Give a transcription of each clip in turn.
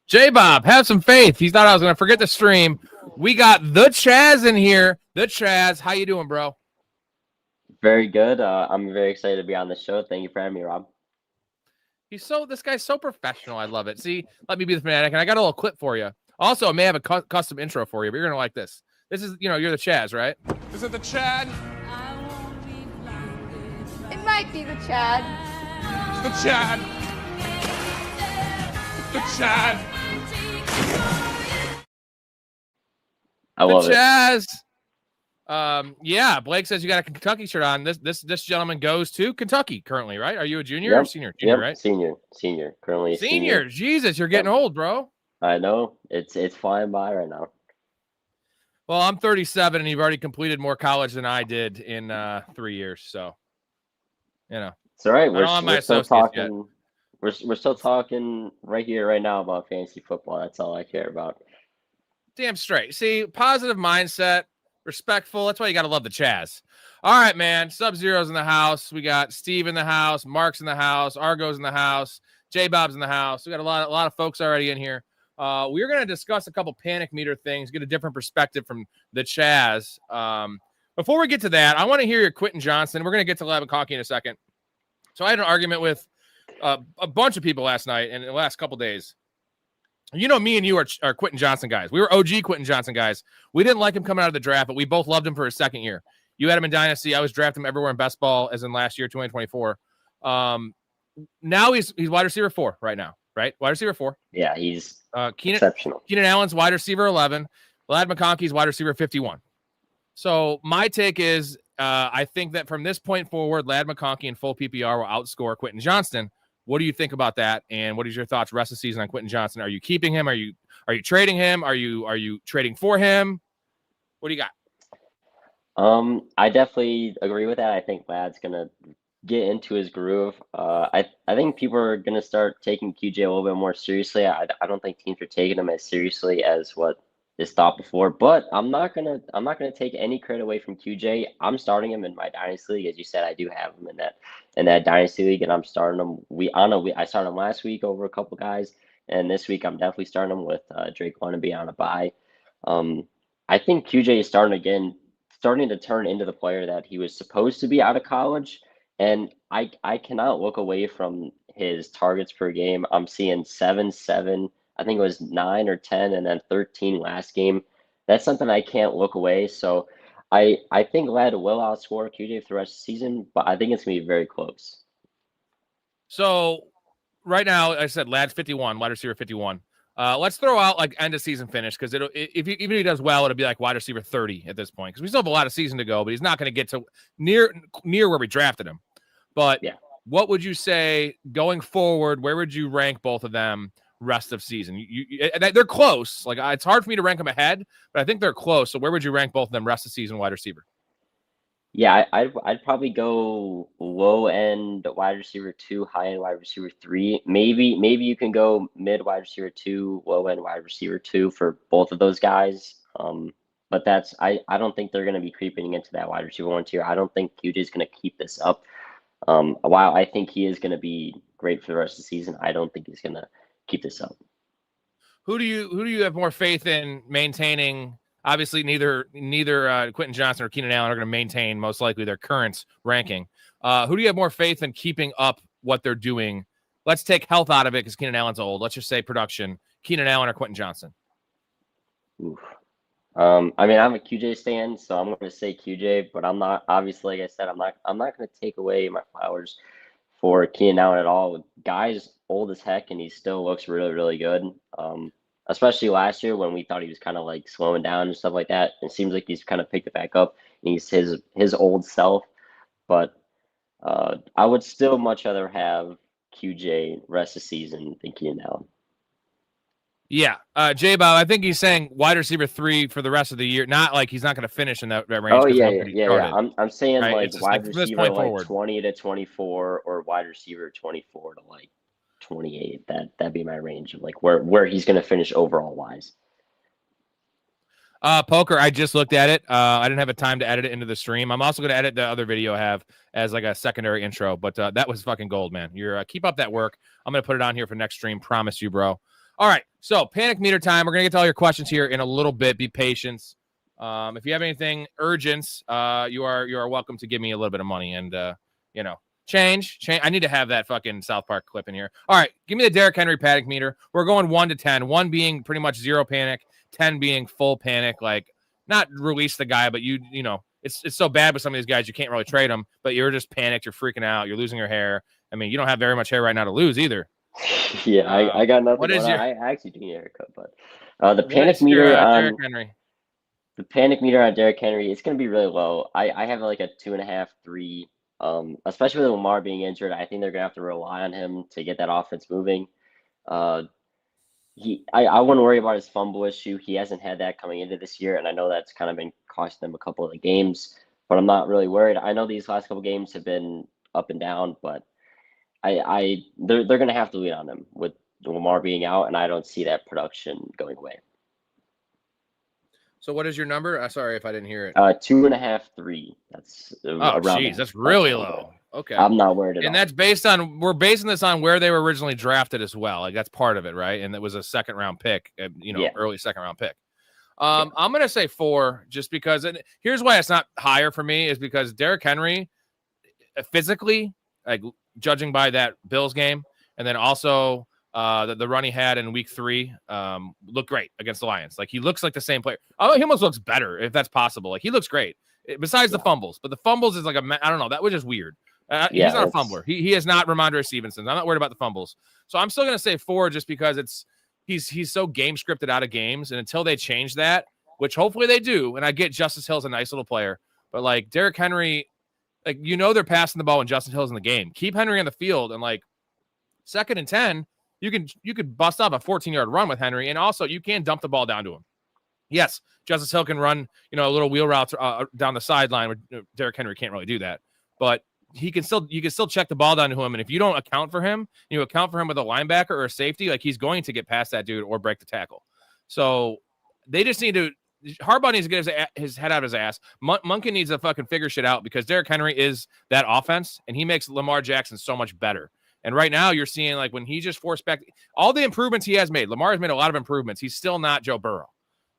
J-Bob, have some faith. He thought I was going to forget the stream. We got the Chaz in here. The Chaz. How you doing, bro? Very good. I'm very excited to be on the show. Thank you for having me, Rob. This guy's so professional. I love it. See, let me be the fanatic. And I got a little clip for you. Also, I may have a custom intro for you, but you're going to like this. This is, you're the Chaz, right? Is it the Chad? It might be the Chad. It's the Chad. The Chad. I love the Chaz. Yeah, Blake says you got a Kentucky shirt on. This gentleman goes to Kentucky currently, right? Are you a junior or senior? Junior, right? Senior. Currently a senior. Jesus, you're getting old, bro. I know. It's flying by right now. Well, I'm 37, and you've already completed more college than I did in 3 years. So, it's all right. We're still talking. Yet. We're still talking right here, right now about fantasy football. That's all I care about. Damn straight. See, positive mindset, respectful. That's why you got to love the Chaz. All right, man. Sub-Zero's in the house. We got Steve in the house. Mark's in the house. Argo's in the house. J-Bob's in the house. We got a lot of folks already in here. We're going to discuss a couple panic meter things, get a different perspective from the Chaz. Before we get to that, I want to hear your Quentin Johnston. We're going to get to McConkey in a second. So I had an argument with a bunch of people last night and the last couple days. Me and you are Quentin Johnston guys. We were OG Quentin Johnston guys. We didn't like him coming out of the draft, but we both loved him for his second year. You had him in Dynasty. I was drafting him everywhere in best ball, as in last year, 2024. Now he's wide receiver 4 right now, right? Wide receiver 4. Yeah, he's exceptional. Keenan Allen's wide receiver 11. Ladd McConkey's wide receiver 51. So my take is I think that from this point forward, Ladd McConkey in full PPR will outscore Quentin Johnston. What do you think about that? And what is your thoughts rest of the season on Quentin Johnston? Are you keeping him? Are you trading him? Are you trading for him? What do you got? I definitely agree with that. I think Ladd's gonna get into his groove. I think people are gonna start taking QJ a little bit more seriously. I don't think teams are taking him as seriously as what is thought before. But I'm not gonna take any credit away from QJ. I'm starting him in my dynasty league, as you said. I do have him in that dynasty league, and I'm starting him. I started him last week over a couple guys, and this week I'm definitely starting him with Drake Wannabe on a bye. I think QJ is starting to turn into the player that he was supposed to be out of college, and I cannot look away from his targets per game. I'm seeing 7. I think it was 9 or 10, and then 13 last game. That's something I can't look away. So I think Ladd will outscore QJ for the rest of the season, but I think it's going to be very close. So right now, I said Ladd's 51, wide receiver 51. Let's throw out like end of season finish, because even if he does well, it'll be like wide receiver 30 at this point, because we still have a lot of season to go, but he's not going to get to near where we drafted him. But yeah, what would you say going forward? Where would you rank both of them rest of season? They're close. Like, it's hard for me to rank them ahead, but I think they're close. So where would you rank both of them rest of season wide receiver? Yeah, I'd probably go low end wide receiver 2, high end wide receiver 3. Maybe you can go mid wide receiver 2, low end wide receiver 2 for both of those guys. But I don't think they're going to be creeping into that wide receiver 1 tier. I don't think QJ is going to keep this up. While I think he is going to be great for the rest of the season, I don't think he's going to keep this up. Who do you have more faith in maintaining? Obviously, neither Quentin Johnston or Keenan Allen are going to maintain most likely their current ranking. Who do you have more faith in keeping up what they're doing? Let's take health out of it because Keenan Allen's old. Let's just say production. Keenan Allen or Quentin Johnston? Oof. I'm a QJ stan, so I'm going to say QJ, but I'm not. Obviously, like I said, I'm not going to take away my flowers for Keenan Allen at all. Guy's old as heck, and he still looks really, really good. Especially last year when we thought he was kind of like slowing down and stuff like that. It seems like he's kind of picked it back up, and he's his old self. But I would still much rather have QJ rest of the season than Keenan Allen. Yeah, J-Bob, I think he's saying wide receiver 3 for the rest of the year. Not like he's not going to finish in that range. Oh yeah. I'm saying right? It's wide receiver like 20 to 24, or wide receiver 24 to like 28. That'd be my range of like where he's going to finish overall wise. Poker, I just looked at it. I didn't have a time to edit it into the stream. I'm also going to edit the other video I have as like a secondary intro, but that was fucking gold, man. You're keep up that work. I'm going to put it on here for next stream. Promise you, bro. All right. So panic meter time. We're going to get to all your questions here in a little bit. Be patient. If you have anything urgent, you are welcome to give me a little bit of money and, change. I need to have that fucking South Park clip in here. All right. Give me the Derrick Henry panic meter. We're going 1 to 10, 1 being pretty much zero panic, 10 being full panic. Like not release the guy, but it's so bad with some of these guys. You can't really trade them, but you're just panicked. You're freaking out. You're losing your hair. I mean, you don't have very much hair right now to lose either. Yeah, I got nothing. What is your? I actually do need a haircut, but the panic meter on Derrick Henry. The panic meter on Derrick Henry, it's going to be really low. I have like a 2.5, 3. Especially with Lamar being injured, I think they're going to have to rely on him to get that offense moving. I wouldn't worry about his fumble issue. He hasn't had that coming into this year, and I know that's kind of been costing them a couple of the games, but I'm not really worried. I know these last couple of games have been up and down, but they're going to have to lean on him with Lamar being out, and I don't see that production going away. So what is your number? Sorry if I didn't hear it. 2.5, 3. That's around. Jeez, that's really low. Okay, I'm not worried at all. And that's we're basing this on where they were originally drafted as well. Like that's part of it, right? And it was a second round pick, early second round pick. I'm gonna say 4, just because. And here's why it's not higher for me is because Derrick Henry, physically, like judging by that Bills game, and then also the run he had in week 3 looked great against the Lions. Like he looks like the same player. Oh, he almost looks better if that's possible. Like he looks great besides the fumbles, but the fumbles is like I don't know. That was just weird. He's not a fumbler. He is not Ramondre Stevenson. I'm not worried about the fumbles. So I'm still going to say 4 just because he's so game scripted out of games. And until they change that, which hopefully they do. And I get Justice Hill's a nice little player, but like Derrick Henry, like, they're passing the ball when Justin Hill's in the game. Keep Henry on the field. And like 2nd and 10, you could bust up a 14-yard run with Henry. And also you can dump the ball down to him. Yes. Justice Hill can run, a little wheel route down the sideline where Derrick Henry can't really do that, but you can still check the ball down to him. And if you don't account for him, you account for him with a linebacker or a safety, like he's going to get past that dude or break the tackle. So they just need to, Harbaugh needs to get his head out of his ass. Monken needs to fucking figure shit out because Derrick Henry is that offense and he makes Lamar Jackson so much better. And right now you're seeing like when he just forced back all the improvements he has made, Lamar has made a lot of improvements. He's still not Joe Burrow.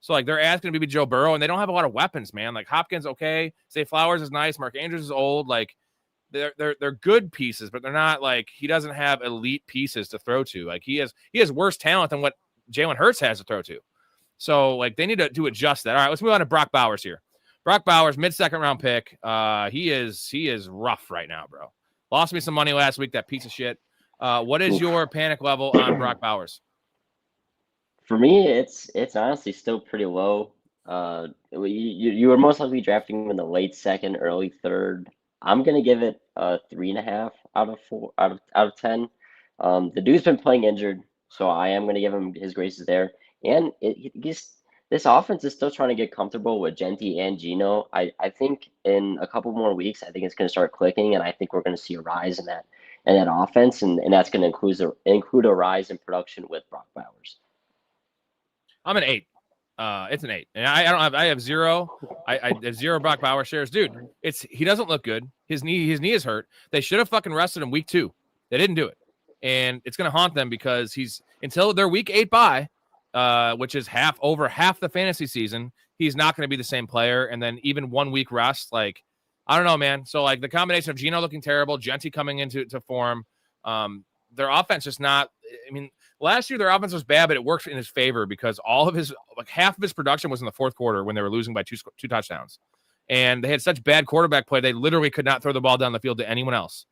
So like they're asking to be Joe Burrow and they don't have a lot of weapons, man. Like Hopkins, okay. Zay Flowers is nice. Mark Andrews is old. Like, they're good pieces, but they're not like he doesn't have elite pieces to throw to. Like he has worse talent than what Jalen Hurts has to throw to. So like they need to adjust that. All right, let's move on to Brock Bowers here. Brock Bowers, mid-second round pick. He is rough right now, bro. Lost me some money last week, that piece of shit. What is your panic level on Brock Bowers? For me, it's honestly still pretty low. You were most likely drafting him in the late 2nd, early 3rd. I'm gonna give it a 3.5 out of 4 out of 10. The dude's been playing injured, so I am gonna give him his graces there. And this offense is still trying to get comfortable with Genti and Geno. I think in a couple more weeks, I think it's gonna start clicking, and I think we're gonna see a rise in that offense, and that's gonna include a rise in production with Brock Bowers. I'm an 8. It's an 8, and I have 0. I have 0 Brock Bowers shares, dude. He doesn't look good. His knee is hurt. They should have fucking rested him week 2. They didn't do it, and it's gonna haunt them because until their week 8 bye, which is over half the fantasy season, he's not gonna be the same player. And then even 1 week rest, like I don't know, man. So like the combination of Geno looking terrible, Genti coming into form, their offense is not. I mean, last year their offense was bad, but it worked in his favor because half of his production was in the 4th quarter when they were losing by two touchdowns, and they had such bad quarterback play they literally could not throw the ball down the field to anyone else,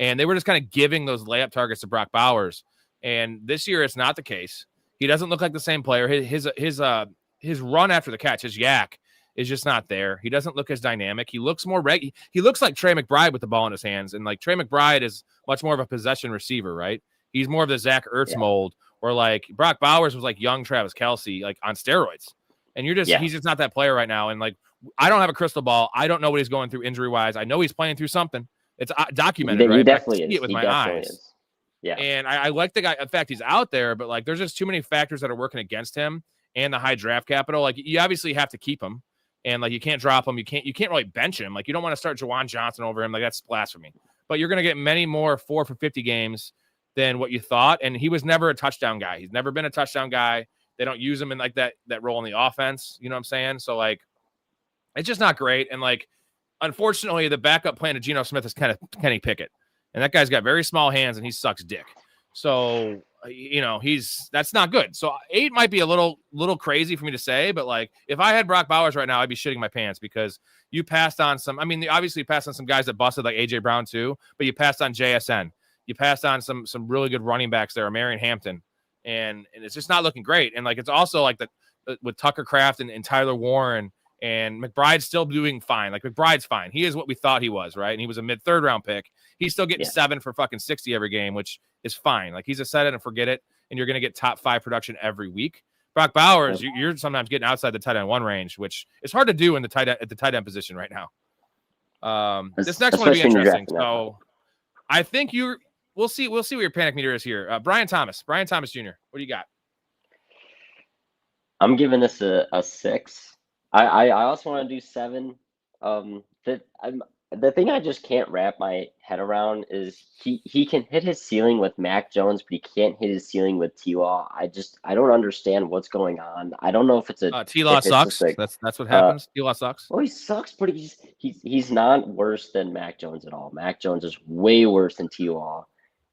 and they were just kind of giving those layup targets to Brock Bowers. And this year it's not the case. He doesn't look like the same player. His run after the catch, his yak, is just not there. He doesn't look as dynamic. He looks more he looks like Trey McBride with the ball in his hands, and like Trey McBride is much more of a possession receiver, right? He's more of the Zach Ertz mold, where like Brock Bowers was like young Travis Kelce, like on steroids. And he's just not that player right now. And like, I don't have a crystal ball. I don't know what he's going through injury wise. I know he's playing through something. It's documented, right? He definitely is. See it with my eyes. Is. Yeah. And I like the guy. In fact, he's out there, but like, there's just too many factors that are working against him and the high draft capital. Like, you obviously have to keep him, and like, you can't drop him. You can't really bench him. Like, you don't want to start Jawan Johnson over him. Like, that's blasphemy. But you're going to get many more 4 for 50 games. than what you thought. And he was never a touchdown guy. He's never been a touchdown guy. They don't use him in like that role in the offense. You know what I'm saying? So like, it's just not great. And like, unfortunately, the backup plan to Geno Smith is kind of Kenny Pickett. And that guy's got very small hands and he sucks dick. So, you know, that's not good. So 8 might be a little crazy for me to say, but like if I had Brock Bowers right now, I'd be shitting my pants because you passed on some, I mean, obviously you passed on some guys that busted like AJ Brown too, but you passed on JSN. You passed on some really good running backs there, Marion Hampton, and it's just not looking great. And like, it's also like with Tucker Kraft and Tyler Warren and McBride's still doing fine. Like McBride's fine. He is what we thought he was, right? And he was a mid 3rd round pick. He's still getting 7 for fucking 60 every game, which is fine. Like he's a set it and forget it. And you're going to get top 5 production every week. Brock Bowers, you're sometimes getting outside the tight end 1 range, which is hard to do in the at the tight end position right now. This next one will be interesting. So I think we'll see what your panic meter is here. Brian Thomas Jr. What do you got? I'm giving this a 6. I also want to do 7. The thing I just can't wrap my head around is he can hit his ceiling with Mac Jones, but he can't hit his ceiling with T-Law. I don't understand what's going on. I don't know if it's T-Law sucks. Like, that's what happens. T-Law sucks. Well, he sucks, but he's not worse than Mac Jones at all. Mac Jones is way worse than T-Law,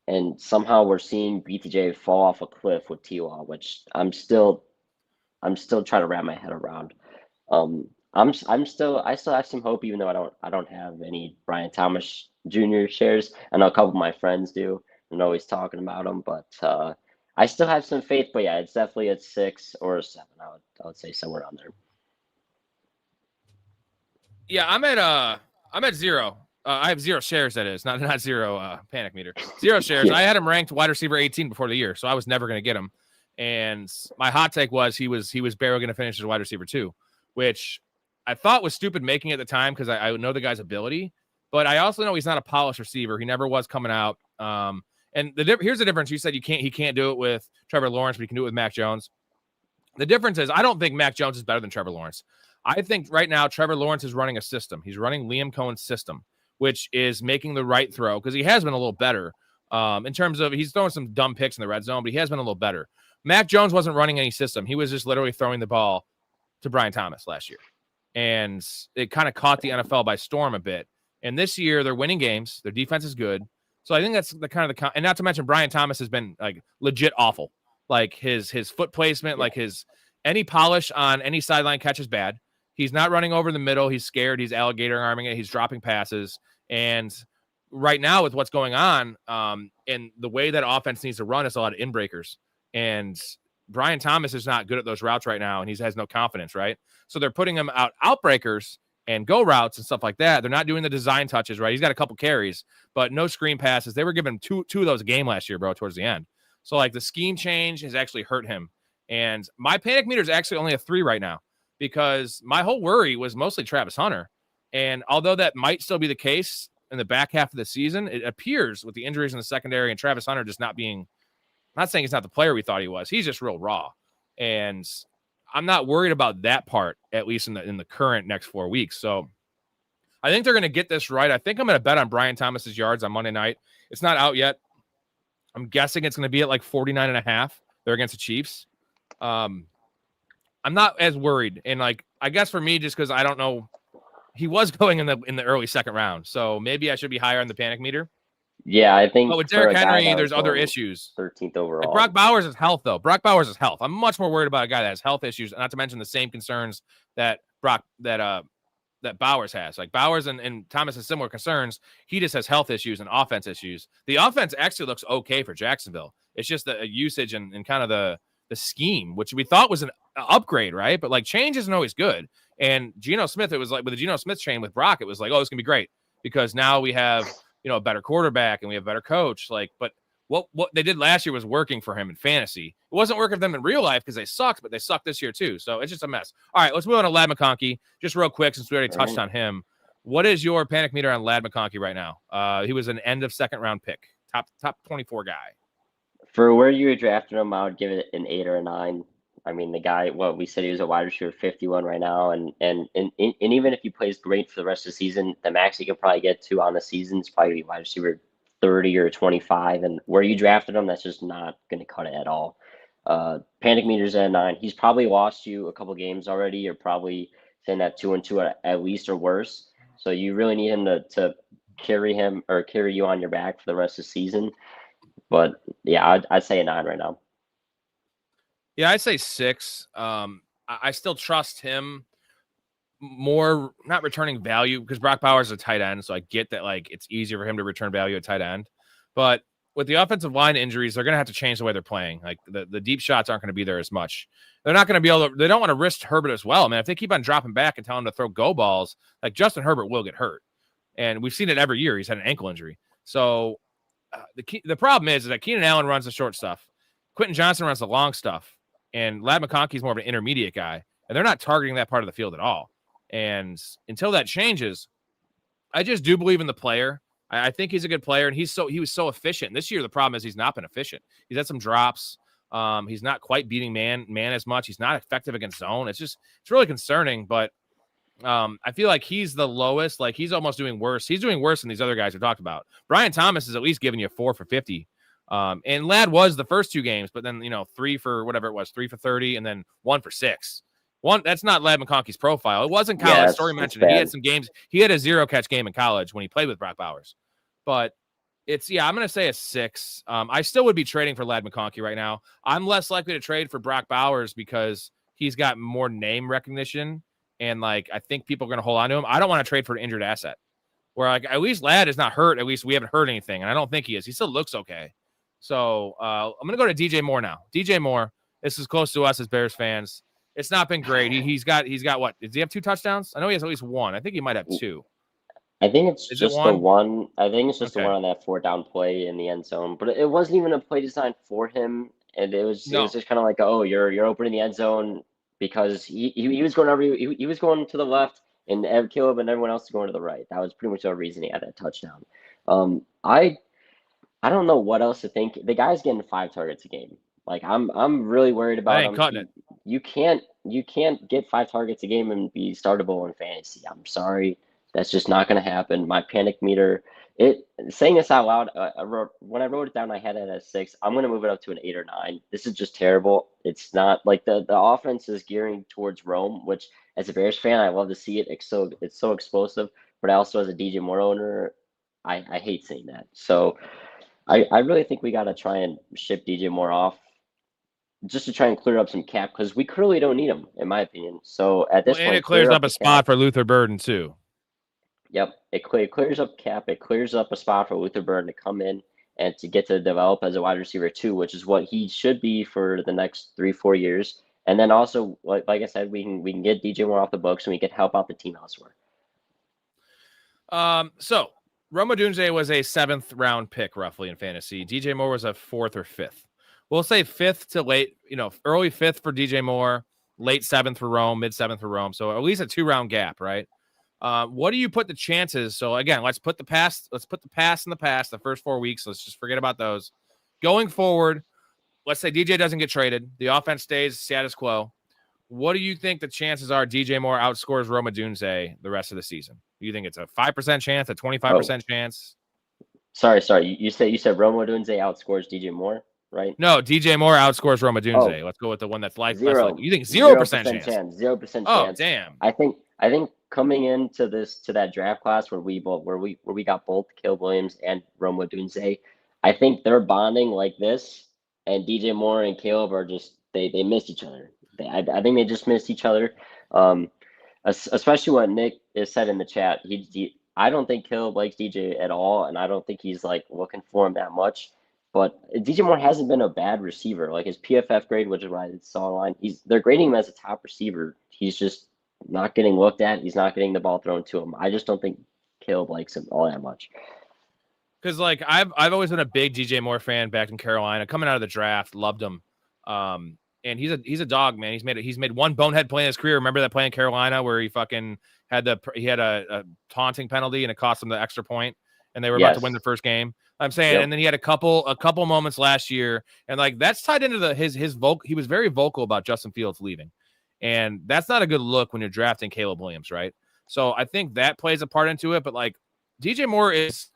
and somehow we're seeing BTJ fall off a cliff with T-Law, which I'm still trying to wrap my head around. I still have some hope, even though I don't have any Brian Thomas Jr. shares. I know a couple of my friends do. I'm always talking about them, but I still have some faith. But yeah, it's definitely a 6 or a 7. I would say somewhere around there. Yeah, I'm at 0. I have 0 shares. That is not 0 panic meter. 0 shares. I had him ranked wide receiver 18 before the year, so I was never going to get him. And my hot take was he was barely going to finish as wide receiver 2, which I thought was stupid making at the time because I know the guy's ability, but I also know he's not a polished receiver. He never was coming out. And here's the difference. You said he can't do it with Trevor Lawrence, but he can do it with Mac Jones. The difference is I don't think Mac Jones is better than Trevor Lawrence. I think right now Trevor Lawrence is running a system. He's running Liam Cohen's system, which is making the right throw because he has been a little better in terms of he's throwing some dumb picks in the red zone, but he has been a little better. Mac Jones wasn't running any system. He was just literally throwing the ball to Brian Thomas last year. And it kind of caught the NFL by storm a bit. And this year they're winning games. Their defense is good. So I think that's and not to mention Brian Thomas has been like legit awful. Like his foot placement, like any polish on any sideline catch is bad. He's not running over the middle. He's scared. He's alligator arming it. He's dropping passes. And right now with what's going on and the way that offense needs to run is a lot of inbreakers. And Brian Thomas is not good at those routes right now, and he has no confidence, right? So they're putting him outbreakers and go routes and stuff like that. They're not doing the design touches, right? He's got a couple carries, but no screen passes. They were giving him two of those a game last year, bro, towards the end. So, like, the scheme change has actually hurt him. And my panic meter is actually only a 3 right now because my whole worry was mostly Travis Hunter. And although that might still be the case in the back half of the season, it appears with the injuries in the secondary and Travis Hunter just not being – I'm not saying he's not the player we thought he was. He's just real raw. And I'm not worried about that part, at least in the current next 4 weeks. So I think they're going to get this right. I think I'm going to bet on Brian Thomas's yards on Monday night. It's not out yet. I'm guessing it's going to be at like 49.5. They're against the Chiefs. I'm not as worried. And like, I guess for me, just because I don't know, he was going in the early second round. So maybe I should be higher on the panic meter. Yeah, I think. But with Derrick Henry, there's other issues. 13th overall. Like Brock Bowers is health, though. Brock Bowers is health. I'm much more worried about a guy that has health issues, not to mention the same concerns that Bowers has. Like Bowers and Thomas has similar concerns. He just has health issues and offense issues. The offense actually looks okay for Jacksonville. It's just the usage and kind of the scheme, which we thought was an upgrade, right? But like change isn't always good. And Geno Smith, it was like with the Geno Smith train with Brock, it was like, oh, it's gonna be great because now we have a better quarterback and we have a better coach. Like, but what they did last year was working for him in fantasy. It wasn't working for them in real life because they sucked, but they sucked this year too. So it's just a mess. All right, let's move on to Ladd McConkey. Just real quick, since we already touched on him. What is your panic meter on Ladd McConkey right now? He was an end of second round pick, top 24 guy. For where you were drafting him, I would give it an 8 or a 9. I mean, the guy, we said he was a wide receiver 51 right now. And even if he plays great for the rest of the season, the max he could probably get to on the season is probably wide receiver 30 or 25, and where you drafted him, that's just not going to cut it at all. Panic meter's at 9. He's probably lost you a couple games already. You're probably sitting at 2-2 at least or worse. So you really need him to carry you on your back for the rest of the season. But yeah, I'd say a 9 right now. Yeah, I'd say 6. I still trust him more, not returning value, because Brock Bowers is a tight end, so I get that like it's easier for him to return value at tight end. But with the offensive line injuries, they're going to have to change the way they're playing. Like the deep shots aren't going to be there as much. They're not going to be able to. They don't want to risk Herbert as well, man. If they keep on dropping back and telling him to throw go balls, like Justin Herbert will get hurt, and we've seen it every year. He's had an ankle injury. So the problem is that Keenan Allen runs the short stuff, Quentin Johnston runs the long stuff, and Ladd McConkey is more of an intermediate guy, and they're not targeting that part of the field at all. And until that changes, I just do believe in the player. I think he's a good player, and he was so efficient. This year, the problem is he's not been efficient. He's had some drops. He's not quite beating man as much. He's not effective against zone. It's really concerning. But I feel like he's the lowest. Like he's almost doing worse. He's doing worse than these other guys we talked about. Brian Thomas is at least giving you 4 for 50. And Ladd was the first 2 games, but then 3 for whatever it was, 3 for 30, and then 1 for 6. That's not Ladd McConkey's profile. It was in college. Yeah, Story mentioned it. He had some games. He had a 0-catch game in college when he played with Brock Bowers. But I'm going to say a 6. I still would be trading for Ladd McConkey right now. I'm less likely to trade for Brock Bowers because he's got more name recognition, and like I think people are going to hold on to him. I don't want to trade for an injured asset. Where like at least Ladd is not hurt. At least we haven't heard anything, and I don't think he is. He still looks okay. So I'm going to go to DJ Moore now. DJ Moore. This is close to us as Bears fans. It's not been great. He's got what? Does he have 2 touchdowns? I know he has at least 1. I think he might have 2. I think it's Is just it the one? one. I think it's just Okay. the one on that 4-down play in the end zone. But it wasn't even a play designed for him, and it was just kind of like, oh, you're opening the end zone because he was going he was going to the left, and Caleb and everyone else was going to the right. That was pretty much the reason he had that touchdown. I don't know what else to think. The guy's getting 5 targets a game. Like I'm really worried about him. Cutting it. You can't get 5 targets a game and be startable in fantasy. I'm sorry, that's just not going to happen. My panic meter. Saying this out loud, when I wrote it down, I had it at 6. I'm going to move it up to an 8 or 9. This is just terrible. It's not like the offense is gearing towards Rome, which as a Bears fan, I love to see it. It's so explosive. But I also, as a DJ Moore owner, I hate seeing that. So I really think we got to try and ship DJ Moore off, just to try and clear up some cap, because we clearly don't need him, in my opinion. So at this point, it clears up a spot cap. for Luther Burden too. Yep, it clears up cap. It clears up a spot for Luther Burden to come in and to get to develop as a wide receiver too, which is what he should be for the next 3-4 years. And then also, like I said, we can get DJ Moore off the books and we can help out the team elsewhere. So Rome Odunze was a 7th round pick roughly in fantasy. DJ Moore was a 4th or 5th. We'll say 5th to late, early 5th for DJ Moore, late 7th for Rome, mid 7th for Rome. So at least a 2-round gap, right? What do you put the chances? So again, let's put the past in the past, the first 4 weeks. Let's just forget about those. Going forward, let's say DJ doesn't get traded. The offense stays status quo. What do you think the chances are DJ Moore outscores Rome Odunze the rest of the season? Do you think it's a 5% chance, a 25% chance? Sorry. You said Rome Odunze outscores DJ Moore, right? No, DJ Moore outscores Rome Odunze. Let's go with the one that's like 0. You think 0% chance? 0% chance. Oh, damn. I think coming into that draft class where we got both Caleb Williams and Rome Odunze, I think they're bonding like this, and DJ Moore and Caleb are just they missed each other. I think they just missed each other. Especially what Nick has said in the chat. I don't think Caleb likes DJ at all, and I don't think he's like looking for him that much. But DJ Moore hasn't been a bad receiver. Like his PFF grade, which is what I saw online, they're grading him as a top receiver. He's just not getting looked at. He's not getting the ball thrown to him. I just don't think Caleb likes him all that much. Because like I've always been a big DJ Moore fan back in Carolina. Coming out of the draft, loved him. And he's a dog, man. He's made one bonehead play in his career. Remember that play in Carolina where he fucking had a taunting penalty and it cost him the extra point, and they were about to win the first game. I'm saying, and then he had a couple moments last year, and like that's tied into his vocal. He was very vocal about Justin Fields leaving, and that's not a good look when you're drafting Caleb Williams, right? So I think that plays a part into it. But like DJ Moore is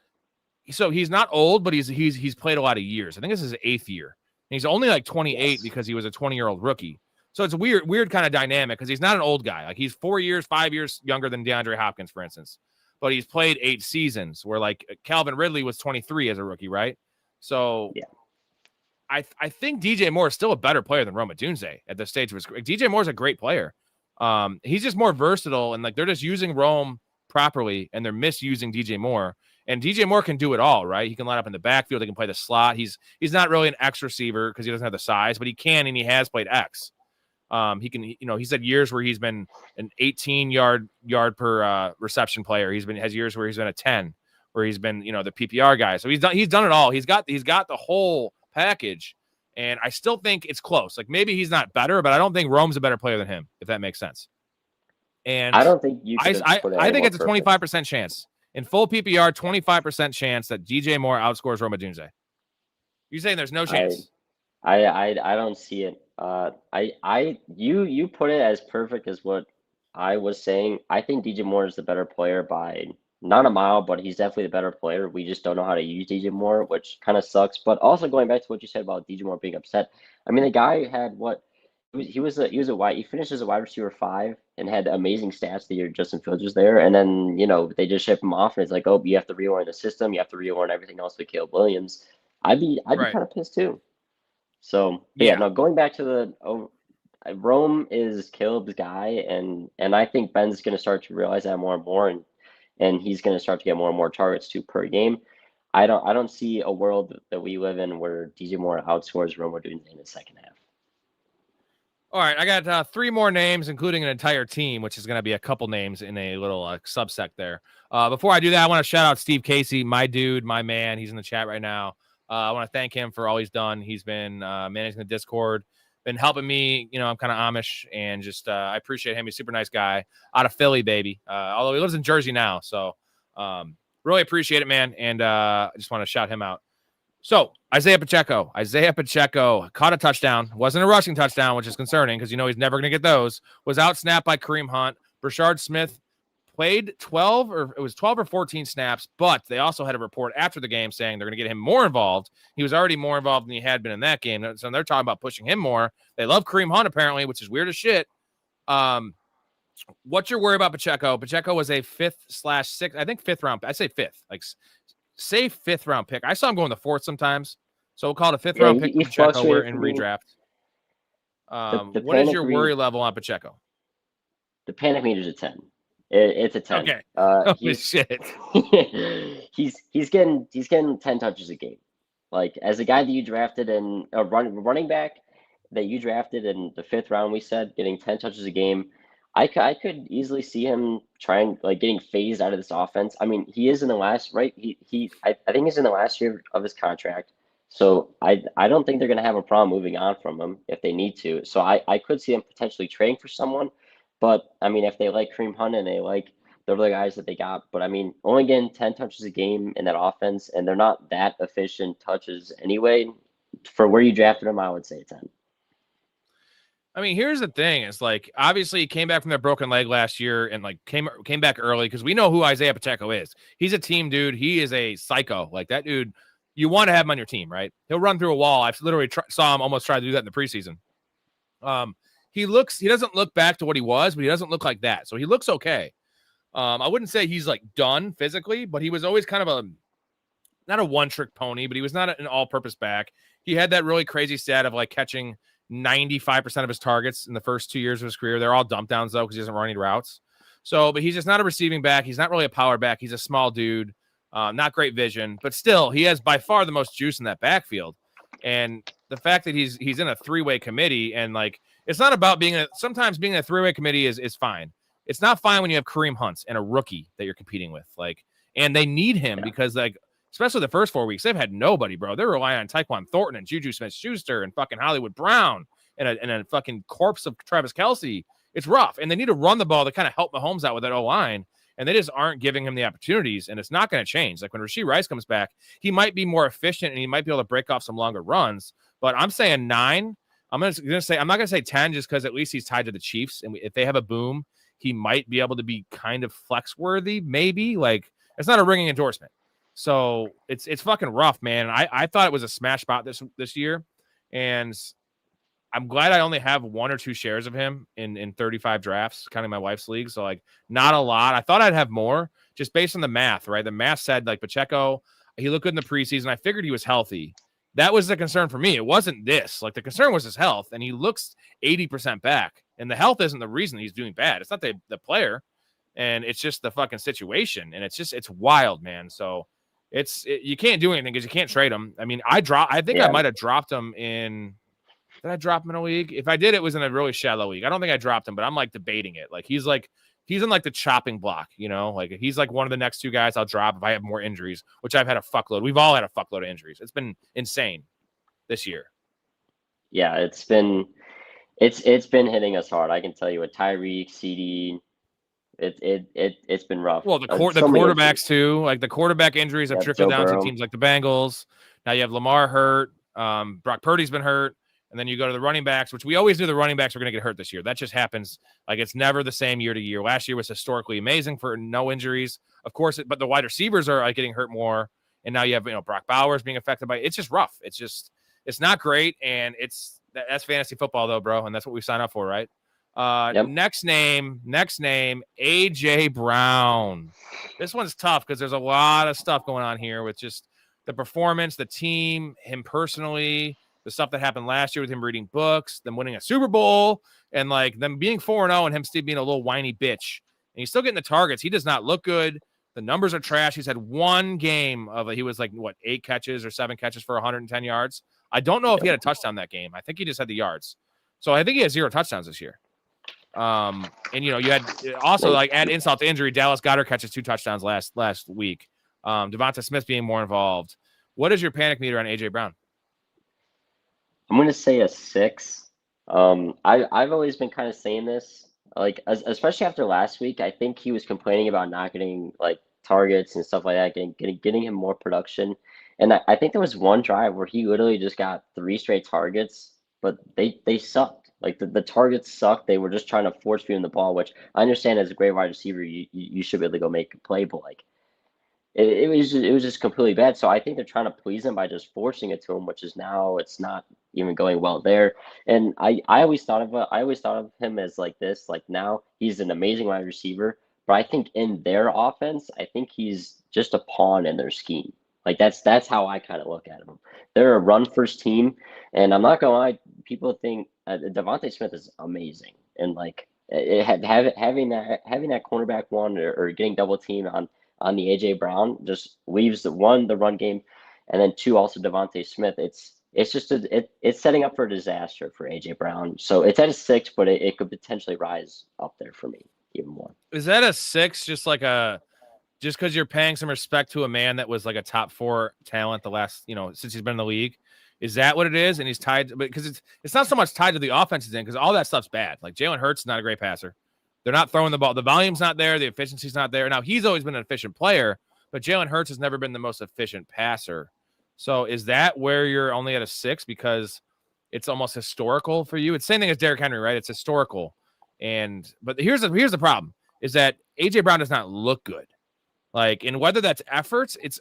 so he's not old, but he's played a lot of years. I think this is his 8th year. And he's only like 28 because he was a 20-year-old rookie. So it's a weird kind of dynamic because he's not an old guy. Like he's 4 years, 5 years younger than DeAndre Hopkins, for instance. But he's played 8 seasons where like Calvin Ridley was 23 as a rookie, right? So yeah. I think DJ Moore is still a better player than Roma Dunze at this stage of his career. DJ Moore's a great player. He's just more versatile, and like they're just using Rome properly and they're misusing DJ Moore. And DJ Moore can do it all, right? He can line up in the backfield. He can play the slot. He's not really an X receiver because he doesn't have the size, but he can, and he has played X. He can, he's had years where he's been an 18 yard per reception player. Has years where he's been a 10, where he's been, the PPR guy. So he's done it all. He's got the whole package, and I still think it's close. Like maybe he's not better, but I don't think Rome's a better player than him, if that makes sense. And I don't think you. I think it's a 25% chance in full PPR, 25% chance that DJ Moore outscores Roma Dunze. You saying there's no chance? I don't see it. You put it as perfect as what I was saying. I think DJ Moore is the better player by not a mile, but he's definitely the better player. We just don't know how to use DJ Moore, which kind of sucks. But also going back to what you said about DJ Moore being upset. I mean, the guy had he finished as a wide receiver 5 and had amazing stats the year Justin Fields was there. And then, they just ship him off and it's like, oh, you have to reorient the system. You have to reorient everything else with Caleb Williams. I'd be kind of pissed too. So going back to Rome is Caleb's guy. And I think Ben's going to start to realize that more and more. And he's going to start to get more and more targets too per game. I don't see a world that we live in where DJ Moore outscores Rome in the second half. All right, I got 3 more names, including an entire team, which is going to be a couple names in a little subsect there. Before I do that, I want to shout out Steve Casey, my dude, my man. He's in the chat right now. I want to thank him for all he's done. He's been managing the Discord, been helping me. I'm kind of Amish, and just I appreciate him. He's a super nice guy out of Philly, baby. Although he lives in Jersey now, so really appreciate it, man. And I just want to shout him out. So Isaiah Pacheco caught a touchdown. Wasn't a rushing touchdown, which is concerning because he's never going to get those. Was outsnapped by Kareem Hunt. Brashard Smith played 12 or 14 snaps, but they also had a report after the game saying they're going to get him more involved. He was already more involved than he had been in that game. So they're talking about pushing him more. They love Kareem Hunt apparently, which is weird as shit. What's your worry about Pacheco? Pacheco was a 5th/6th, I think 5th round. I say 5th, like say 5th round pick. I saw him going the 4th sometimes. So we'll call it a 5th round pick for Pacheco. We're in redraft. What is your worry level on Pacheco? The panic meter is a 10. It's a 10. Okay. Holy shit. he's getting 10 touches a game. Like as a guy that you drafted in a running back that you drafted in the 5th round, we said getting 10 touches a game. I could easily see him trying getting phased out of this offense. I mean, he is in the last I think he's in the last year of his contract. So I don't think they're going to have a problem moving on from him if they need to. So I could see him potentially trading for someone. But I mean, if they like Kareem Hunt and they like the other guys that they got, but I mean, only getting 10 touches a game in that offense, and they're not that efficient touches anyway. For where you drafted him, I would say 10. I mean, here's the thing. It's like, obviously he came back from that broken leg last year and like came back early because we know who Isaiah Pacheco is. He's a team dude. He is a psycho. Like that dude, you want to have him on your team, right? He'll run through a wall. I've literally saw him almost try to do that in the preseason. He doesn't look back to what he was, but he doesn't look like that. So he looks okay. I wouldn't say he's like done physically, but he was always kind of not a one-trick pony, but he was not an all-purpose back. He had that really crazy stat of like catching 95% of his targets in the first 2 years of his career. They're all dump downs though, because he doesn't run any routes. So, but he's just not a receiving back. He's not really a power back. He's a small dude, not great vision, but still he has by far the most juice in that backfield. And the fact that he's in a 3-way committee and like, it's not about sometimes being in a 3-way committee is fine. It's not fine when you have Kareem Hunt and a rookie that you're competing with. Like, and they need him because like, especially the first 4 weeks, they've had nobody, bro. They're relying on Tyquan Thornton and Juju Smith-Schuster and fucking Hollywood Brown and a fucking corpse of Travis Kelce. It's rough. And they need to run the ball to kind of help Mahomes out with that O-line. And they just aren't giving him the opportunities. And it's not going to change. Like when Rashee Rice comes back, he might be more efficient and he might be able to break off some longer runs. But I'm saying 9. I'm not going to say 10 just because at least he's tied to the Chiefs. And if they have a boom, he might be able to be kind of flex worthy, maybe. Like it's not a ringing endorsement. So it's fucking rough, man. I thought it was a smash spot this year, and I'm glad I only have 1 or 2 shares of him in 35 drafts, counting my wife's league. So like not a lot. I thought I'd have more just based on the math, right? The math said like Pacheco, he looked good in the preseason. I figured he was healthy. That was the concern for me. It wasn't this. Like the concern was his health, and he looks 80% back. And the health isn't the reason he's doing bad. It's not the player, and it's just the fucking situation. And it's wild, man. So you can't do anything because you can't trade him. I mean, I think I might have dropped him in. Did I drop him in a league? If I did, it was in a really shallow league. I don't think I dropped him, but I'm like debating it. Like he's in like the chopping block, you know, like he's like one of the next 2 guys I'll drop if I have more injuries, which I've had a fuckload. We've all had a fuckload of injuries. It's been insane this year. Yeah, it's been hitting us hard. I can tell you with Tyreek, CD, it's been rough. Well, the quarterbacks too, like the quarterback injuries have trickled down to teams like the Bengals. Now you have Lamar hurt. Brock Purdy's been hurt. And then you go to the running backs, which we always knew the running backs were going to get hurt this year. That just happens. Like it's never the same year to year. Last year was historically amazing for no injuries, of course. But the wide receivers are like getting hurt more. And now you have Brock Bowers being affected by it. It's just rough. It's not great. And that's fantasy football though, bro. And that's what we sign up for, right? Yep. Next name, AJ Brown. This one's tough because there's a lot of stuff going on here with just the performance, the team, him personally. The stuff that happened last year with him reading books, them winning a Super Bowl, and like them being 4-0 and him still being a little whiny bitch. And he's still getting the targets. He does not look good. The numbers are trash. He's had 1 game he was like, 8 catches or 7 catches for 110 yards. I don't know if he had a touchdown that game. I think he just had the yards. So I think he has 0 touchdowns this year. And you had also like add insult to injury. Dallas Goedert catches 2 touchdowns last week. Devonta Smith being more involved. What is your panic meter on AJ Brown? I'm going to say a 6. I've always been kind of saying this, like, especially after last week. I think he was complaining about not getting like targets and stuff like that, getting him more production. And I think there was one drive where he literally just got 3 straight targets, but they sucked. Like the targets sucked. They were just trying to force feed him the ball, which I understand as a great wide receiver, you should be able to go make a play, but like it was just completely bad. So I think they're trying to please him by just forcing it to him, which is now it's not even going well there. And I always thought of him as like this. Like now he's an amazing wide receiver, but I think in their offense, I think he's just a pawn in their scheme. Like that's how I kind of look at him. They're a run first team, and I'm not gonna lie. People think Devonta Smith is amazing, and like having that cornerback one or getting double teamed on the AJ Brown just leaves the run game, and then 2 also Devonta Smith. It's just it's setting up for a disaster for AJ Brown. So it's at a 6, but it could potentially rise up there for me even more. Is that a 6? Just because you're paying some respect to a man that was like a top 4 talent the last since he's been in the league. Is that what it is? And he's tied, because it's not so much tied to the offense he's in, because all that stuff's bad. Like Jalen Hurts is not a great passer. They're not throwing the ball. The volume's not there. The efficiency's not there. Now, he's always been an efficient player, but Jalen Hurts has never been the most efficient passer. So is that where you're only at a 6 because it's almost historical for you? It's the same thing as Derrick Henry, right? It's historical. But here's the problem is that AJ Brown does not look good. Like, and whether that's efforts, it's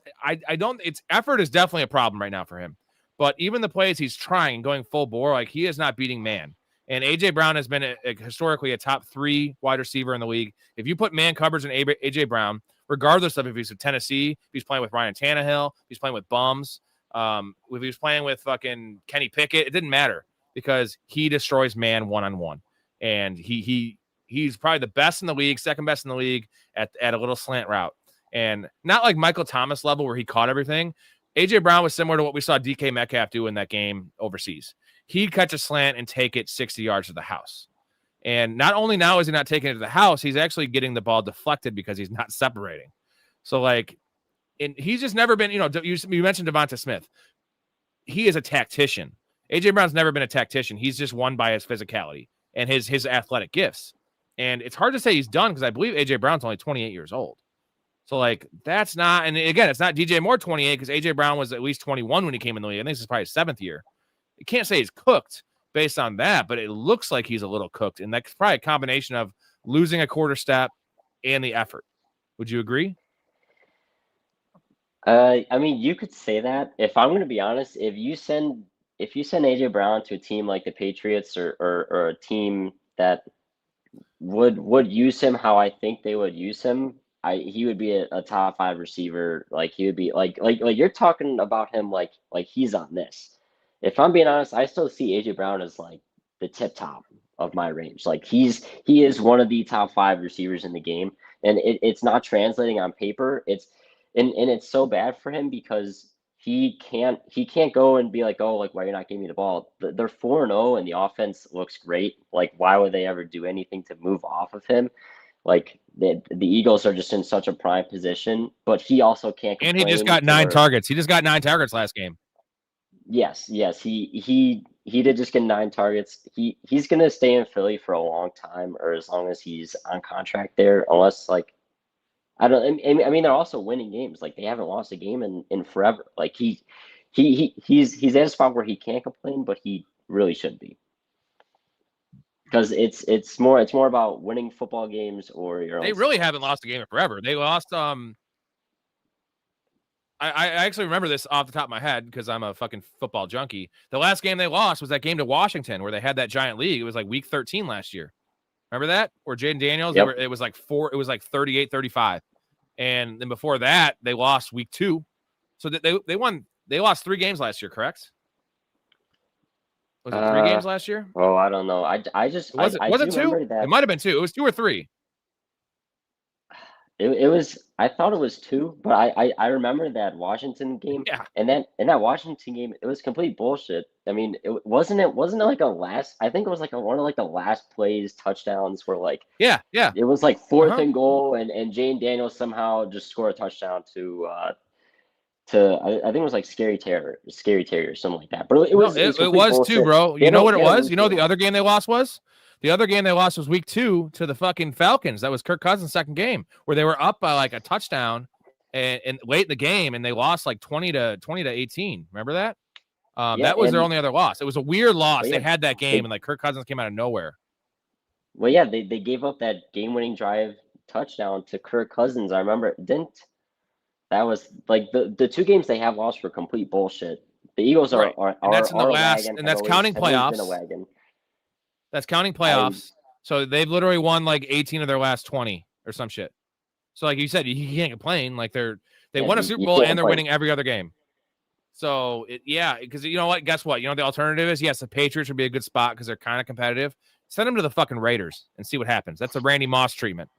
effort is definitely a problem right now for him. But even the plays he's trying, going full bore, like he is not beating man. And AJ Brown has been historically a top 3 wide receiver in the league. If you put man coverage in AJ Brown, regardless of if he's with Tennessee, if he's playing with Ryan Tannehill, if he's playing with bums, if he's playing with fucking Kenny Pickett, it didn't matter because he destroys man one-on-one. And he's probably the best in the league, second best in the league at a little slant route. And not like Michael Thomas level where he caught everything. AJ Brown was similar to what we saw DK Metcalf do in that game overseas. He'd catch a slant and take it 60 yards to the house. And not only now is he not taking it to the house, he's actually getting the ball deflected because he's not separating. So, like, and he's just never been, you mentioned Devonta Smith. He is a tactician. AJ Brown's never been a tactician. He's just won by his physicality and his athletic gifts. And it's hard to say he's done because I believe AJ Brown's only 28 years old. So, like, that's not, and again, it's not DJ Moore 28 because AJ Brown was at least 21 when he came in the league. I think this is probably his 7th year. You can't say he's cooked based on that, but it looks like he's a little cooked. And that's probably a combination of losing a quarter step and the effort. Would you agree? I mean, you could say that. If I'm going to be honest, if you send AJ Brown to a team like the Patriots or a team that would use him how I think they would use him, he would be a top 5 receiver. Like he would be like you're talking about him like he's on this. If I'm being honest, I still see AJ Brown as like the tip top of my range. Like he is one of the top 5 receivers in the game, and it's not translating on paper. And it's so bad for him because he can't go and be like, oh, like, why you're not giving me the ball. They're 4-0 and the offense looks great. Like, why would they ever do anything to move off of him? Like the Eagles are just in such a prime position, but he also can't And he just complain got 9 for- targets. He just got 9 targets last game. Yes, he did just get 9 targets. He's gonna stay in Philly for a long time, or as long as he's on contract there, unless like I don't. I mean, they're also winning games. Like they haven't lost a game in forever. Like he's at a spot where he can't complain, but he really should be. Because it's more about winning football games or your own. They really haven't lost a game in forever. They lost. I actually remember this off the top of my head because I'm a fucking football junkie. The last game they lost was that game to Washington where they had that giant lead. It was like week 13 last year. Remember that? Where Jaden Daniels, Yep. it was like 38-35. And then before that, they lost week 2. So they lost 3 games last year, correct? Was it 3 games last year? Oh, I don't know. I just Was it 2? It might have been 2. It was 2 or 3. It was. I thought it was 2, but I remember that Washington game. Yeah. And that Washington game, it was complete bullshit. I mean, it wasn't like a last. I think it was like one of like the last plays touchdowns where like Yeah. it was like 4th and goal, and Jane Daniels somehow just scored a touchdown to I think it was like Scary Terror or something like that. But it was 2, bro. You know what it was? You know the other game they lost was? The other game they lost was week 2 to the fucking Falcons. That was Kirk Cousins' second game where they were up by like a touchdown and late in the game and they lost like 20-18. Remember that? That was their only other loss. It was a weird loss. They had that game and like Kirk Cousins came out of nowhere. Well, yeah, they gave up that game-winning drive touchdown to Kirk Cousins. I remember that was like the 2 games they have lost were complete bullshit. The Eagles are and that's in the last, wagon, and that's always, counting playoffs. Been a wagon. That's counting playoffs. So they've literally won like 18 of their last 20 or some shit. So like you said, you can't complain. Like they won a Super Bowl and they're winning every other game. So because you know what? Guess what? You know what the alternative is? Yes, the Patriots would be a good spot because they're kind of competitive. Send them to the fucking Raiders and see what happens. That's a Randy Moss treatment.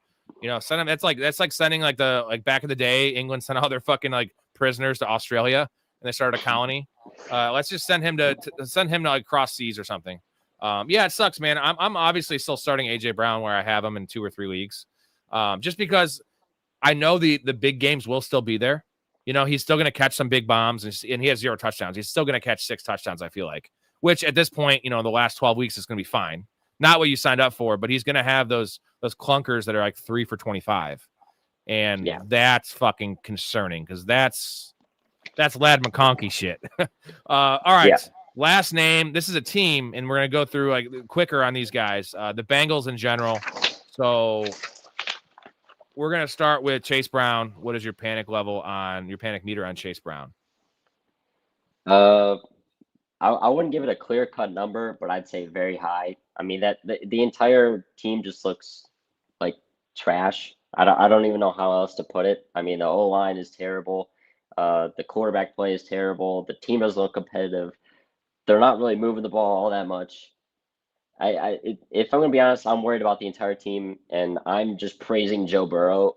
You know, send them. That's like sending like back in the day, England sent all their fucking like prisoners to Australia and they started a colony. Let's just send him to like cross seas or something. It sucks, man. I'm obviously still starting AJ Brown where I have him in 2 or 3 leagues, just because I know the big games will still be there. You know, he's still going to catch some big bombs, and he has 0 touchdowns. He's still going to catch 6 touchdowns, I feel like, which at this point, you know, in the last 12 weeks is going to be fine. Not what you signed up for, but he's going to have those clunkers that are like 3 for 25, and that's fucking concerning because that's Lad McConkey shit. All right. Yeah. Last name. This is a team, and we're going to go through like quicker on these guys. The Bengals in general. So we're going to start with Chase Brown. What is your panic meter on Chase Brown? I wouldn't give it a clear-cut number, but I'd say very high. I mean that the entire team just looks like trash. I don't even know how else to put it. I mean the O-line is terrible. The quarterback play is terrible. The team doesn't look competitive. They're not really moving the ball all that much. If I'm going to be honest, I'm worried about the entire team, and I'm just praising Joe Burrow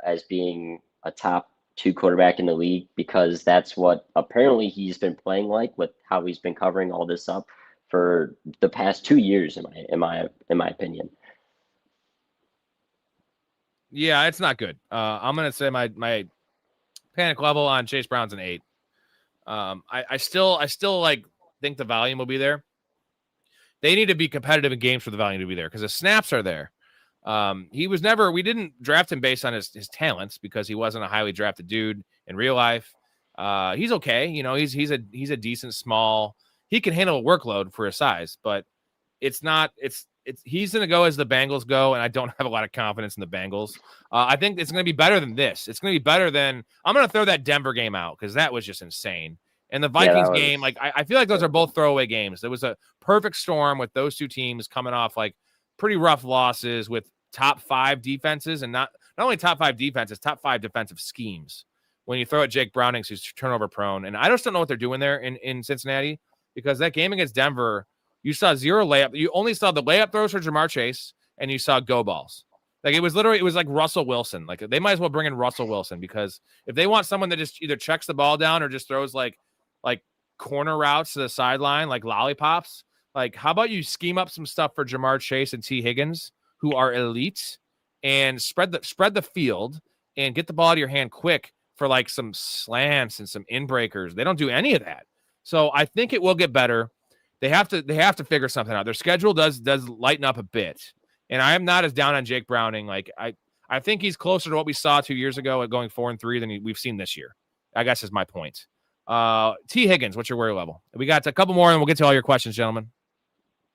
as being a top 2 quarterback in the league because that's what apparently he's been playing like with how he's been covering all this up for the past 2 years, in my opinion. Yeah, it's not good. I'm going to say my panic level on Chase Brown's an 8. I still like think the volume will be there. They need to be competitive in games for the volume to be there because the snaps are there. We didn't draft him based on his talents because he wasn't a highly drafted dude in real life. He's okay. You know, he's a decent small, he can handle a workload for his size, but it's he's going to go as the Bengals go, and I don't have a lot of confidence in the Bengals. I think it's going to be better than this. It's going to be better than – I'm going to throw that Denver game out because that was just insane. And the Vikings game, like I feel like those are both throwaway games. There was a perfect storm with those two teams coming off like pretty rough losses with top 5 defenses, and not only top 5 defenses, top 5 defensive schemes. When you throw at Jake Browning, who's turnover prone, and I just don't know what they're doing there in Cincinnati, because that game against Denver, you saw 0 layup. You only saw the layup throws for Jamar Chase, and you saw go balls. Like it was like Russell Wilson. Like they might as well bring in Russell Wilson, because if they want someone that just either checks the ball down or just throws like corner routes to the sideline, like lollipops, like how about you scheme up some stuff for Jamar Chase and T. Higgins, who are elite, and spread the field and get the ball out of your hand quick for like some slants and some in-breakers. They don't do any of that. So I think it will get better. They have to figure something out. Their schedule does lighten up a bit. And I am not as down on Jake Browning. Like I think he's closer to what we saw 2 years ago at going 4-3 than we've seen this year, I guess is my point. T. Higgins, what's your worry level? We got a couple more and we'll get to all your questions, gentlemen.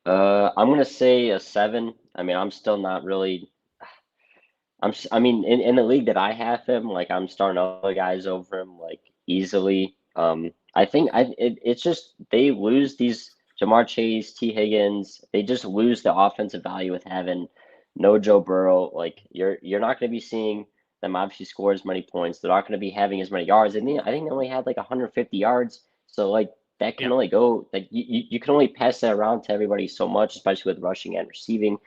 I'm going to say a 7. I mean, I'm still not really in the league that I have him, like I'm starting other guys over him like easily. I think it's just they lose these Jamar Chase, T. Higgins. They just lose the offensive value with having no Joe Burrow. Like you're not going to be seeing them obviously score as many points. They're not going to be having as many yards. I think they only had like 150 yards. So like that can only go like you can only pass that around to everybody so much, especially with rushing and receiving.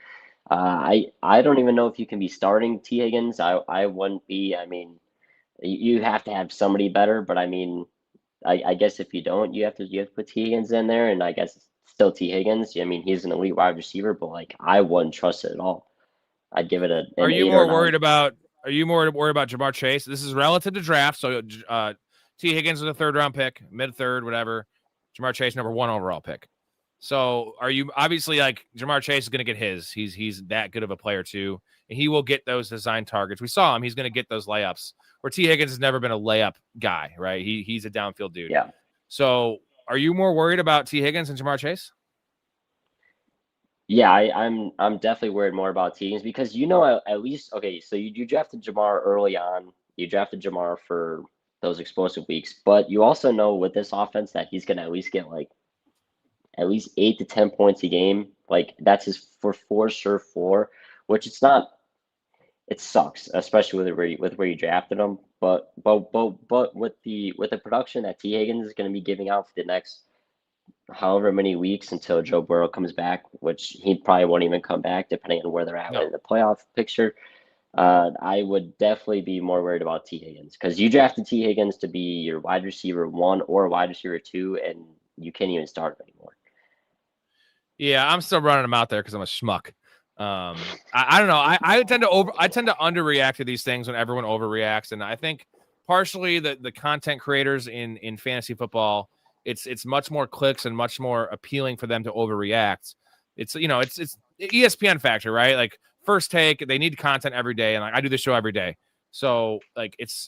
I don't even know if you can be starting T. Higgins. I wouldn't be. I mean, you have to have somebody better. But I mean, I guess if you don't, you have to put T. Higgins in there, and I guess it's still T. Higgins. I mean, he's an elite wide receiver, but like I wouldn't trust it at all. I'd give it an Are you 8 more or 9. worried about? Are you more worried about Jamar Chase? This is relative to draft. So T. Higgins was a 3rd-round pick, mid-3rd, whatever. Jamar Chase, number 1 overall pick. So are you obviously like Jamar Chase is going to get his? He's that good of a player too, and he will get those design targets. We saw him; he's going to get those layups. Where T. Higgins has never been a layup guy, right? He's a downfield dude. Yeah. So are you more worried about T. Higgins and Jamar Chase? Yeah, I'm definitely worried more about T. Higgins because at least okay. So you drafted Jamar early on. You drafted Jamar for those explosive weeks, but you also know with this offense that he's going to at least get like at least 8 to 10 points a game. Like that's his for sure floor, which it's not. It sucks, especially with where you drafted him. But with the production that T. Higgins is going to be giving out for the next however many weeks until Joe Burrow comes back, which he probably won't even come back depending on where they're at in the playoff picture. I would definitely be more worried about T. Higgins because you drafted T. Higgins to be your wide receiver 1 or wide receiver 2, and you can't even start him anymore. Yeah, I'm still running him out there because I'm a schmuck. I don't know. I tend to underreact to these things when everyone overreacts, and I think partially the content creators in fantasy football, it's much more clicks and much more appealing for them to overreact. It's ESPN factor, right? Like First Take, they need content every day, and like I do this show every day, so like it's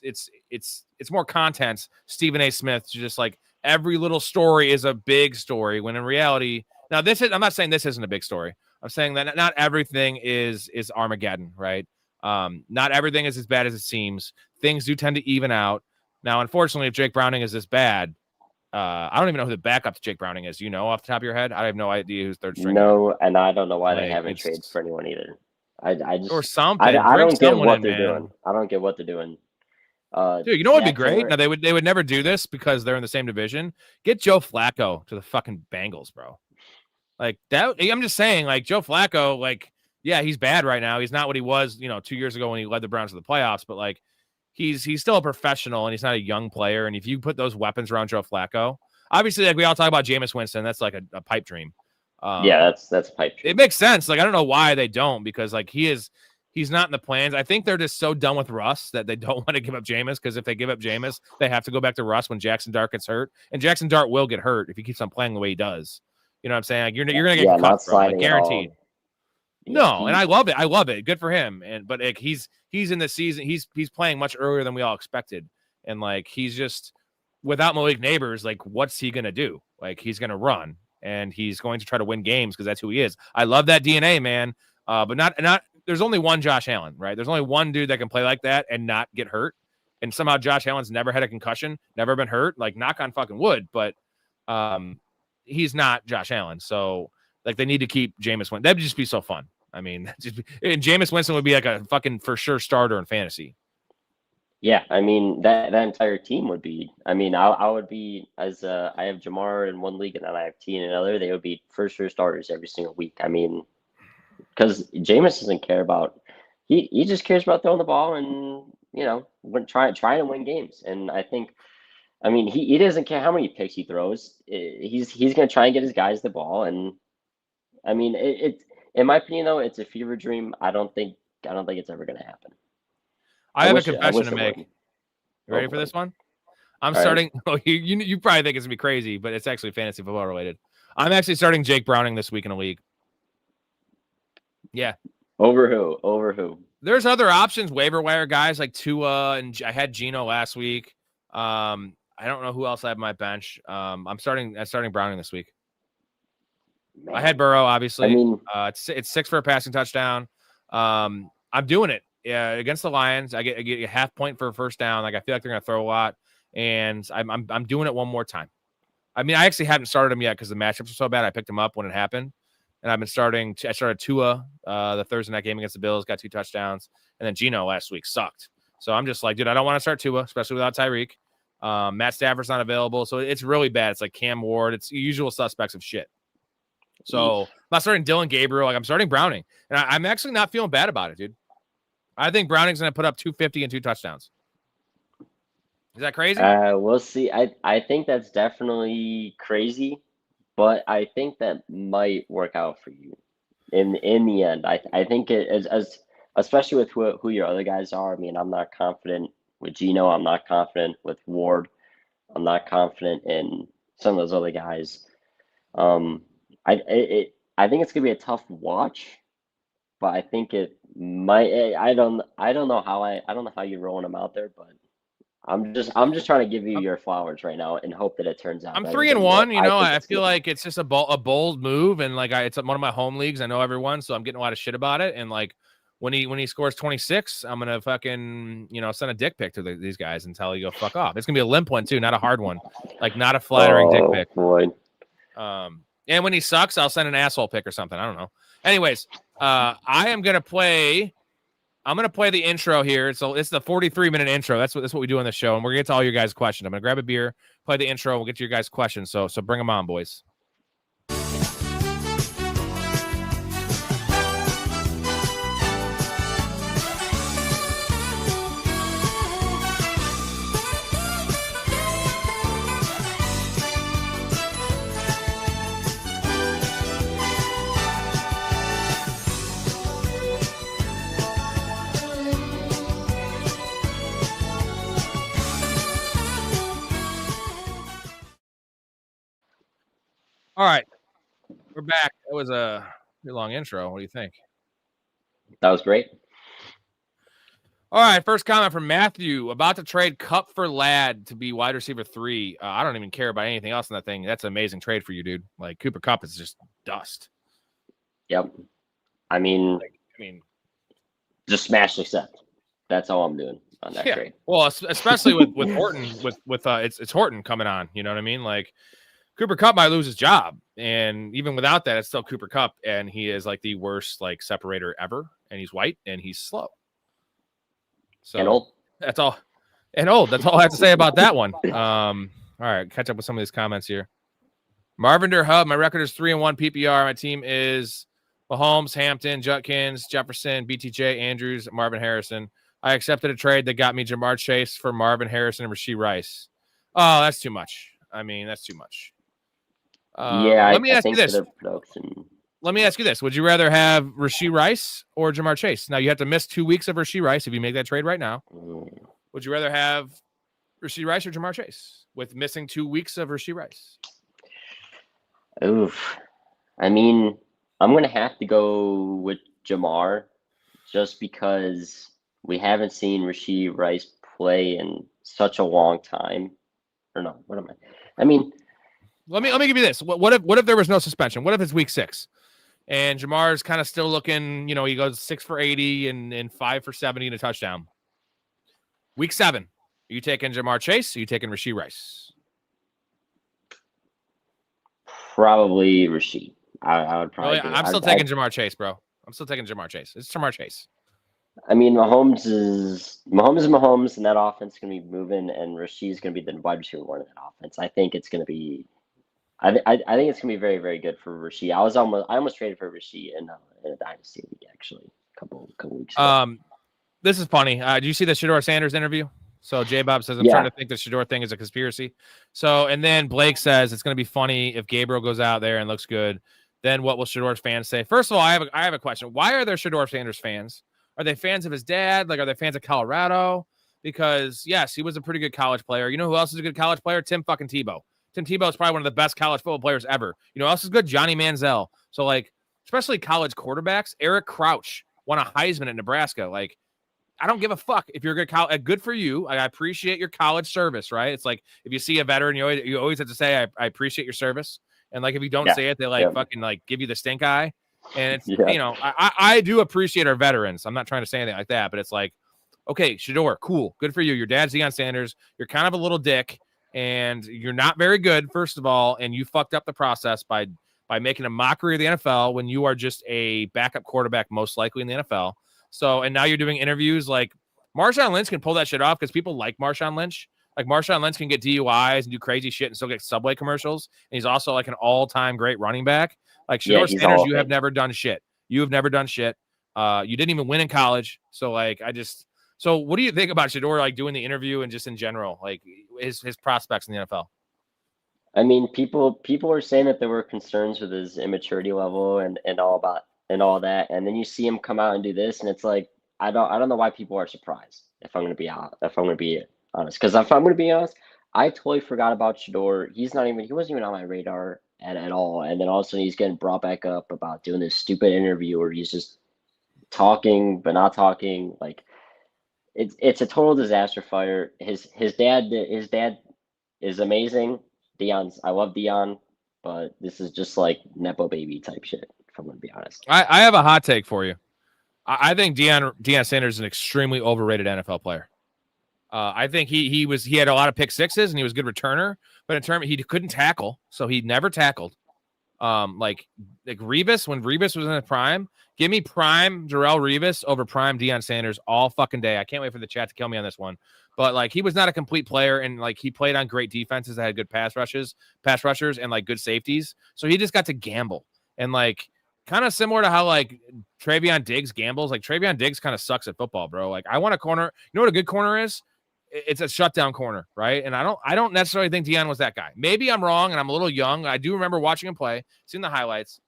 more content. Stephen A. Smith just like every little story is a big story, when in reality, now I'm not saying this isn't a big story. I'm saying that not everything is Armageddon, right? Not everything is as bad as it seems. Things do tend to even out. Now, unfortunately, if Jake Browning is this bad, I don't even know who the backup to Jake Browning is. You know, off the top of your head, I have no idea who's third string. No, and I don't know why they haven't traded for anyone either. I just or something. I don't get what they're doing. I don't get what they're doing. Dude, you know what would be great? Now they would never do this because they're in the same division. Get Joe Flacco to the fucking Bengals, bro. Like that, I'm just saying, like Joe Flacco, like, yeah, he's bad right now. He's not what he was, 2 years ago when he led the Browns to the playoffs, but like he's still a professional and he's not a young player. And if you put those weapons around Joe Flacco, obviously, like we all talk about Jameis Winston, that's like a pipe dream. Yeah, that's a pipe dream. It makes sense. Like I don't know why they don't, because like he's not in the plans. I think they're just so done with Russ that they don't want to give up Jameis, because if they give up Jameis, they have to go back to Russ when Jackson Dart gets hurt, and Jackson Dart will get hurt if he keeps on playing the way he does. You know what I'm saying? Like you're gonna get cut, bro, like, guaranteed. No, and I love it. I love it. Good for him. But like he's in the season. He's playing much earlier than we all expected, and like he's just without Malik Neighbors. Like what's he gonna do? Like he's gonna run. and he's going to try to win games because that's who he is. I love that DNA, man. But not. There's only one Josh Allen, right? There's only one dude that can play like that and not get hurt. And somehow Josh Allen's never had a concussion, never been hurt. Like, knock on fucking wood, but he's not Josh Allen. So, like, they need to keep Jameis Winston. That'd just be so fun. I mean, and Jameis Winston would be like a fucking for sure starter in fantasy. Yeah, I mean that entire team would be. I mean, I would be as I have Jamar in one league and then I have T in another. They would be for sure starters every single week. I mean, because Jameis doesn't care about. He just cares about throwing the ball and trying to win games. And I think, I mean, he doesn't care how many picks he throws. He's going to try and get his guys the ball. And I mean, it in my opinion though, it's a fever dream. I don't think it's ever going to happen. I have a confession to make. You ready for this one? I'm starting. Oh, you probably think it's gonna be crazy, but it's actually fantasy football related. I'm actually starting Jake Browning this week in a league. Yeah. Over who? There's other options, waiver wire guys like Tua, and I had Geno last week. I don't know who else I have on my bench. I'm starting Browning this week. Man. I had Burrow, obviously. I mean, it's 6 for a passing touchdown. I'm doing it. Yeah, against the Lions, I get a half point for a first down. Like, I feel like they're gonna throw a lot, and I'm doing it one more time. I mean, I actually haven't started him yet because the matchups are so bad. I picked him up when it happened, and I've been starting. I started Tua the Thursday night game against the Bills, got 2 touchdowns, and then Geno last week sucked. So I'm just like, dude, I don't want to start Tua, especially without Tyreek. Matt Stafford's not available, so it's really bad. It's like Cam Ward. It's usual suspects of shit. So I'm not starting Dylan Gabriel. Like, I'm starting Browning, and I'm actually not feeling bad about it, dude. I think Browning's going to put up 250 and 2 touchdowns. Is that crazy? We'll see. I think that's definitely crazy, but I think that might work out for you in the end. I think it as especially with who your other guys are. I mean, I'm not confident with Geno. I'm not confident with Ward. I'm not confident in some of those other guys. I think it's going to be a tough watch. But I think it might. I don't know how you're rolling them out there, but I'm just trying to give you your flowers right now and hope that it turns out. I'm 3-1. I feel like it's just a bold move, and like it's one of my home leagues. I know everyone, so I'm getting a lot of shit about it. And like when he scores 26, I'm gonna fucking send a dick pic to these guys and tell you go fuck off. It's gonna be a limp one too, not a hard one, like not a flattering dick pic. Boy. And when he sucks, I'll send an asshole pic or something. I don't know. Anyways, I'm gonna play the intro here. So it's the 43-minute intro. That's what we do on the show, and we're gonna get to all your guys' questions. I'm gonna grab a beer, play the intro, and we'll get to your guys' questions. So bring them on, boys. All right, we're back. That was a pretty long intro. What do you think? That was great. All right, first comment from Matthew. About to trade Cup for Ladd to be wide receiver 3. I don't even care about anything else in that thing. That's an amazing trade for you, dude. Like, Cooper Kupp is just dust. Yep. I mean, just smash accept. That's all I'm doing on that trade. Well, especially with Horton, it's Horton coming on. You know what I mean? Like, Cooper Kupp might lose his job, and even without that, it's still Cooper Kupp, and he is like the worst like separator ever, and he's white and he's slow. So and old. That's all. And old. That's all I have to say about that one. All right, catch up with some of these comments here. Marvin Der Hub, my record is 3-1 PPR. My team is Mahomes, Hampton, Judkins, Jefferson, BTJ, Andrews, Marvin Harrison. I accepted a trade that got me Jamar Chase for Marvin Harrison and Rashee Rice. Oh, that's too much. I mean, that's too much. Let me ask you this. Let me ask you this. Would you rather have Rashee Rice or Jamar Chase? Now, you have to miss 2 weeks of Rashee Rice if you make that trade right now. Would you rather have Rashee Rice or Jamar Chase with missing 2 weeks of Rashee Rice? Oof. I mean, I'm going to have to go with Jamar just because we haven't seen Rashee Rice play in such a long time. Or no, what am I? I mean, Let me give you this. What if there was no suspension? What if it's week 6 and Jamar's kind of still looking, he goes 6 for 80 and 5 for 70 and a touchdown. Week 7, are you taking Jamar Chase? Or are you taking Rashee Rice? Probably Rashee. I would probably. I'm still taking Jamar Chase, bro. I'm still taking Jamar Chase. It's Jamar Chase. I mean, Mahomes is Mahomes, and that offense is going to be moving, and Rashee's going to be the wide receiver one in that offense. I think it's going to be. I think it's going to be very, very good for Rashee. I almost traded for Rashee in a dynasty league actually a couple weeks ago. This is funny. Do you see the Shedeur Sanders interview? So J Bob says, I'm starting to think the Shedeur thing is a conspiracy. So, and then Blake says it's going to be funny if Gabriel goes out there and looks good. Then what will Shedeur's fans say? First of all, I have a question. Why are there Shedeur Sanders fans? Are they fans of his dad? Like, are they fans of Colorado? Because yes, he was a pretty good college player. You know who else is a good college player? Tim fucking Tebow. Tim Tebow is probably one of the best college football players ever. You know who else is good? Johnny Manziel. So like, especially college quarterbacks, Eric Crouch won a Heisman at Nebraska. Like, I don't give a fuck if you're a good good for you. I appreciate your college service, right? It's like if you see a veteran, you always have to say, I appreciate your service. And like if you don't say it, they fucking like give you the stink eye. And it's I do appreciate our veterans. I'm not trying to say anything like that, but it's like, okay, Shedeur, cool, good for you. Your dad's Deion Sanders. You're kind of a little dick, and you're not very good, first of all, and you fucked up the process by making a mockery of the NFL when you are just a backup quarterback, most likely in the NFL. So, and now you're doing interviews like Marshawn Lynch can pull that shit off because people like Marshawn Lynch. Like Marshawn Lynch can get DUIs and do crazy shit and still get Subway commercials. And he's also like an all-time great running back. Like Shedeur Sanders, you have never done shit. You have never done shit. You didn't even win in college. So like, so what do you think about Shedeur, like doing the interview and just in general, like his prospects in the NFL? I mean, people were saying that there were concerns with his immaturity level and all that, and then you see him come out and do this, and it's like I don't know why people are surprised. If I'm going to be honest, because if I'm going to be honest, I totally forgot about Shedeur. He wasn't even on my radar at all, and then all of a sudden he's getting brought back up about doing this stupid interview where he's just talking but not talking. Like it's a total disaster fire. His dad is amazing. I love Deion, but this is just like Nepo baby type shit, if I'm going to be honest. I have a hot take for you. I think Deion Sanders is an extremely overrated NFL player. I think he had a lot of pick sixes and he was a good returner, but he couldn't tackle, so he never tackled. Like Revis, when Revis was in his prime, give me prime Darrelle Revis over prime Deion Sanders all fucking day. I can't wait for the chat to kill me on this one. But like he was not a complete player, and like he played on great defenses that had good pass rushers, and like good safeties. So he just got to gamble, and like kind of similar to how like Travion Diggs gambles. Like Travion Diggs kind of sucks at football, bro. Like I want a corner. You know what a good corner is? It's a shutdown corner, right? And I don't necessarily think Deion was that guy. Maybe I'm wrong, and I'm a little young. I do remember watching him play, seeing the highlights.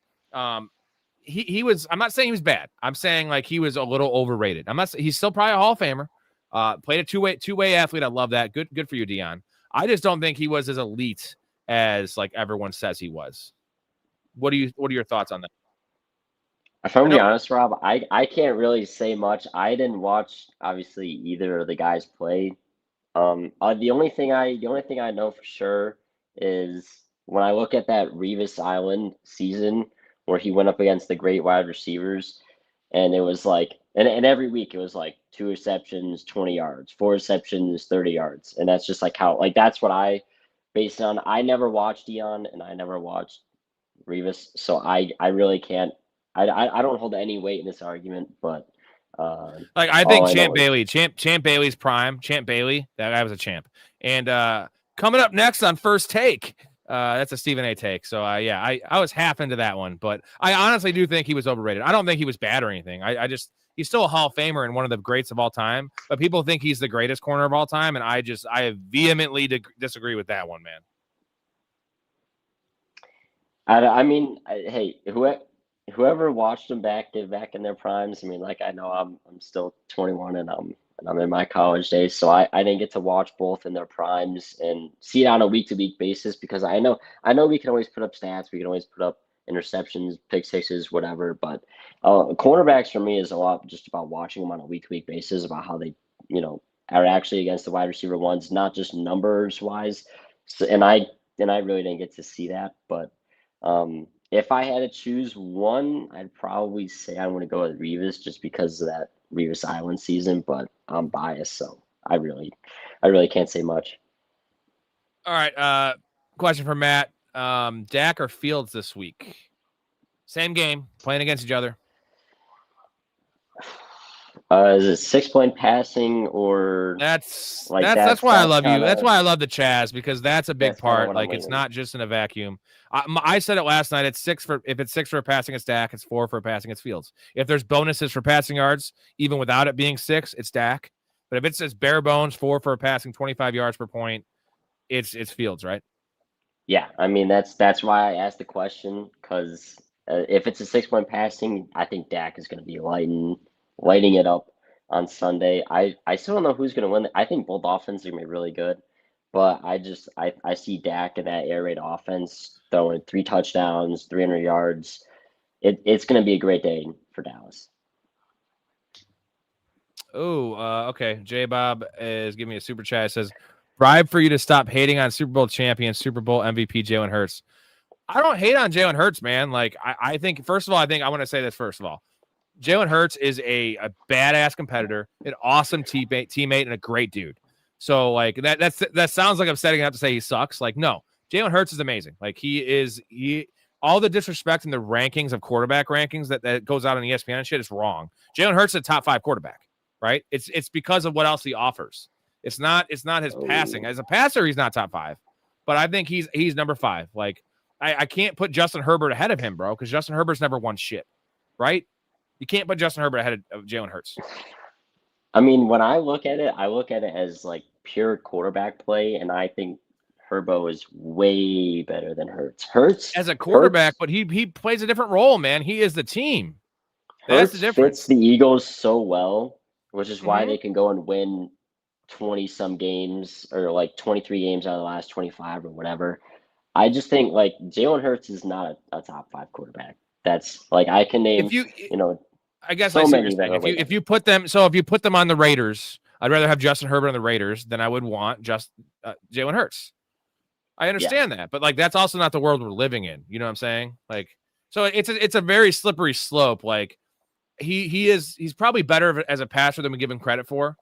He was. I'm not saying he was bad. I'm saying like he was a little overrated. He's still probably a Hall of Famer. Played a two-way athlete. I love that. Good for you, Deion. I just don't think he was as elite as like everyone says he was. What are your thoughts on that? If I'm going to be honest, Rob, I can't really say much. I didn't watch obviously either of the guys play. The only thing I know for sure is when I look at that Revis Island season where he went up against the great wide receivers, and it was like, and every week it was like 2 receptions, 20 yards, 4 receptions, 30 yards. And that's just like how, like, that's what I based on. I never watched Deion and I never watched Revis. So I really can't, I don't hold any weight in this argument, but like I think Champ Bailey's prime, Champ Bailey, that guy was a champ. And coming up next on First Take, that's a Stephen A take. So I was half into that one, but I honestly do think he was overrated. I don't think he was bad or anything. He's still a Hall of Famer and one of the greats of all time, but people think he's the greatest corner of all time. And I vehemently disagree with that one, man. I mean, hey, whoever watched them back in their primes. I mean, like I know I'm still 21 and I'm in my college days, so I didn't get to watch both in their primes and see it on a week-to-week basis because I know we can always put up stats, we can always put up interceptions, pick sixes, whatever. But cornerbacks for me is a lot just about watching them on a week-to-week basis, about how they are actually against the wide receiver ones, not just numbers wise. So, and I I really didn't get to see that. But if I had to choose one, I'd probably say I want to go with Revis just because of that Revis Island season. But I'm biased, so I really can't say much. All right. Question for Matt. Dak or Fields this week? Same game, playing against each other. Is it 6-point passing or That's like that's why I love you. kinda, That's why I love the Chaz, because that's a big that's kinda part. what I'm Like, it's leaning. not just in a vacuum. I said it last night. It's 6 for if it's 6 for a passing, it's Dak. It's 4 for a passing, it's Fields. If there's bonuses for passing yards, even without it being 6, it's Dak. But if it's just bare bones 4 for a passing, 25 yards per point, it's Fields, right? Yeah, I mean that's why I asked the question because if it's a 6-point passing, I think Dak is going to be lighting it up on Sunday. I still don't know who's going to win. I think both offenses are going to be really good, but I see Dak in that air raid offense throwing 3 touchdowns, 300 yards. It's going to be a great day for Dallas. Oh, okay. J Bob is giving me a super chat. It says, bribe for you to stop hating on Super Bowl champion, Super Bowl MVP Jalen Hurts. I don't hate on Jalen Hurts, man. Like, I think, first of all, I want to say this first of all. Jalen Hurts is a badass competitor, an awesome teammate, and a great dude. So, like, that sounds like I'm setting it up to say he sucks. Like, no. Jalen Hurts is amazing. Like, he all the disrespect in the rankings of quarterback rankings that goes out on ESPN and shit is wrong. Jalen Hurts is a top 5 quarterback, right? It's because of what else he offers. It's not his passing. As a passer, he's not top 5. But I think he's number 5. Like, I can't put Justin Herbert ahead of him, bro, because Justin Herbert's never won shit, right? You can't put Justin Herbert ahead of Jalen Hurts. I mean, when I look at it as like pure quarterback play, and I think Herbo is way better than Hurts. Hurts as a quarterback, but he plays a different role, man. He is the team. That's the difference. Fits the Eagles so well, which is why they can go and win 20-some games or like 23 games out of the last 25 or whatever. I just think like Jalen Hurts is not a top 5 quarterback. That's like I can name I guess so I see many what you're that saying. are If you put them on the Raiders, I'd rather have Justin Herbert on the Raiders than I would want just Jalen Hurts. I understand that, but like that's also not the world we're living in. You know what I'm saying? Like, so it's a very slippery slope. Like he's probably better as a passer than we give him credit for,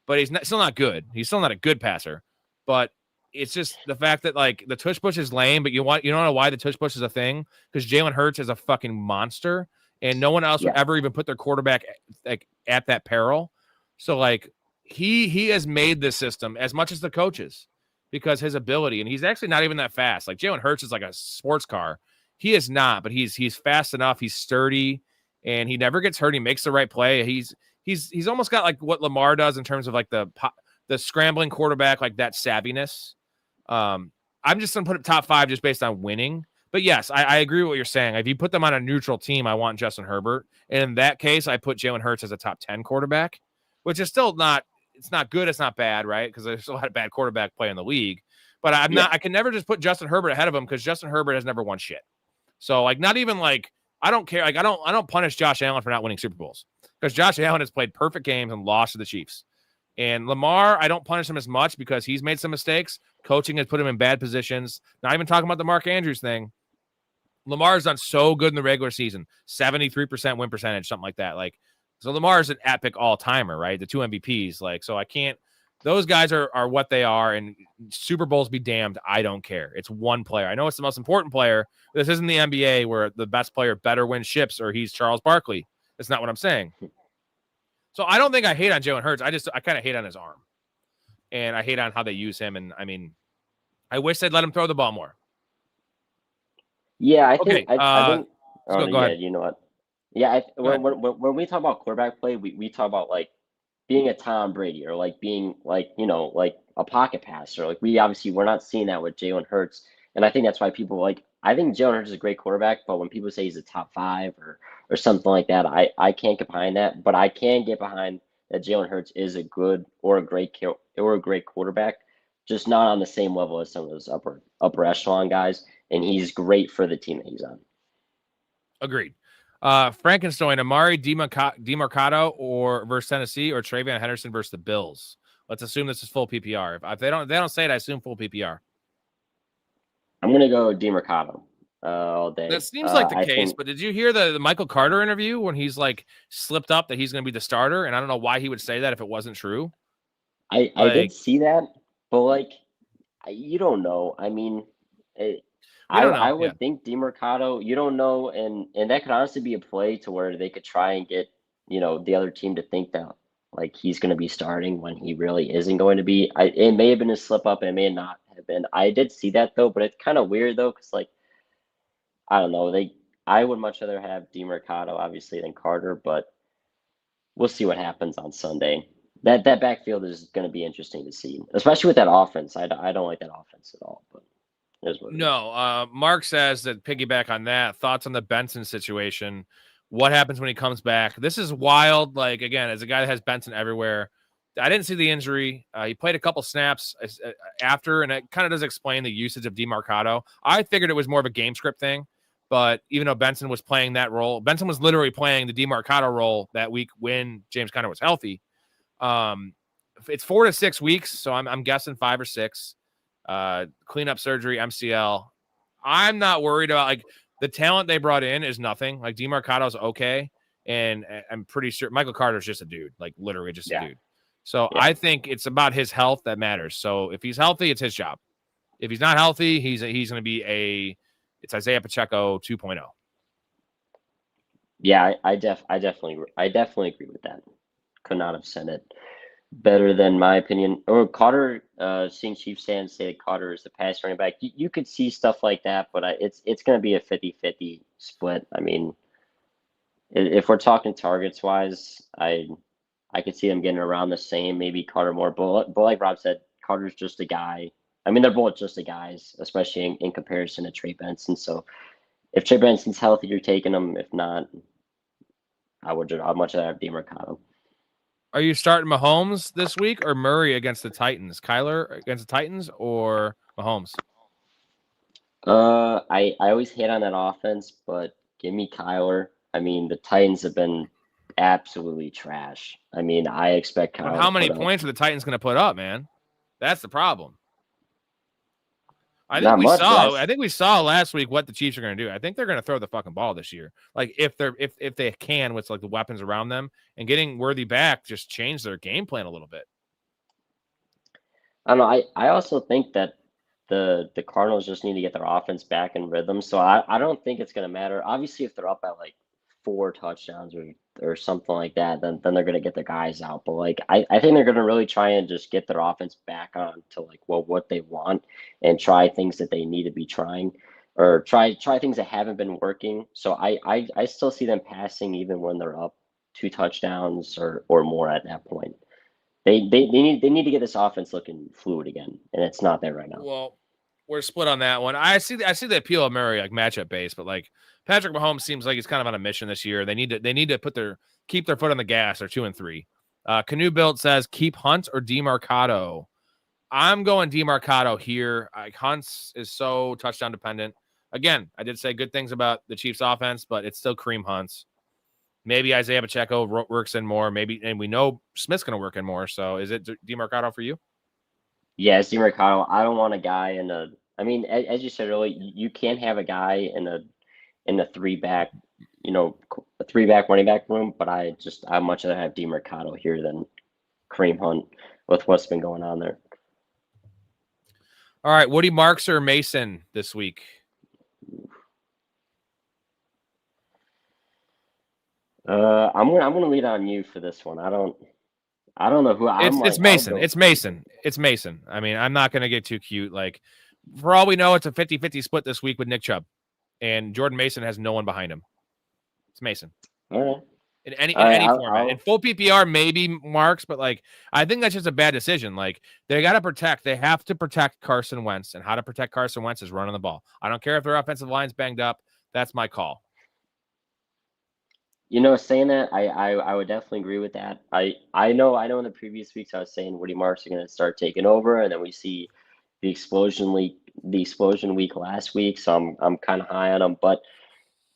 but he's still not good. He's still not a good passer. But it's just the fact that like the tush push is lame, but you don't know why the tush push is a thing, because Jalen Hurts is a fucking monster, and no one else would ever even put their quarterback like at that peril. So like he has made this system as much as the coaches, because his ability, and he's actually not even that fast. Like Jalen Hurts is like a sports car. He is not, but he's fast enough. He's sturdy, and he never gets hurt. He makes the right play. He's almost got like what Lamar does in terms of like the scrambling quarterback, like that savviness. I'm just gonna put it top 5 just based on winning. But yes, I agree with what you're saying. If you put them on a neutral team, I want Justin Herbert. And in that case, I put Jalen Hurts as a top 10 quarterback, which is still not, it's not good. It's not bad, right? Because there's a lot of bad quarterback play in the league. But I can never just put Justin Herbert ahead of him, because Justin Herbert has never won shit. So like, not even like, I don't care. Like, I don't punish Josh Allen for not winning Super Bowls, because Josh Allen has played perfect games and lost to the Chiefs. And Lamar, I don't punish him as much because he's made some mistakes. Coaching has put him in bad positions. Not even talking about the Mark Andrews thing. Lamar's done so good in the regular season, 73% win percentage, something like that. Like, so Lamar's an epic all-timer, right? The 2 MVPs. Like, so I can't, those guys are what they are, and Super Bowls be damned. I don't care. It's one player. I know it's the most important player. This isn't the NBA where the best player better win ships or he's Charles Barkley. That's not what I'm saying. So I don't think I hate on Jalen Hurts. I kind of hate on his arm, and I hate on how they use him. And I mean, I wish they'd let him throw the ball more. Yeah, I think. Okay, I think. go ahead. You know what? Yeah, when we talk about quarterback play, we talk about like being a Tom Brady or like being like like a pocket passer. Like we're not seeing that with Jalen Hurts, and I think that's why people like. I think Jalen Hurts is a great quarterback, but when people say he's a top 5 or something like that, I can't get behind that. But I can get behind that Jalen Hurts is a good or a great quarterback, just not on the same level as some of those upper echelon guys. And he's great for the team that he's on. Agreed. Frankenstein, Amari DeMarcado or versus Tennessee, or Travion Henderson versus the Bills. Let's assume this is full PPR. If they don't say it, I assume full PPR. I'm going to go DeMarcado all day. That seems like the I case, think, but did you hear the Michael Carter interview when he's like slipped up that he's going to be the starter? And I don't know why he would say that if it wasn't true. I Like, did see that, but like, you don't know. I mean, we don't know. I Yeah. would think DeMarcado, you don't know, and that could honestly be a play to where they could try and get, the other team to think that like he's going to be starting when he really isn't going to be. It may have been a slip up, it may not have been. I did see that though, but it's kind of weird though, because like I don't know, I would much rather have DeMarcado obviously than Carter, but we'll see what happens on Sunday. That backfield is going to be interesting to see, especially with that offense. I don't like that offense at all, but it is what it is. No, Mark says that piggyback on that, thoughts on the Benson situation. What happens when he comes back? This is wild. Like, again, as a guy that has Benson everywhere, I didn't see the injury. He played a couple snaps after, and it kind of does explain the usage of DeMarcado. I figured it was more of a game script thing, but even though Benson was playing that role, Benson was literally playing the DeMarcado role that week when James Conner was healthy. It's 4 to 6 weeks, so I'm guessing 5 or 6. Cleanup surgery, MCL. I'm not worried about like the talent they brought in is nothing. Like DeMarcado's okay, and I'm pretty sure Michael Carter's just a dude, like literally just a dude. So I think it's about his health that matters. So if he's healthy, it's his job. If he's not healthy, he's going to be it's Isaiah Pacheco 2.0. Yeah, I definitely agree with that. Could not have said it better than my opinion. Or Carter, seeing Chiefs fans say that Carter is the pass running back, you could see stuff like that, but it's going to be a 50-50 split. I mean, if we're talking targets wise, I could see them getting around the same, maybe Carter more, but like Rob said, Carter's just a guy. I mean, they're both just the guys, especially in comparison to Trey Benson. So if Trey Benson's healthy, you're taking him. If not, I'd much rather have DeMarcado. Are you starting Mahomes this week or Murray against the Titans? Kyler against the Titans or Mahomes? I always hate on that offense, but give me Kyler. I mean, the Titans have been absolutely trash. I mean, I expect Kyler. But how many points are the Titans going to put up, man? That's the problem. I think we saw last week what the Chiefs are going to do. I think they're going to throw the fucking ball this year. Like if they can with like the weapons around them, and getting Worthy back just change their game plan a little bit. I don't know. I also think that the Cardinals just need to get their offense back in rhythm. So I don't think it's going to matter. Obviously, if they're up by like 4 touchdowns or something like that, then they're going to get their guys out. But like I think they're going to really try and just get their offense back on to like what they want and try things that they need to be trying, or try things that haven't been working. So I still see them passing even when they're up 2 touchdowns or more at that point. They need to get this offense looking fluid again, and it's not there right now. Well, we're split on that one. I see the appeal of Murray like matchup based, but like Patrick Mahomes seems like he's kind of on a mission this year. They need to keep their foot on the gas. They're 2-3. Canoe Built says keep Hunt or DeMarcado. I'm going DeMarcado here. Hunt's is so touchdown dependent. Again, I did say good things about the Chiefs offense, but it's still Kareem Hunt's. Maybe Isaiah Pacheco works in more. Maybe, and we know Smith's going to work in more. So is it DeMarcado for you? Yeah, it's DeMarcado. I don't want a guy I mean, as you said earlier, you can't have a guy in a 3-back, a 3-back running back room. But I much rather have DeMarcado here than Kareem Hunt with what's been going on there. All right, Woody Marks or Mason this week? I'm gonna lead on you for this one. I don't know who it's Mason. It's Mason. It's Mason. I mean, I'm not gonna get too cute. Like, for all we know, it's a 50-50 split this week with Nick Chubb, and Jordan Mason has no one behind him. It's Mason. All right. In any format. In full PPR, maybe Marks, but like I think that's just a bad decision. Like they have to protect Carson Wentz, and how to protect Carson Wentz is running the ball. I don't care if their offensive line's banged up. That's my call. Saying that, I would definitely agree with that. I know in the previous weeks I was saying Woody Marks are going to start taking over, and then we see the explosion week last week. So I'm kind of high on him, but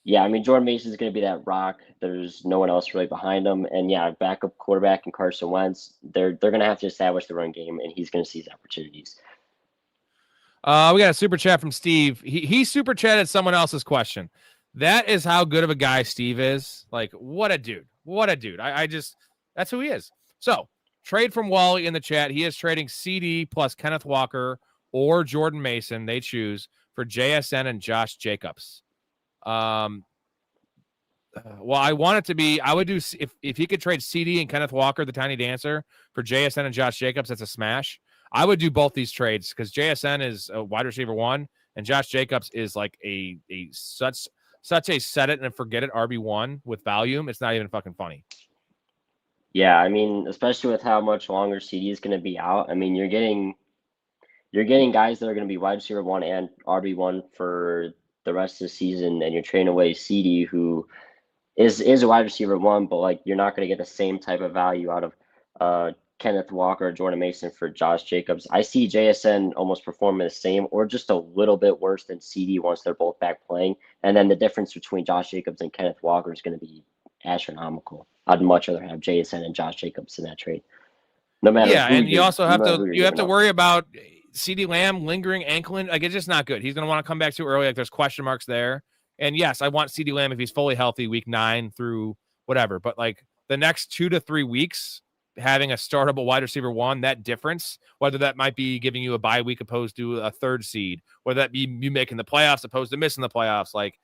yeah, I mean Jordan Mason is going to be that rock. There's no one else really behind him, and yeah, backup quarterback and Carson Wentz, they're going to have to establish the run game, and he's going to seize opportunities. We got a super chat from Steve. He super chatted someone else's question. That is how good of a guy Steve is. Like, what a dude. What a dude. I just, that's who he is. So, trade from Wally in the chat. He is trading CD plus Kenneth Walker or Jordan Mason. They choose for JSN and Josh Jacobs. Well, I want it to be, I would do, if he could trade CD and Kenneth Walker, the Tiny Dancer, for JSN and Josh Jacobs, that's a smash. I would do both these trades because JSN is a wide receiver 1 and Josh Jacobs is like a such a set it and forget it RB1 with volume. It's not even fucking funny. Yeah, I mean, especially with how much longer CD is going to be out. I mean, you're getting guys that are going to be wide receiver 1 and RB1 for the rest of the season, and you're trading away CD, who is a wide receiver 1, but like you're not going to get the same type of value out of Kenneth Walker or Jordan Mason for Josh Jacobs. I see JSN almost performing the same or just a little bit worse than CD once they're both back playing. And then the difference between Josh Jacobs and Kenneth Walker is going to be astronomical. I'd much rather have JSN and Josh Jacobs in that trade. No matter. Yeah, and you also have to worry about CD Lamb lingering ankle. Like, it's just not good. He's going to want to come back too early. Like, there's question marks there. And yes, I want CD Lamb if he's fully healthy week 9 through whatever. But like the next 2 to 3 weeks, having a startable wide receiver 1, that difference, whether that might be giving you a bye week opposed to a 3rd seed, whether that be you making the playoffs opposed to missing the playoffs, like,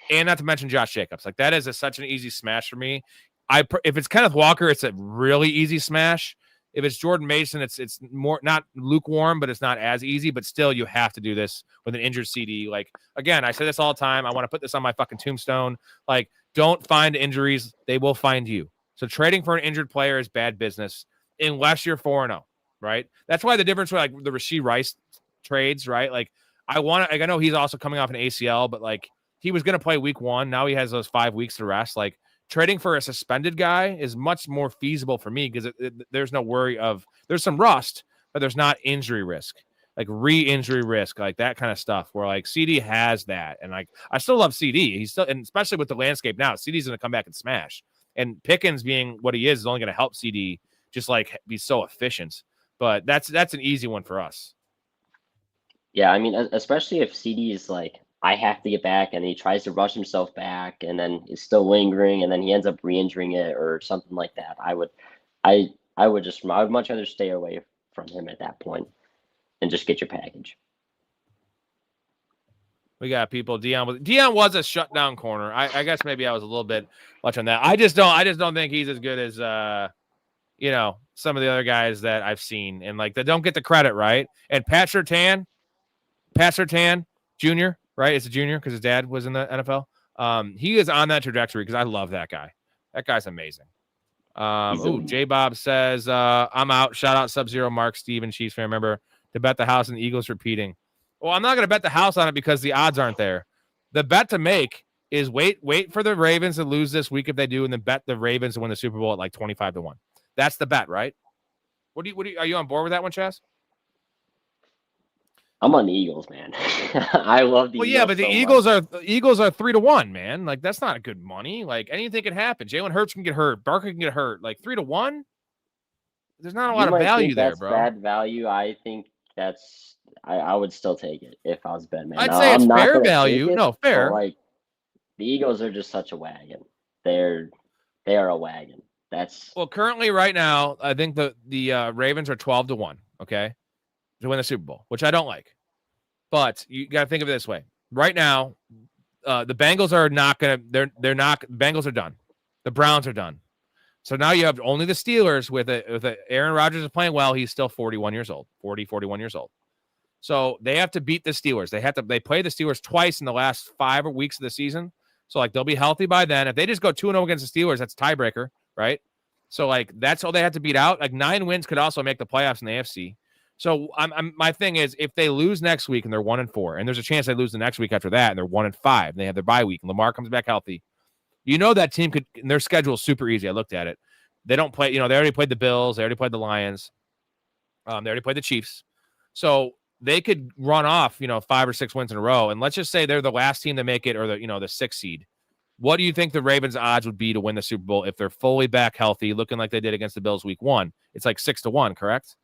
and not to mention Josh Jacobs, like that is such an easy smash for me. If it's Kenneth Walker, it's a really easy smash. If it's Jordan Mason, it's more not lukewarm, but it's not as easy. But still, you have to do this with an injured CD. Like, again, I say this all the time. I want to put this on my fucking tombstone. Like, don't find injuries; they will find you. So trading for an injured player is bad business unless you're 4-0, right? That's why the difference with like the Rashee Rice trades, right? Like, I know he's also coming off an ACL, but like he was going to play week 1. Now he has those 5 weeks to rest. Like, trading for a suspended guy is much more feasible for me because there's no worry of, there's some rust, but there's not injury risk, like re-injury risk, like that kind of stuff where like CD has that. And like, I still love CD. He's still, and especially with the landscape now, CD's going to come back and smash. And Pickens being what he is only going to help CD just like be so efficient. But that's an easy one for us. Yeah, I mean, especially if CD is like, I have to get back, and he tries to rush himself back, and then is still lingering, and then he ends up re-injuring it or something like that. I would much rather stay away from him at that point and just get your package. We got people. Dion was a shutdown corner. I guess maybe I was a little bit much on that. I just don't think he's as good as some of the other guys that I've seen, and like they don't get the credit, right? And Pat Surtain Jr., right? It's a junior because his dad was in the NFL. He is on that trajectory because I love that guy. That guy's amazing. J Bob says, I'm out. Shout out Sub-Zero, Mark, Steven, Chiefs fan. Remember to bet the house and the Eagles repeating. Well, I'm not going to bet the house on it because the odds aren't there. The bet to make is wait for the Ravens to lose this week if they do, and then bet the Ravens to win the Super Bowl at like 25-1. That's the bet, right? Are you on board with that one, Chaz? I'm on the Eagles, man. I love the Eagles. Well, yeah, but the Eagles are 3-1, man. Like, that's not good money. Like, anything can happen. Jalen Hurts can get hurt. Barker can get hurt. Like, 3-1. There's not a lot of value there, bro. Bad value. I think that's. I would still take it if I was betting, man. I'd say it's fair value. No, fair. Like, the Eagles are just such a wagon. They are a wagon. Well, currently, right now, I think the Ravens are 12-1. Okay, to win the Super Bowl, which I don't like. But you got to think of it this way. Right now, the Bengals are not going to – they're not – Bengals are done. The Browns are done. So now you have only the Steelers with Aaron Rodgers is playing well. He's still 41 years old. So they have to beat the Steelers. They play the Steelers twice in the last 5 weeks of the season. So, like, they'll be healthy by then. If they just go 2-0 against the Steelers, that's a tiebreaker, right? So, like, that's all they have to beat out. Like, 9 wins could also make the playoffs in the AFC. So, my thing is, if they lose next week and they're 1-4, and there's a chance they lose the next week after that and they're 1-5, and they have their bye week, and Lamar comes back healthy, that team could. And their schedule is super easy. I looked at it. They don't play. They already played the Bills. They already played the Lions. They already played the Chiefs. So they could run off, 5 or 6 wins in a row. And let's just say they're the last team to make it, or the 6th seed. What do you think the Ravens' odds would be to win the Super Bowl if they're fully back healthy, looking like they did against the Bills week 1? It's like 6-1, correct?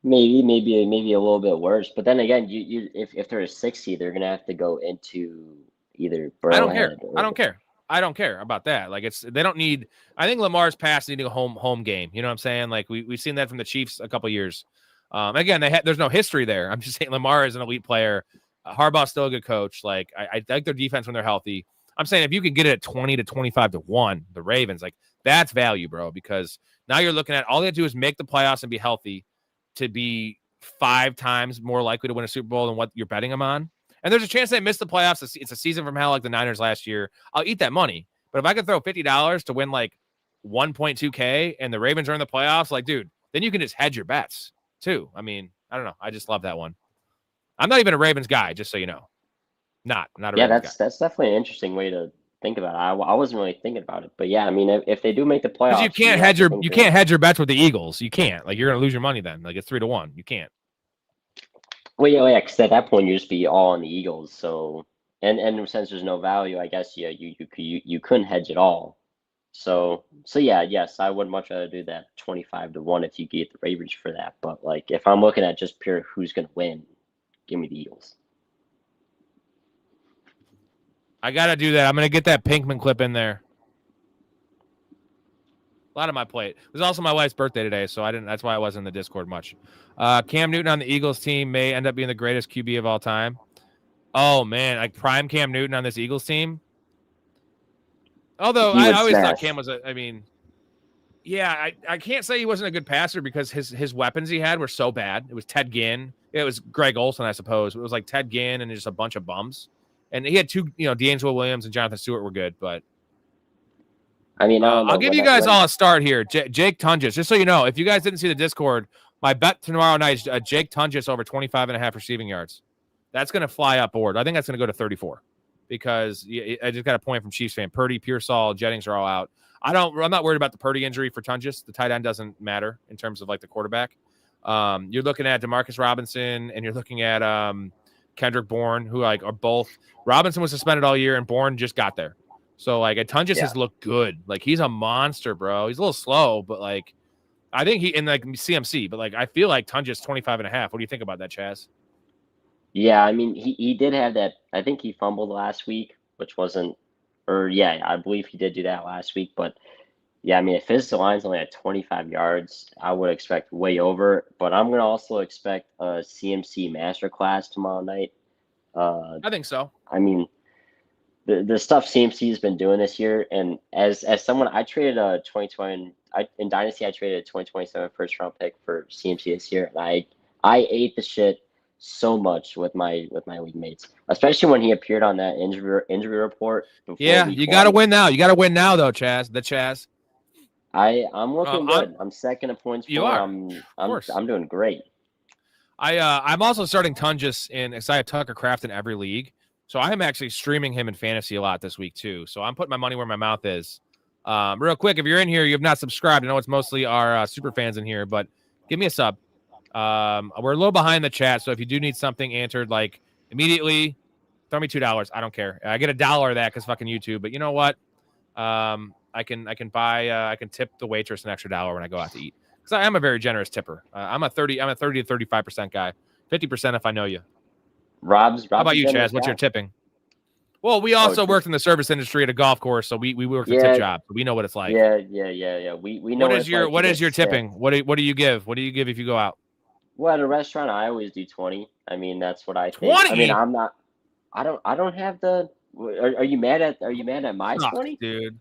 maybe a little bit worse. But then again, if they're a 6 seed, they're gonna have to go into either I don't care. Burrowhead or I don't care about that. Like they don't need. I think Lamar's past needing a home game. You know what I'm saying? Like we've seen that from the Chiefs a couple years. Again, there's no history there. I'm just saying Lamar is an elite player. Harbaugh's still a good coach. Like I like their defense when they're healthy. I'm saying if you can get it at 20 to 25 to 1, the Ravens, like that's value, bro, because now you're looking at all they have to do is make the playoffs and be healthy to be 5 times more likely to win a Super Bowl than what you're betting them on. And there's a chance they miss the playoffs. It's a season from hell like the Niners last year. I'll eat that money. But if I could throw $50 to win like 1.2K and the Ravens are in the playoffs, like, dude, then you can just hedge your bets too. I mean, I don't know. I just love that one. I'm not even a Ravens guy, just so you know. Not a Ravens guy. That's definitely an interesting way to think about it. I wasn't really thinking about it, but yeah, I mean, if they do make the playoffs, Because you can't hedge your bets with the Eagles. You can't. Like you're gonna lose your money then. Like it's 3-1. You can't. Well, yeah, because at that point you just be all on the Eagles. So, and since there's no value, I guess you couldn't hedge it all. So yeah, yes, I would much rather do that 25 to 1 if you get the Ravens for that. But like if I'm looking at just pure who's gonna win, give me the Eagles. I gotta do that. I'm gonna get that Pinkman clip in there. A lot on my plate. It was also my wife's birthday today, so I didn't. That's why I wasn't in the Discord much. Cam Newton on the Eagles team may end up being the greatest QB of all time. Oh man, like prime Cam Newton on this Eagles team. Although I always thought Cam was I can't say he wasn't a good passer because his weapons he had were so bad. It was Ted Ginn. It was Greg Olsen, I suppose. It was like Ted Ginn and just a bunch of bums. And he had 2, D'Angelo Williams and Jonathan Stewart were good, but I mean, I'll give you guys all a start here. Jake Tunges, just so you know, if you guys didn't see the Discord, my bet tomorrow night is Jake Tunges over 25.5 receiving yards. That's going to fly up board. I think that's going to go to 34 because I just got a point from Chiefs fan. Purdy, Pearsall, Jennings are all out. I'm not worried about the Purdy injury for Tunges. The tight end doesn't matter in terms of like the quarterback. You're looking at Demarcus Robinson and you're looking at Kendrick Bourne, who like are both. Robinson was suspended all year and Bourne just got there. So like Tunges has looked good. Like he's a monster, bro. He's a little slow, but like I think he in like CMC, but like I feel like Tunges 25.5. What do you think about that, Chaz? Yeah, I mean he did have that. I think he fumbled last week, which wasn't, or yeah, I believe he did do that last week. But yeah, I mean if his line's only at 25 yards, I would expect way over. But I'm gonna also expect a CMC masterclass tomorrow night. I think so. I mean, the stuff CMC has been doing this year, and as someone, I traded a 2020 in Dynasty, I traded a 2027 first round pick for CMC this year, and I ate the shit so much with my league mates, especially when he appeared on that injury report. Yeah, you got to win now. You got to win now, though, Chaz. The Chaz. I'm looking good. I'm second in points. You are. I'm doing great. I'm also starting Tunges because I have Tucker Kraft in every league. So I am actually streaming him in fantasy a lot this week too. So I'm putting my money where my mouth is. Real quick, if you're in here, you have not subscribed. I know it's mostly our super fans in here, but give me a sub. We're a little behind the chat, so if you do need something answered like immediately, throw me $2. I don't care. I get $1 of that because fucking YouTube. But you know what? I can tip the waitress an extra $1 when I go out to eat. Because I am a very generous tipper. I'm a 30 to 35% guy. 50% if I know you. Rob's How about you, Chaz? What's your tipping? Well, we also worked in the service industry at a golf course, so we worked a tip job. So we know what it's like. Yeah. We know what is your tipping? What do you give? What do you give if you go out? Well, at a restaurant, I always do 20. I mean, that's what I think. 20? I mean, I don't have the. Are you mad at my 20, dude?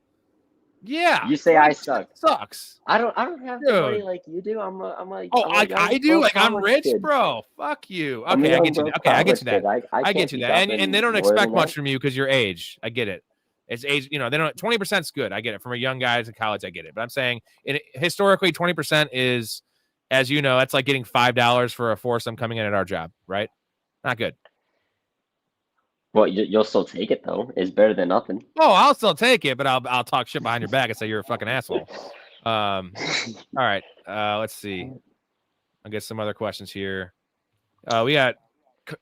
Yeah. You say I suck. Sucks. I don't have the money like you do. I'm like. Oh, I do. Like I'm rich, bro. Fuck you. Okay, I get you. Okay, I get you that. I get you that. And they don't expect much from you because your age. I get it. It's age. They don't. 20% is good. I get it. From a young guy in college, I get it. But I'm saying, historically, 20% is, as you know, that's like getting $5 for a foursome coming in at our job, right? Not good. Well, you'll still take it though. It's better than nothing. Oh, I'll still take it, but I'll talk shit behind your back and say you're a fucking asshole. All right. Let's see. I'll get some other questions here. We got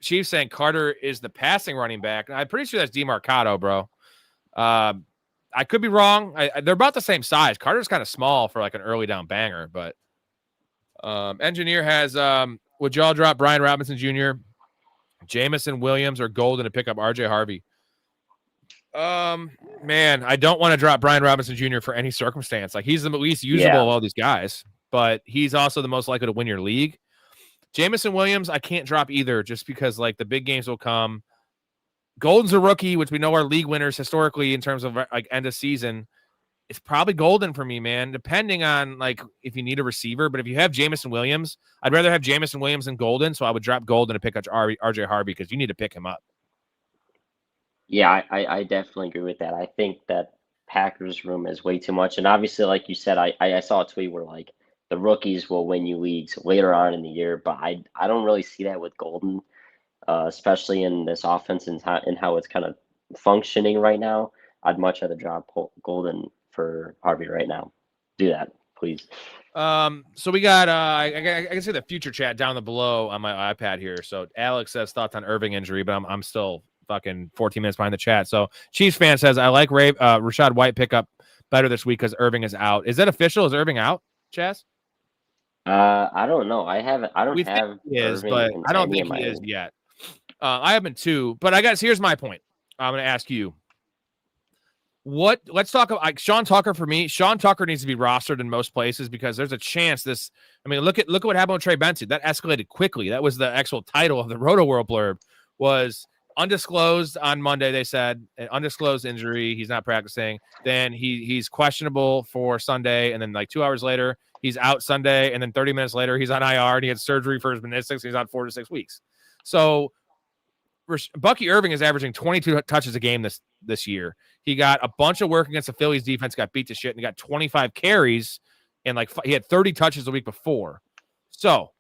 Chiefs saying Carter is the passing running back. I'm pretty sure that's DeMarcado, bro. I could be wrong. They're about the same size. Carter's kind of small for like an early down banger, but Engineer has would y'all drop Brian Robinson Jr., Jamison Williams, or Golden to pick up RJ Harvey? Man, I don't want to drop Brian Robinson Jr. for any circumstance. Like, he's the least usable of all these guys, but he's also the most likely to win your league. Jamison Williams, I can't drop either, just because like the big games will come. Golden's a rookie, which we know are league winners historically in terms of like end of season. It's probably Golden for me, man, depending on like if you need a receiver. But if you have Jamison Williams, I'd rather have Jamison Williams than Golden. So I would drop Golden to pick up RJ Harvey because you need to pick him up. Yeah, I definitely agree with that. I think that Packers room is way too much. And obviously, like you said, I saw a tweet where like the rookies will win you leagues later on in the year, but I don't really see that with Golden, especially in this offense and how it's kind of functioning right now. I'd much rather drop Golden for Harvey right now. Do that, please. So we got I can see the future chat down below on my iPad here. So Alex says thoughts on Irving injury, but I'm still fucking 14 minutes behind the chat. So Chiefs fan says I like Rashad White pickup better this week because Irving is out. Is that official? Is Irving out, Chaz? I don't know. I don't We have think he is, Irving but in I don't any think of he my is yet. I haven't too, but I guess here's my point. I'm going to ask you. Let's talk about like Sean Tucker for me. Sean Tucker needs to be rostered in most places because there's a chance this. I mean, look at what happened with Trey Benson. That escalated quickly. That was the actual title of the Roto World blurb. Was undisclosed on Monday. They said an undisclosed injury. He's not practicing. Then he's questionable for Sunday, and then like 2 hours later he's out Sunday, and then 30 minutes later he's on IR and he had surgery for his meniscus. He's out 4 to 6 weeks. So Bucky Irving is averaging 22 touches a game this year. He got a bunch of work against the Phillies defense, got beat to shit, and he got 25 carries, and like he had 30 touches the week before. So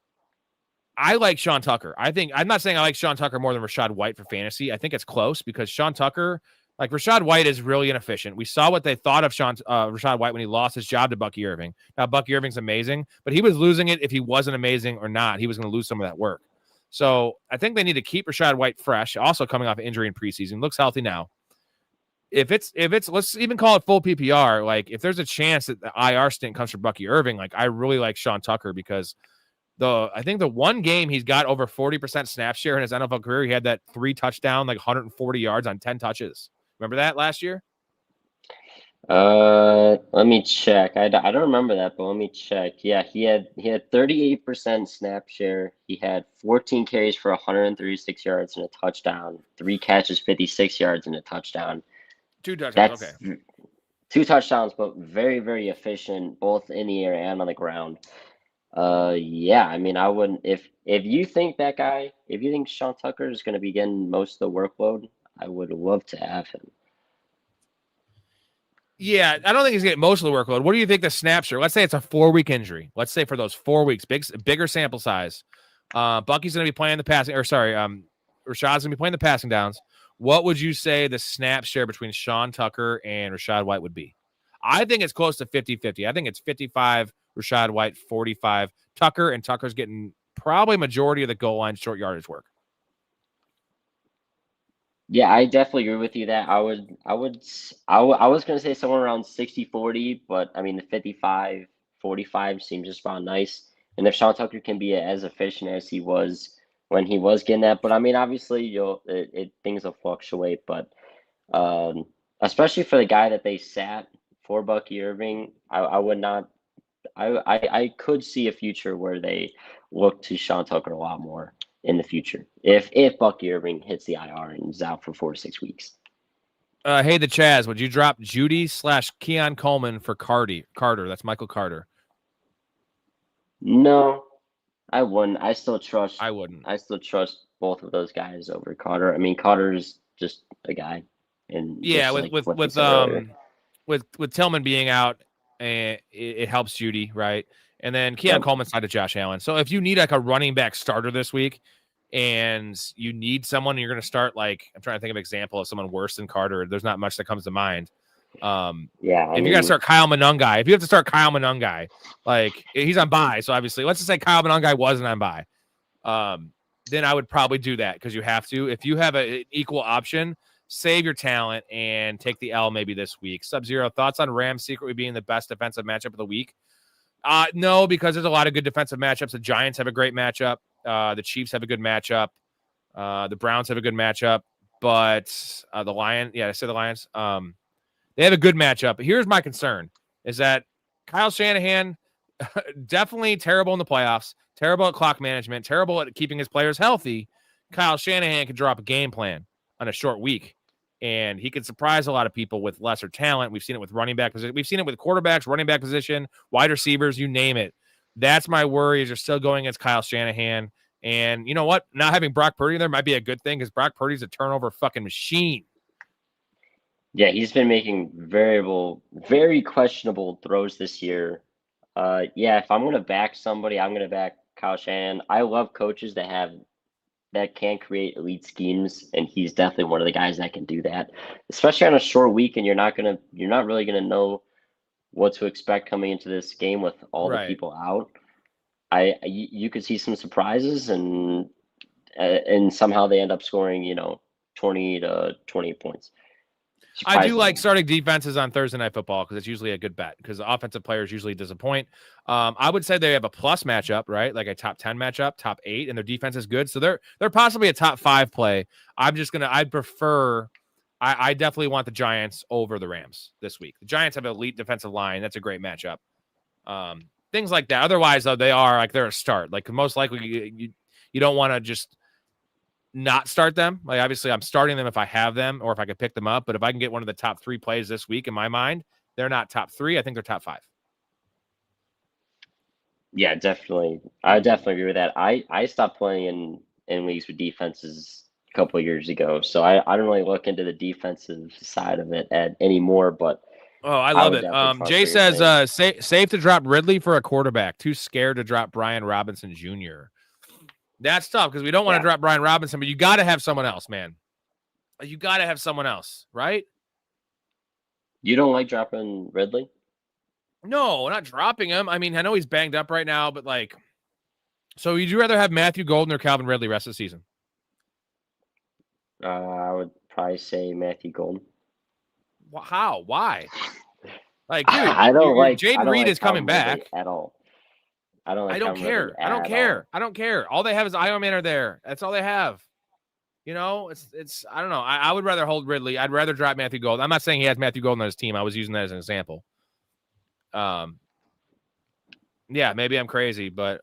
I like Sean Tucker. I'm not saying I like Sean Tucker more than Rashad White for fantasy. I think it's close because Sean Tucker, like Rashad White, is really inefficient. We saw what they thought of Rashad White when he lost his job to Bucky Irving. Now Bucky Irving's amazing, but he was losing it if he wasn't amazing or not. He was going to lose some of that work. So I think they need to keep Rashad White fresh. Also coming off injury in preseason, looks healthy now. If it's let's even call it full PPR. Like if there's a chance that the IR stint comes from Bucky Irving, like I really like Sean Tucker because I think the one game he's got over 40% snap share in his NFL career, he had that 3 touchdown, like 140 yards on 10 touches. Remember that last year? Let me check. I don't remember that, but let me check. Yeah, he had 38% snap share. He had 14 carries for 136 yards and a touchdown. 3 catches, 56 yards and a touchdown. 2 touchdowns. Okay. 2 touchdowns, but very, very efficient, both in the air and on the ground. Yeah, I mean, I wouldn't if you think if you think Sean Tucker is going to be getting most of the workload, I would love to have him. Yeah, I don't think he's getting most of the workload. What do you think the snap share? Let's say it's a 4-week injury. Let's say for those 4 weeks, bigger sample size. Bucky's going to be playing the passing, Rashad's going to be playing the passing downs. What would you say the snap share between Sean Tucker and Rashad White would be? I think it's close to 50-50. I think it's 55 Rashad White, 45 Tucker, and Tucker's getting probably majority of the goal line short yardage work. Yeah, I definitely agree with you that I was going to say somewhere around 60-40, but I mean the 55-45 seems just about nice. And if Sean Tucker can be as efficient as he was when he was getting that, but I mean obviously things will fluctuate, but especially for the guy that they sat for Bucky Irving, I could see a future where they look to Sean Tucker a lot more in the future if Bucky Irving hits the IR and is out for 4 to 6 weeks. Hey, the Chaz, would you drop Judy/Keon Coleman for Carter? That's Michael Carter. No, I wouldn't. I still trust both of those guys over Carter. I mean, Carter's just a guy. And yeah, with Tillman being out, it helps Judy, right? And then Keon Coleman's side of Josh Allen. So if you need like a running back starter this week and you need someone, and you're going to start like, I'm trying to think of an example of someone worse than Carter. There's not much that comes to mind. If you got to start Kyle Monungai, if you have to start Kyle Monungai, like he's on bye. So obviously let's just say Kyle Monungai wasn't on bye. Then I would probably do that because you have to. If you have an equal option, save your talent and take the L maybe this week. Sub-Zero, thoughts on Rams secretly being the best defensive matchup of the week? No, because there's a lot of good defensive matchups. The Giants have a great matchup. The Chiefs have a good matchup. The Browns have a good matchup. But the Lions, I said the Lions. They have a good matchup. But here's my concern: is that Kyle Shanahan definitely terrible in the playoffs, terrible at clock management, terrible at keeping his players healthy. Kyle Shanahan can draw up a game plan on a short week, and he can surprise a lot of people with lesser talent. We've seen it with running back position. We've seen it with quarterbacks, running back position, wide receivers, you name it. That's my worry is they're still going against Kyle Shanahan. And you know what? Not having Brock Purdy there might be a good thing because Brock Purdy's a turnover fucking machine. Yeah, he's been making very questionable throws this year. If I'm gonna back somebody, I'm gonna back Kyle Shanahan. I love coaches that can create elite schemes, and he's definitely one of the guys that can do that. Especially on a short week, and you're not really gonna know what to expect coming into this game with all the people out. You could see some surprises, and somehow they end up scoring 20 to 20 points. I do like starting defenses on Thursday Night Football because it's usually a good bet because the offensive players usually disappoint. I would say they have a plus matchup, right? Like a top 10 matchup, top 8, and their defense is good. So they're possibly a top 5 play. I definitely want the Giants over the Rams this week. The Giants have an elite defensive line. That's a great matchup. Things like that. Otherwise, though, they're a start. Like most likely you don't want to just not start them. Like obviously I'm starting them if I have them or if I could pick them up. But if I can get one of the top 3 plays this week in my mind, they're not top 3. I think they're top 5. Yeah, definitely. I definitely agree with that. I stopped playing in leagues with defenses a couple of years ago. So I don't really look into the defensive side of it anymore, but I love it. Jay says safe to drop Ridley for a quarterback. Too scared to drop Brian Robinson Jr. That's tough because we don't want to drop Brian Robinson, but you got to have someone else, man. You got to have someone else, right? You don't like dropping Ridley? No, not dropping him. I mean, I know he's banged up right now, but so would you rather have Matthew Golden or Calvin Ridley rest of the season? I would probably say Matthew Golden. How? Why? Dude, Jaden Reed is coming back at all. I don't care. I don't care. All they have is Iron Man are there. That's all they have. It's I don't know. I would rather hold Ridley. I'd rather drop Matthew Golden. I'm not saying he has Matthew Golden on his team. I was using that as an example. Maybe I'm crazy, but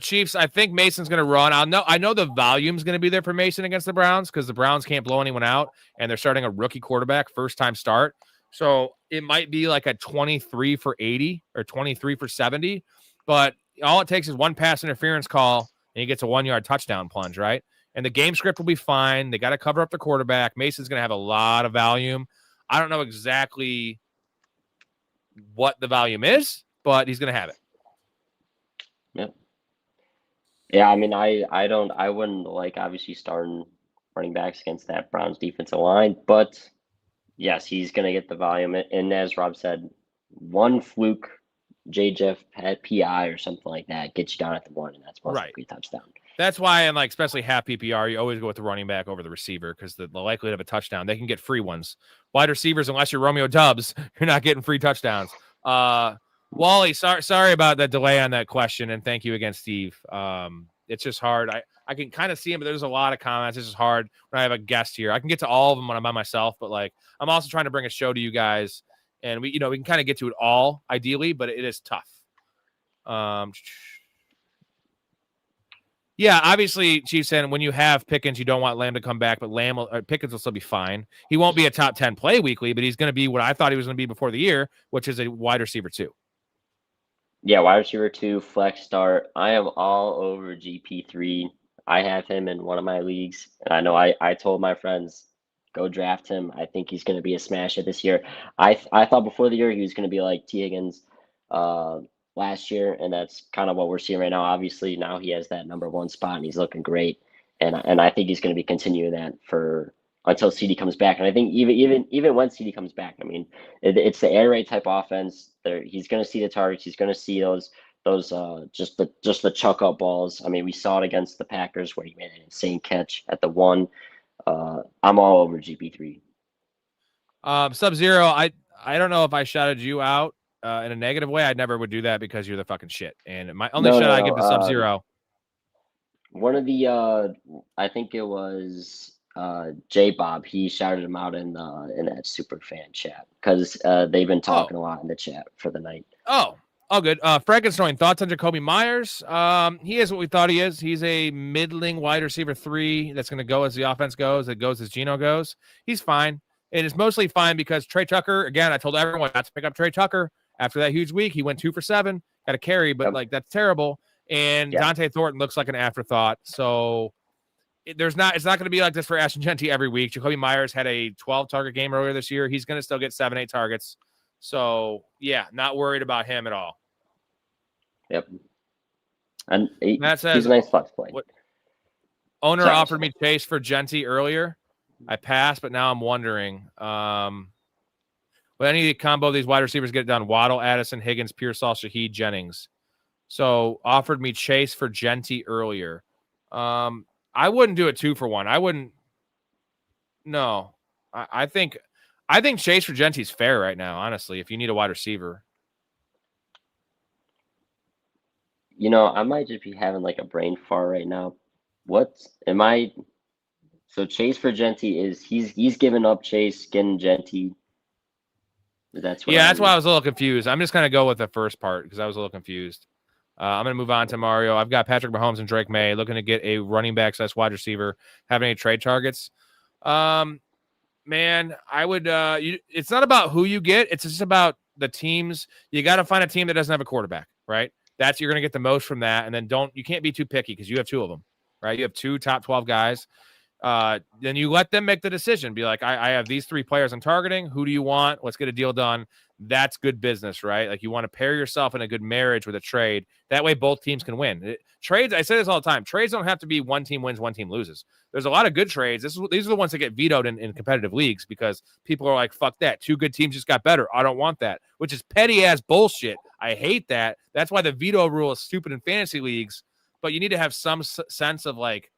Chiefs, I think Mason's going to run. I know the volume's going to be there for Mason against the Browns because the Browns can't blow anyone out, and they're starting a rookie quarterback, first-time start. So it might be like a 23 for 80 or 23 for 70. But all it takes is one pass interference call, and he gets a 1-yard touchdown plunge, right? And the game script will be fine. They got to cover up the quarterback. Mason's going to have a lot of volume. I don't know exactly what the volume is, but he's going to have it. Yep. Yeah, I mean, I wouldn't like obviously starting running backs against that Browns defensive line, but yes, he's going to get the volume. And as Rob said, one fluke J-Jeff had PI or something like that, gets you down at the 1, and that's most likely a touchdown. That's why in especially half PPR, you always go with the running back over the receiver because the likelihood of a touchdown, they can get free ones. Wide receivers, unless you're Romeo Doubs, you're not getting free touchdowns. Wally, sorry about that delay on that question, and thank you again, Steve. It's just hard. I can kind of see him, but there's a lot of comments. It's just hard when I have a guest here. I can get to all of them when I'm by myself, but I'm also trying to bring a show to you guys. And we can kind of get to it all ideally, but it is tough. Obviously, Chief said when you have Pickens, you don't want Lamb to come back, but Pickens will still be fine. He won't be a top 10 play weekly, but he's going to be what I thought he was going to be before the year, which is a wide receiver 2. Yeah, wide receiver 2, flex start. I am all over GP3. I have him in one of my leagues, and I know I told my friends, go draft him. I think he's going to be a smash hit this year. I thought before the year he was going to be like T. Higgins last year, and that's kind of what we're seeing right now. Obviously, now he has that number 1 spot, and he's looking great. And I think he's going to be continuing that until CD comes back. And I think even when CD comes back, I mean, it's the air raid type offense. He's going to see the targets. He's going to see those just the chuck up balls. I mean, we saw it against the Packers where he made an insane catch at the 1. I'm all over GP3. Sub-Zero, I don't know if I shouted you out in a negative way. I never would do that because you're the fucking shit. And my only shot I give to Sub-Zero. One of the I think it was J Bob. He shouted him out in that super fan chat because they've been talking a lot in the chat for the night. Oh, good. Frankenstein, thoughts on Jacoby Myers? He is what we thought he is. He's a middling wide receiver 3 that's going to go as the offense goes. It goes as Geno goes. He's fine. And it's mostly fine because Trey Tucker, again, I told everyone not to pick up Trey Tucker. After that huge week, he went 2 for 7, got a carry, but that's terrible. And Dante Thornton looks like an afterthought. So it's not going to be like this for Ashton Genty every week. Jacoby Myers had a 12-target game earlier this year. He's going to still get 7-8 targets. So, yeah, not worried about him at all. Yep. And Matt says, he's a nice flex play. Owner offered me Chase for Genty earlier. I passed, but now I'm wondering. Will any of the combo of these wide receivers get it done? Waddle, Addison, Higgins, Pearsall, Shaheed, Jennings. So offered me Chase for Genty earlier. I wouldn't do it 2 for 1. I wouldn't. No, I think Chase for Genty is fair right now. Honestly, if you need a wide receiver. I might just be having like a brain fart right now. So Chase for Genty is he's giving up Chase, getting Genty. That's why I was a little confused. I'm just gonna go with the first part because I was a little confused. I'm gonna move on to Mario. I've got Patrick Mahomes and Drake May looking to get a running back / wide receiver. Have any trade targets? Man, I would. It's not about who you get. It's just about the teams. You got to find a team that doesn't have a quarterback, right? You're going to get the most from that. And then you can't be too picky because you have 2 of them, right? You have 2 top 12 guys. Then you let them make the decision. Be like, I have these 3 players I'm targeting. Who do you want? Let's get a deal done. That's good business, right? Like you want to pair yourself in a good marriage with a trade. That way both teams can win. Trades, I say this all the time. Trades don't have to be one team wins, one team loses. There's a lot of good trades. These are the ones that get vetoed in competitive leagues because people are like, fuck that. 2 good teams just got better. I don't want that, which is petty ass bullshit. I hate that. That's why the veto rule is stupid in fantasy leagues. But you need to have some sense of like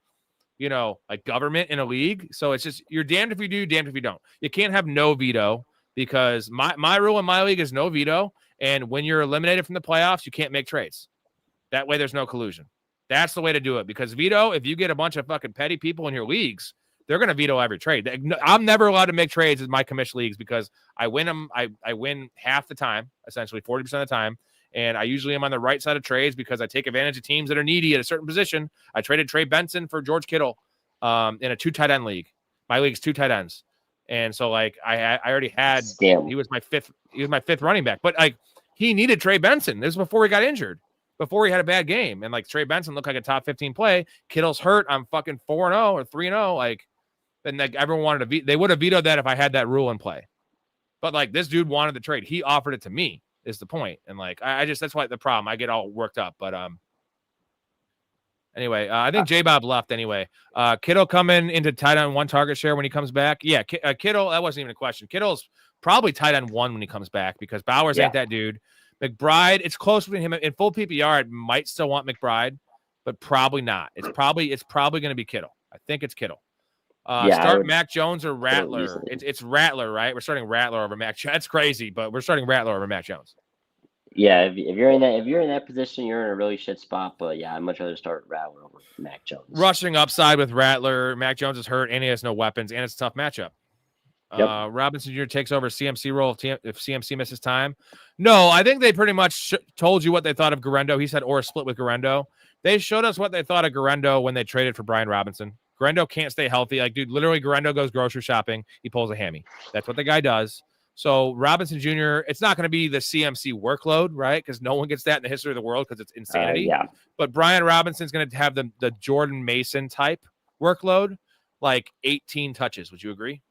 government in a league. So it's just, you're damned if you do, damned if you don't. You can't have no veto because my rule in my league is no veto. And when you're eliminated from the playoffs, you can't make trades. That way there's no collusion. That's the way to do it because veto, if you get a bunch of fucking petty people in your leagues, they're going to veto every trade. I'm never allowed to make trades in my commission leagues because I win them. I win half the time, essentially 40% of the time. And I usually am on the right side of trades because I take advantage of teams that are needy at a certain position. I traded Trey Benson for George Kittle in a 2 tight end league. My league's 2 tight ends. And so like I already had, he was my fifth running back, but like he needed Trey Benson. This was before he got injured, before he had a bad game. And like Trey Benson looked like a top 15 play. Kittle's hurt. I'm fucking 4-0 or 3-0. Like, and like everyone wanted to they would have vetoed that if I had that rule in play. But like this dude wanted the trade. He offered it to me is the point. And like, I just, that's why the problem, I get all worked up, but anyway, I think J-Bob left anyway. Kittle coming into tight end 1 target share when he comes back. Yeah. Kittle, that wasn't even a question. Kittle's probably tight end 1 when he comes back because Bowers ain't that dude. McBride, it's close between him in full PPR. I might still want McBride, but probably not. It's probably going to be Kittle. I think it's Kittle. Start Mac Jones or Rattler. It's Rattler, right? We're starting Rattler over Mac. That's crazy, but we're starting Rattler over Mac Jones. Yeah, if you're in that position, you're in a really shit spot. But yeah, I'd much rather start Rattler over Mac Jones. Rushing upside with Rattler. Mac Jones is hurt, and he has no weapons, and it's a tough matchup. Yep. Robinson Jr. takes over CMC role if CMC misses time. No, I think they pretty much told you what they thought of Garendo. He said or split with Garendo. They showed us what they thought of Garendo when they traded for Brian Robinson. Garendo can't stay healthy. Like, dude, literally Garendo goes grocery shopping. He pulls a hammy. That's what the guy does. So Robinson Jr., it's not going to be the CMC workload, right? Because no one gets that in the history of the world because it's insanity. Yeah. But Brian Robinson's going to have the Jordan Mason type workload, like 18 touches. Would you agree?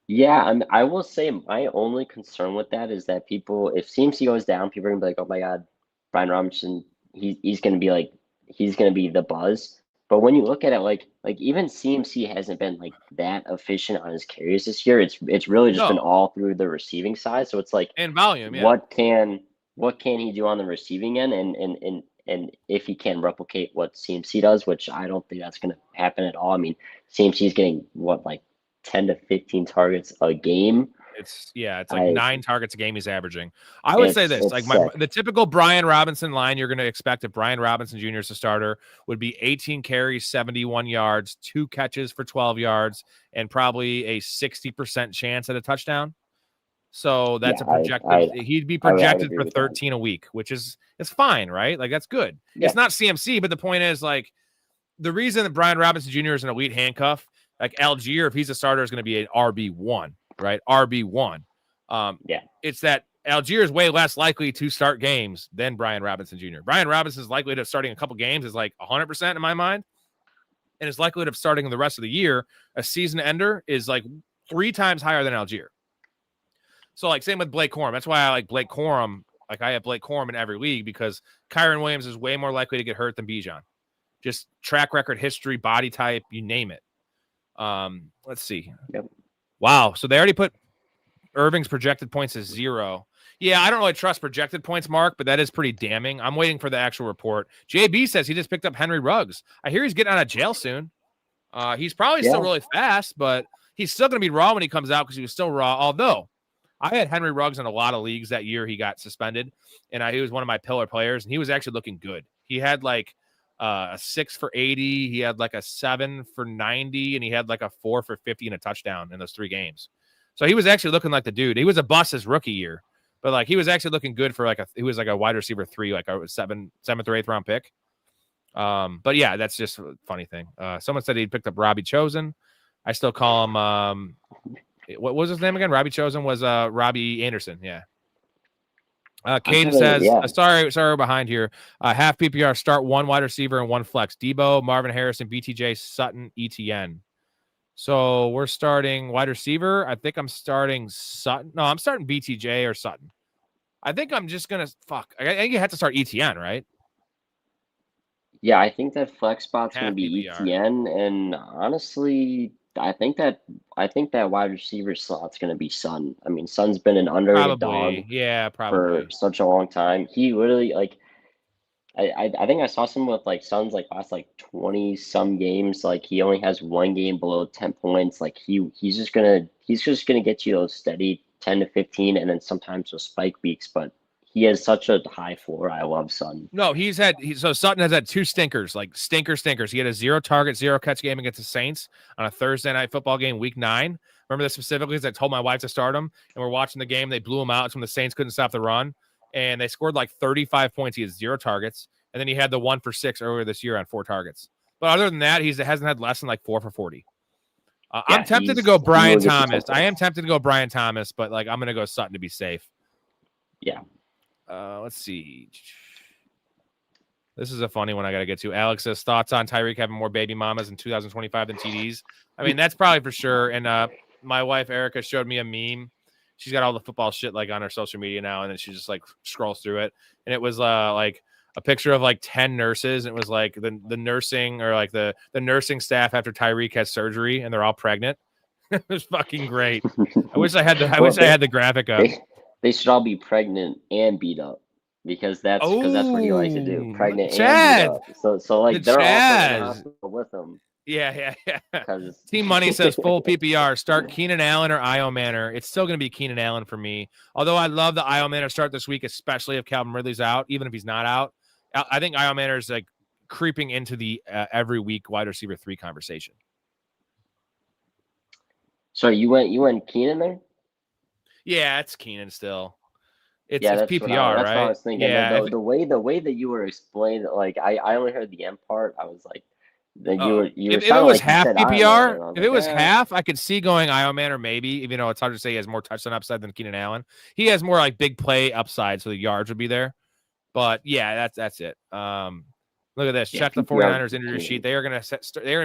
Yeah, I will say my only concern with that is that people, if CMC goes down, people are going to be like, oh my God, Brian Robinson, he's going to be the buzz. But when you look at it, like even CMC hasn't been like that efficient on his carries this year. It's really just been all through the receiving side. So it's like and volume. Yeah. What can he do on the receiving end, and if he can replicate what CMC does, which I don't think that's going to happen at all. I mean, CMC is getting like 10 to 15 targets a game. It's like 9 targets a game he's averaging. I would say this, like the typical Brian Robinson line you're going to expect if Brian Robinson Jr. is a starter would be 18 carries, 71 yards, 2 catches for 12 yards, and probably a 60% chance at a touchdown. So that's a projected. He'd be projected for 13 a week, which is fine, right? Like that's good. Yeah. It's not CMC, but the point is like the reason that Brian Robinson Jr. is an elite handcuff, like Algier, if he's a starter, is going to be an RB1. Right, RB1. It's that Algier is way less likely to start games than Brian Robinson Jr. Brian Robinson's likelihood of starting a couple games is like 100% in my mind, and his likelihood of starting the rest of the year, a season ender, is like 3 times higher than Algier. So, like, same with Blake Corum. That's why I like Blake Corum. Like, I have Blake Corum in every league because Kyron Williams is way more likely to get hurt than Bijan. Just track record, history, body type, you name it. Let's see. Yep. Wow. So they already put Irving's projected points as 0. Yeah, I don't really trust projected points, Mark, but that is pretty damning. I'm waiting for the actual report. JB says he just picked up Henry Ruggs. I hear he's getting out of jail soon. He's probably still really fast, but he's still going to be raw when he comes out because he was still raw. Although I had Henry Ruggs in a lot of leagues that year he got suspended, and he was one of my pillar players, and he was actually looking good. He had like a 6 for 80. He had like a 7 for 90, and he had like a 4 for 50 and a touchdown in those 3 games. So he was actually looking like the dude. He was a bust his rookie year, but like he was actually looking good for he was like a wide receiver 3, like a 7th or 8th round pick. But yeah, that's just a funny thing. Someone said he picked up Robbie Chosen. I still call him, what was his name again? Robbie Chosen was Robbie Anderson. Yeah. Caden says, sorry, we're behind here. Half PPR, start 1 wide receiver and 1 flex. Debo, Marvin Harrison, BTJ, Sutton, ETN. So we're starting wide receiver. I think I'm starting Sutton. No, I'm starting BTJ or Sutton. I think I'm just going to I think you have to start ETN, right? Yeah, I think that flex spot's going to be ETN. And honestly, I think that wide receiver slot's going to be Sun. I mean, Sun's been an underrated dog for such a long time. He literally I think I saw some with like Sun's like last like 20 some games. Like he only has 1 game below 10 points. Like he's just gonna get you those steady 10 to 15, and then sometimes those spike weeks. But he has such a high floor. I love Sun. No, so Sutton has had 2 stinkers, like stinkers. He had a 0 target, 0 catch game against the Saints on a Thursday night football game, week 9. Remember this specifically because I told my wife to start him, and we're watching the game. They blew him out. It's when the Saints couldn't stop the run, and they scored like 35 points. He had 0 targets, and then he had the 1 for 6 earlier this year on 4 targets. But other than that, he hasn't had less than like 4 for 40. I'm tempted to go Brian Thomas. I am tempted to go Brian Thomas, but like I'm going to go Sutton to be safe. Yeah. Let's see. This is a funny one I got to get to. Alex says, thoughts on Tyreek having more baby mamas in 2025 than TDs? I mean, that's probably for sure. And my wife, Erica, showed me a meme. She's got all the football shit like on her social media now, and then she just like scrolls through it. And it was like a picture of like 10 nurses. And it was like the nursing or like the nursing staff after Tyreek has surgery, and they're all pregnant. It was fucking great. I wish I had the graphic up. They should all be pregnant and beat up because that's what he likes to do. Pregnant and beat up. So like they're all in the hospital with him. Yeah. Team Money says full PPR. Start Keenan Allen or Io Manor. It's still going to be Keenan Allen for me. Although I love the Io Manor start this week, especially if Calvin Ridley's out. Even if he's not out, I think Io Manor is like creeping into the every week wide receiver 3 conversation. So you went Keenan there? Yeah, it's Keenan still. It's PPR, that's right? What I was thinking. Yeah, the way that you were explaining, like I only heard the end part. I was like, if it was half PPR, if it was half, I could see going Io Manor maybe. Even though it's hard to say he has more touchdown upside than Keenan Allen. He has more like big play upside, so the yards would be there. But yeah, that's it. Look at this. Check the 49ers injury sheet. They're gonna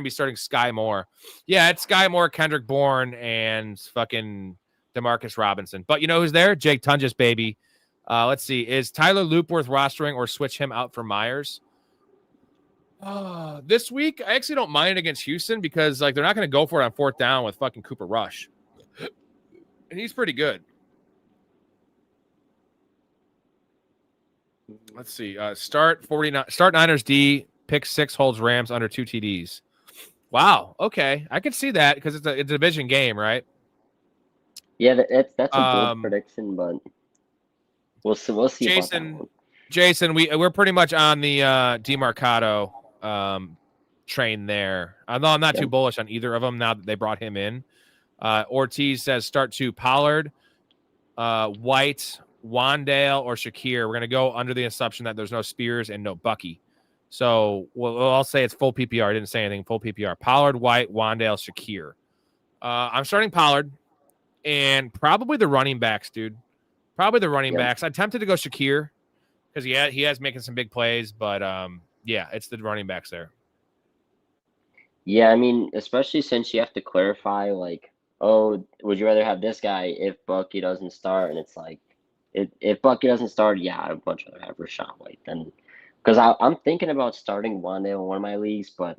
be starting Sky Moore. Yeah, it's Sky Moore, Kendrick Bourne, and fucking Demarcus Robinson. But you know who's there? Jake Tunges, baby. Let's see. Is Tyler Loop worth rostering or switch him out for Myers? This week, I actually don't mind it against Houston because like they're not going to go for it on 4th down with fucking Cooper Rush. And he's pretty good. Let's see. Start Niners D, pick 6, holds Rams under 2 TDs. Wow. Okay. I could see that because it's a division game, right? Yeah, that's a bold prediction, but we'll see. We'll see about that one. Jason, we're pretty much on the DeMarcado train there. Although I'm not too bullish on either of them now that they brought him in. Ortiz says start 2 Pollard, White, Wandale, or Shakir. We're gonna go under the assumption that there's no Spears and no Bucky. So I'll say it's full PPR. I didn't say anything. Full PPR. Pollard, White, Wandale, Shakir. I'm starting Pollard and probably the running backs, dude. Probably the running backs. I'm tempted to go Shakir because he has making some big plays, but yeah, it's the running backs there. Yeah, I mean, especially since you have to clarify, like, oh, would you rather have this guy if Bucky doesn't start? And it's like, if Bucky doesn't start, yeah, I'd much rather have Rashawn White than, because I'm thinking about starting Wandale in one of my leagues, but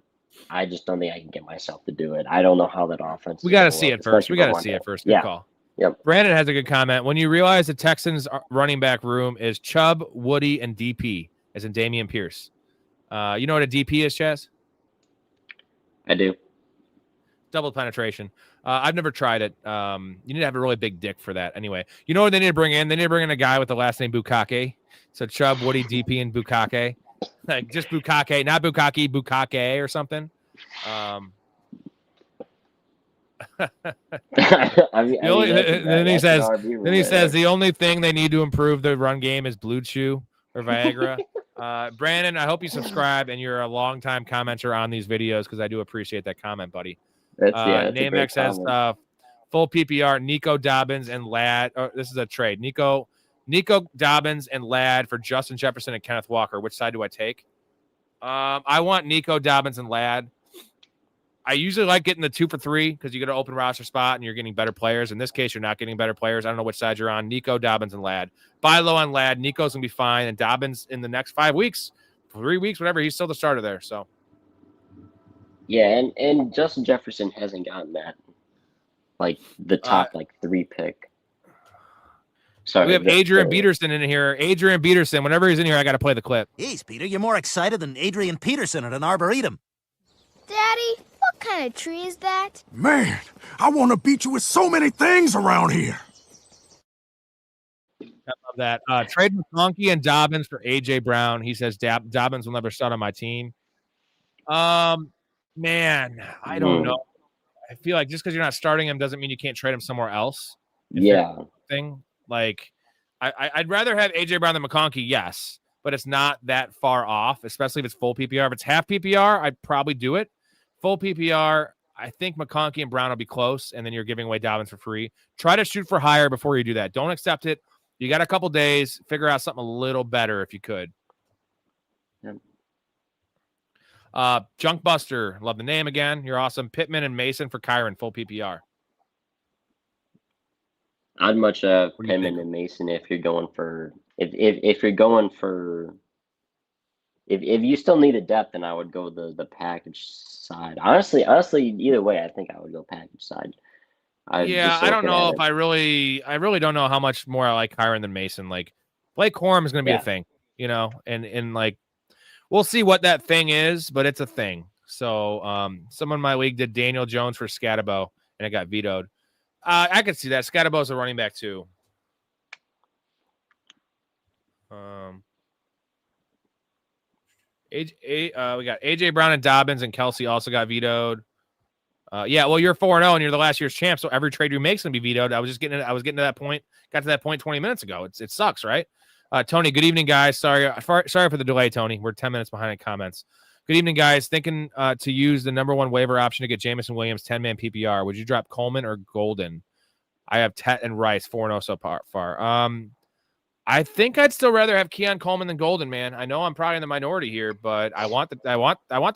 I just don't think I can get myself to do it. I don't know how that offense. We got to see it first. We got to see it first. Good call. Yep. Brandon has a good comment. When you realize the Texans' running back room is Chubb, Woody, and DP, as in Dameon Pierce. You know what a DP is, Chaz? I do. Double penetration. I've never tried it. You need to have a really big dick for that. Anyway, you know what they need to bring in? They need to bring in a guy with the last name Bukake. So Chubb, Woody, DP, and Bukake. Like just Bukake, not Bukake, Bukake or something. Then he says the only thing they need to improve the run game is Blue Chew or Viagra. Brandon, I hope you subscribe and you're a longtime commenter on these videos because I do appreciate that comment, buddy. Namex says full PPR, Nico Dobbins and Ladd. Oh, this is a trade. Nico Dobbins and Ladd for Justin Jefferson and Kenneth Walker. Which side do I take? I want Nico Dobbins and Ladd. I usually like getting the 2 for 3 because you get an open roster spot and you're getting better players. In this case, you're not getting better players. I don't know which side you're on. Nico, Dobbins, and Ladd. Buy low on Ladd. Nico's going to be fine. And Dobbins in the next 5 weeks, 3 weeks, whatever, he's still the starter there. So, yeah, and Justin Jefferson hasn't gotten that, like, the top, 3 pick. Sorry. We have Adrian Peterson in here. Adrian Peterson, whenever he's in here, I got to play the clip. Jeez, Peter, you're more excited than Adrian Peterson at an arboretum. Daddy, what kind of tree is that? Man, I want to beat you with so many things around here. I love that. Trade McConkey and Dobbins for A.J. Brown. He says Dobbins will never start on my team. Man, I don't know. I feel like just because you're not starting him doesn't mean you can't trade him somewhere else. Thing like I'd rather have A.J. Brown than McConkey, yes, but it's not that far off, especially if it's full PPR. If it's half PPR, I'd probably do it. Full PPR, I think McConkey and Brown will be close, and then you're giving away Dobbins for free. Try to shoot for higher before you do that. Don't accept it. You got a couple days. Figure out something a little better if you could. Junkbuster, love the name again. You're awesome. Pittman and Mason for Kyron, full PPR. I'd much Pittman and Mason if you're going for if you're going for if you still need a depth, then I would go the package side. Honestly, either way, I think I would go package side. I don't know if I really don't know how much more I like Kyron than Mason. Like Blake Corum is going to be a thing, you know, and like we'll see what that thing is, but it's a thing. So someone in my league did Daniel Jones for Scatabo, and it got vetoed. I could see that. Scatabo's a running back too. We got AJ Brown and Dobbins and Kelsey also got vetoed. Well, you're 4-0 and you're the last year's champ, so every trade you make is gonna be vetoed. I was getting to that point. Got to that point 20 minutes ago. It sucks, right? Tony, good evening, guys. Sorry for the delay, Tony. We're 10 minutes behind in comments. Good evening, guys. Thinking to use the number 1 waiver option to get Jamison Williams 10-man PPR. Would you drop Coleman or Golden? I have Tet and Rice 4-0 so far. I think I'd still rather have Keon Coleman than Golden, man. I know I'm probably in the minority here, but I want the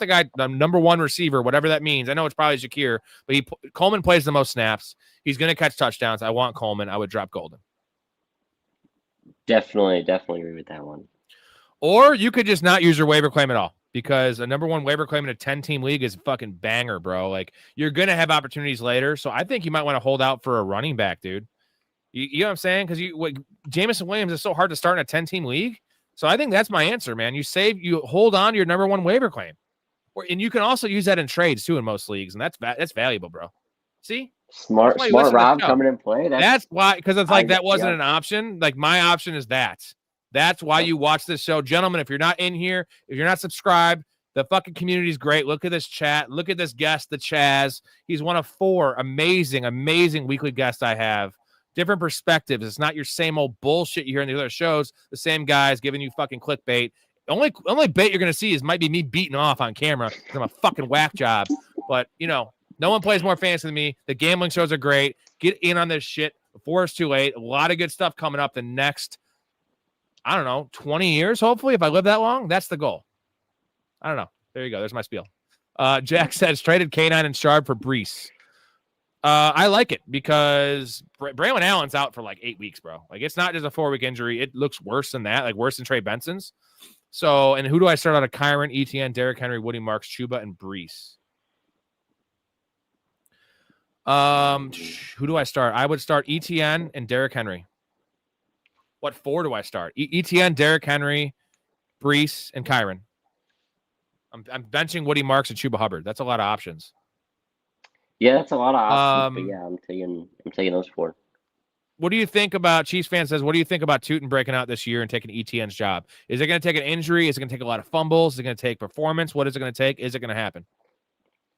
guy, the number 1 receiver, whatever that means. I know it's probably Shakir, but Coleman plays the most snaps. He's going to catch touchdowns. I want Coleman. I would drop Golden. Definitely agree with that one. Or you could just not use your waiver claim at all, because a number 1 waiver claim in a 10-team league is a fucking banger, bro. Like, you're going to have opportunities later, so I think you might want to hold out for a running back, dude. You know what I'm saying? Because Jamison Williams is so hard to start in a 10-team league. So I think that's my answer, man. You hold on to your number 1 waiver claim. And you can also use that in trades, too, in most leagues, and that's valuable, bro. See? Smart why you listen to the Rob show. coming in play. That's why, because it's like that wasn't yeah. an option. Like my option is that. That's why you watch this show. Gentlemen, if you're not in here, if you're not subscribed, the fucking community is great. Look at this chat. Look at this guest, the Chaz. He's one of 4 amazing, amazing weekly guests I have. Different perspectives. It's not your same old bullshit you hear in the other shows. The same guys giving you fucking clickbait. Only bait you're going to see might be me beating off on camera because I'm a fucking whack job. But, no one plays more fantasy than me. The gambling shows are great. Get in on this shit before it's too late. A lot of good stuff coming up the next, 20 years, hopefully, if I live that long. That's the goal. I don't know. There you go. There's my spiel. Jack says, traded K9 and Sharp for Brees. I like it because Braylon Allen's out for like 8 weeks, bro. Like, it's not just a 4-week injury. It looks worse than that, like worse than Trey Benson's. So, and who do I start out of? Kyron, ETN, Derrick Henry, Woody Marks, Chuba, and Brees. Who do I start? I would start ETN and Derrick Henry. What 4 do I start? ETN, Derrick Henry, Brees, and Kyron. I'm benching Woody Marks and Chuba Hubbard. That's a lot of options. Yeah, that's a lot of options. But yeah, I'm taking those 4. What do you think about, Chiefs fan says, what do you think about Tootin breaking out this year and taking ETN's job? Is it going to take an injury? Is it going to take a lot of fumbles? Is it going to take performance? What is it going to take? Is it going to happen?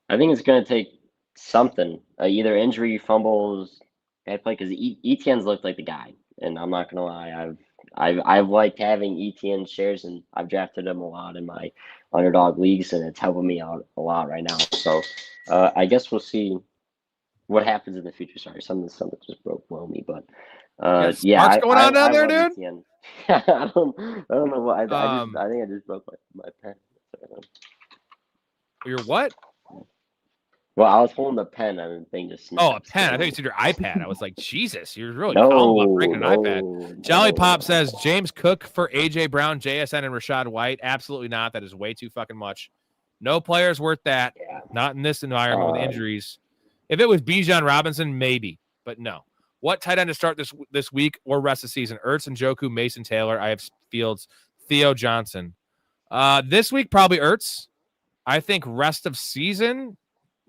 I think it's going to take something, either injury, fumbles, bad play, because ETN's looked like the guy. And I'm not going to lie, I've liked having ETN shares, and I've drafted him a lot in my underdog leagues, and it's helping me out a lot right now. So I guess we'll see what happens in the future. Sorry, something just broke below me, but yeah, what's going on down there, dude? I don't know what. I think I just broke my pen. Your what? Well, I was holding the pen and the thing just snapped. Oh, a pen. I thought you said your iPad. I was like, Jesus, you're really calm about breaking an iPad. Jolly Pop says James Cook for AJ Brown, JSN, and Rashad White. Absolutely not. That is way too fucking much. No players worth that. Yeah. Not in this environment with injuries. If it was Bijan Robinson, maybe, but no. What tight end to start this week or rest of the season? Ertz and Njoku, Mason Taylor. I have Fields, Theo Johnson. This week, probably Ertz. I think rest of season,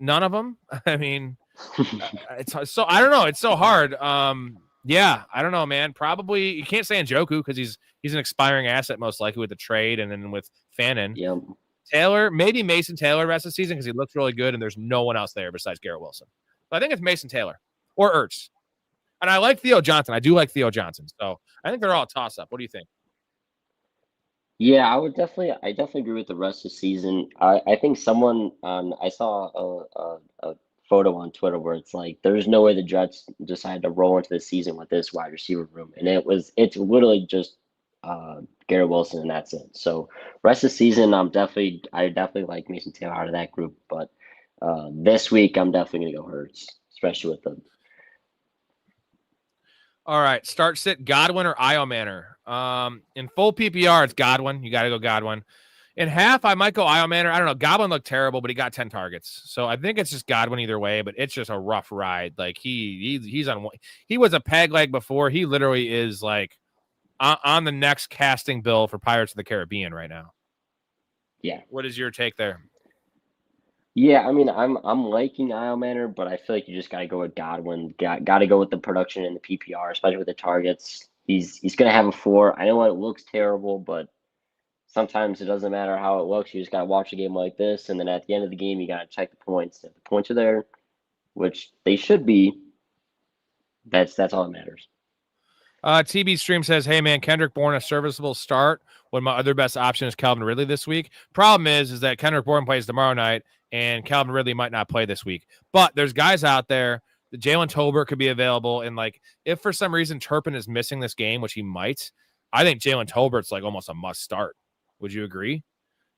none of them. I mean, it's so I don't know. It's so hard. Yeah, I don't know, man. Probably you can't say Njoku because he's an expiring asset most likely with the trade and then with Fannin. Yep. Taylor, maybe Mason Taylor rest of the season because he looks really good and there's no one else there besides Garrett Wilson. But I think it's Mason Taylor or Ertz. And I like Theo Johnson. I do like Theo Johnson. So I think they're all a toss-up. What do you think? Yeah, I definitely agree with the rest of the season. I think I saw a photo on Twitter where it's like there's no way the Jets decided to roll into the season with this wide receiver room, and it's literally just Garrett Wilson and that's it. So rest of the season, I definitely like Mason Taylor out of that group, but this week I'm definitely gonna go Hurts, especially with them. All right, start sit Godwin or Io Manor. In full PPR, it's Godwin. You got to go Godwin. In half, I might go Io Manor. I don't know. Godwin looked terrible, but he got 10 targets. So I think it's just Godwin either way, but it's just a rough ride. Like he's on. He was a peg leg before. He literally is like on the next casting bill for Pirates of the Caribbean right now. Yeah. What is your take there? Yeah, I mean, I'm liking Io Manor, but I feel like you just got to go with Godwin. Got to go with the production in the PPR, especially with the targets. He's going to have a 4. I know it looks terrible, but sometimes it doesn't matter how it looks. You just got to watch a game like this, and then at the end of the game, you got to check the points. If the points are there, which they should be, that's all that matters. TB Stream says, hey, man, Kendrick Bourne, a serviceable start when my other best option is Calvin Ridley this week. Problem is that Kendrick Bourne plays tomorrow night, and Calvin Ridley might not play this week. But there's guys out there. Jalen Tolbert could be available. And, like, if for some reason Turpin is missing this game, which he might, I think Jalen Tolbert's, like, almost a must start. Would you agree?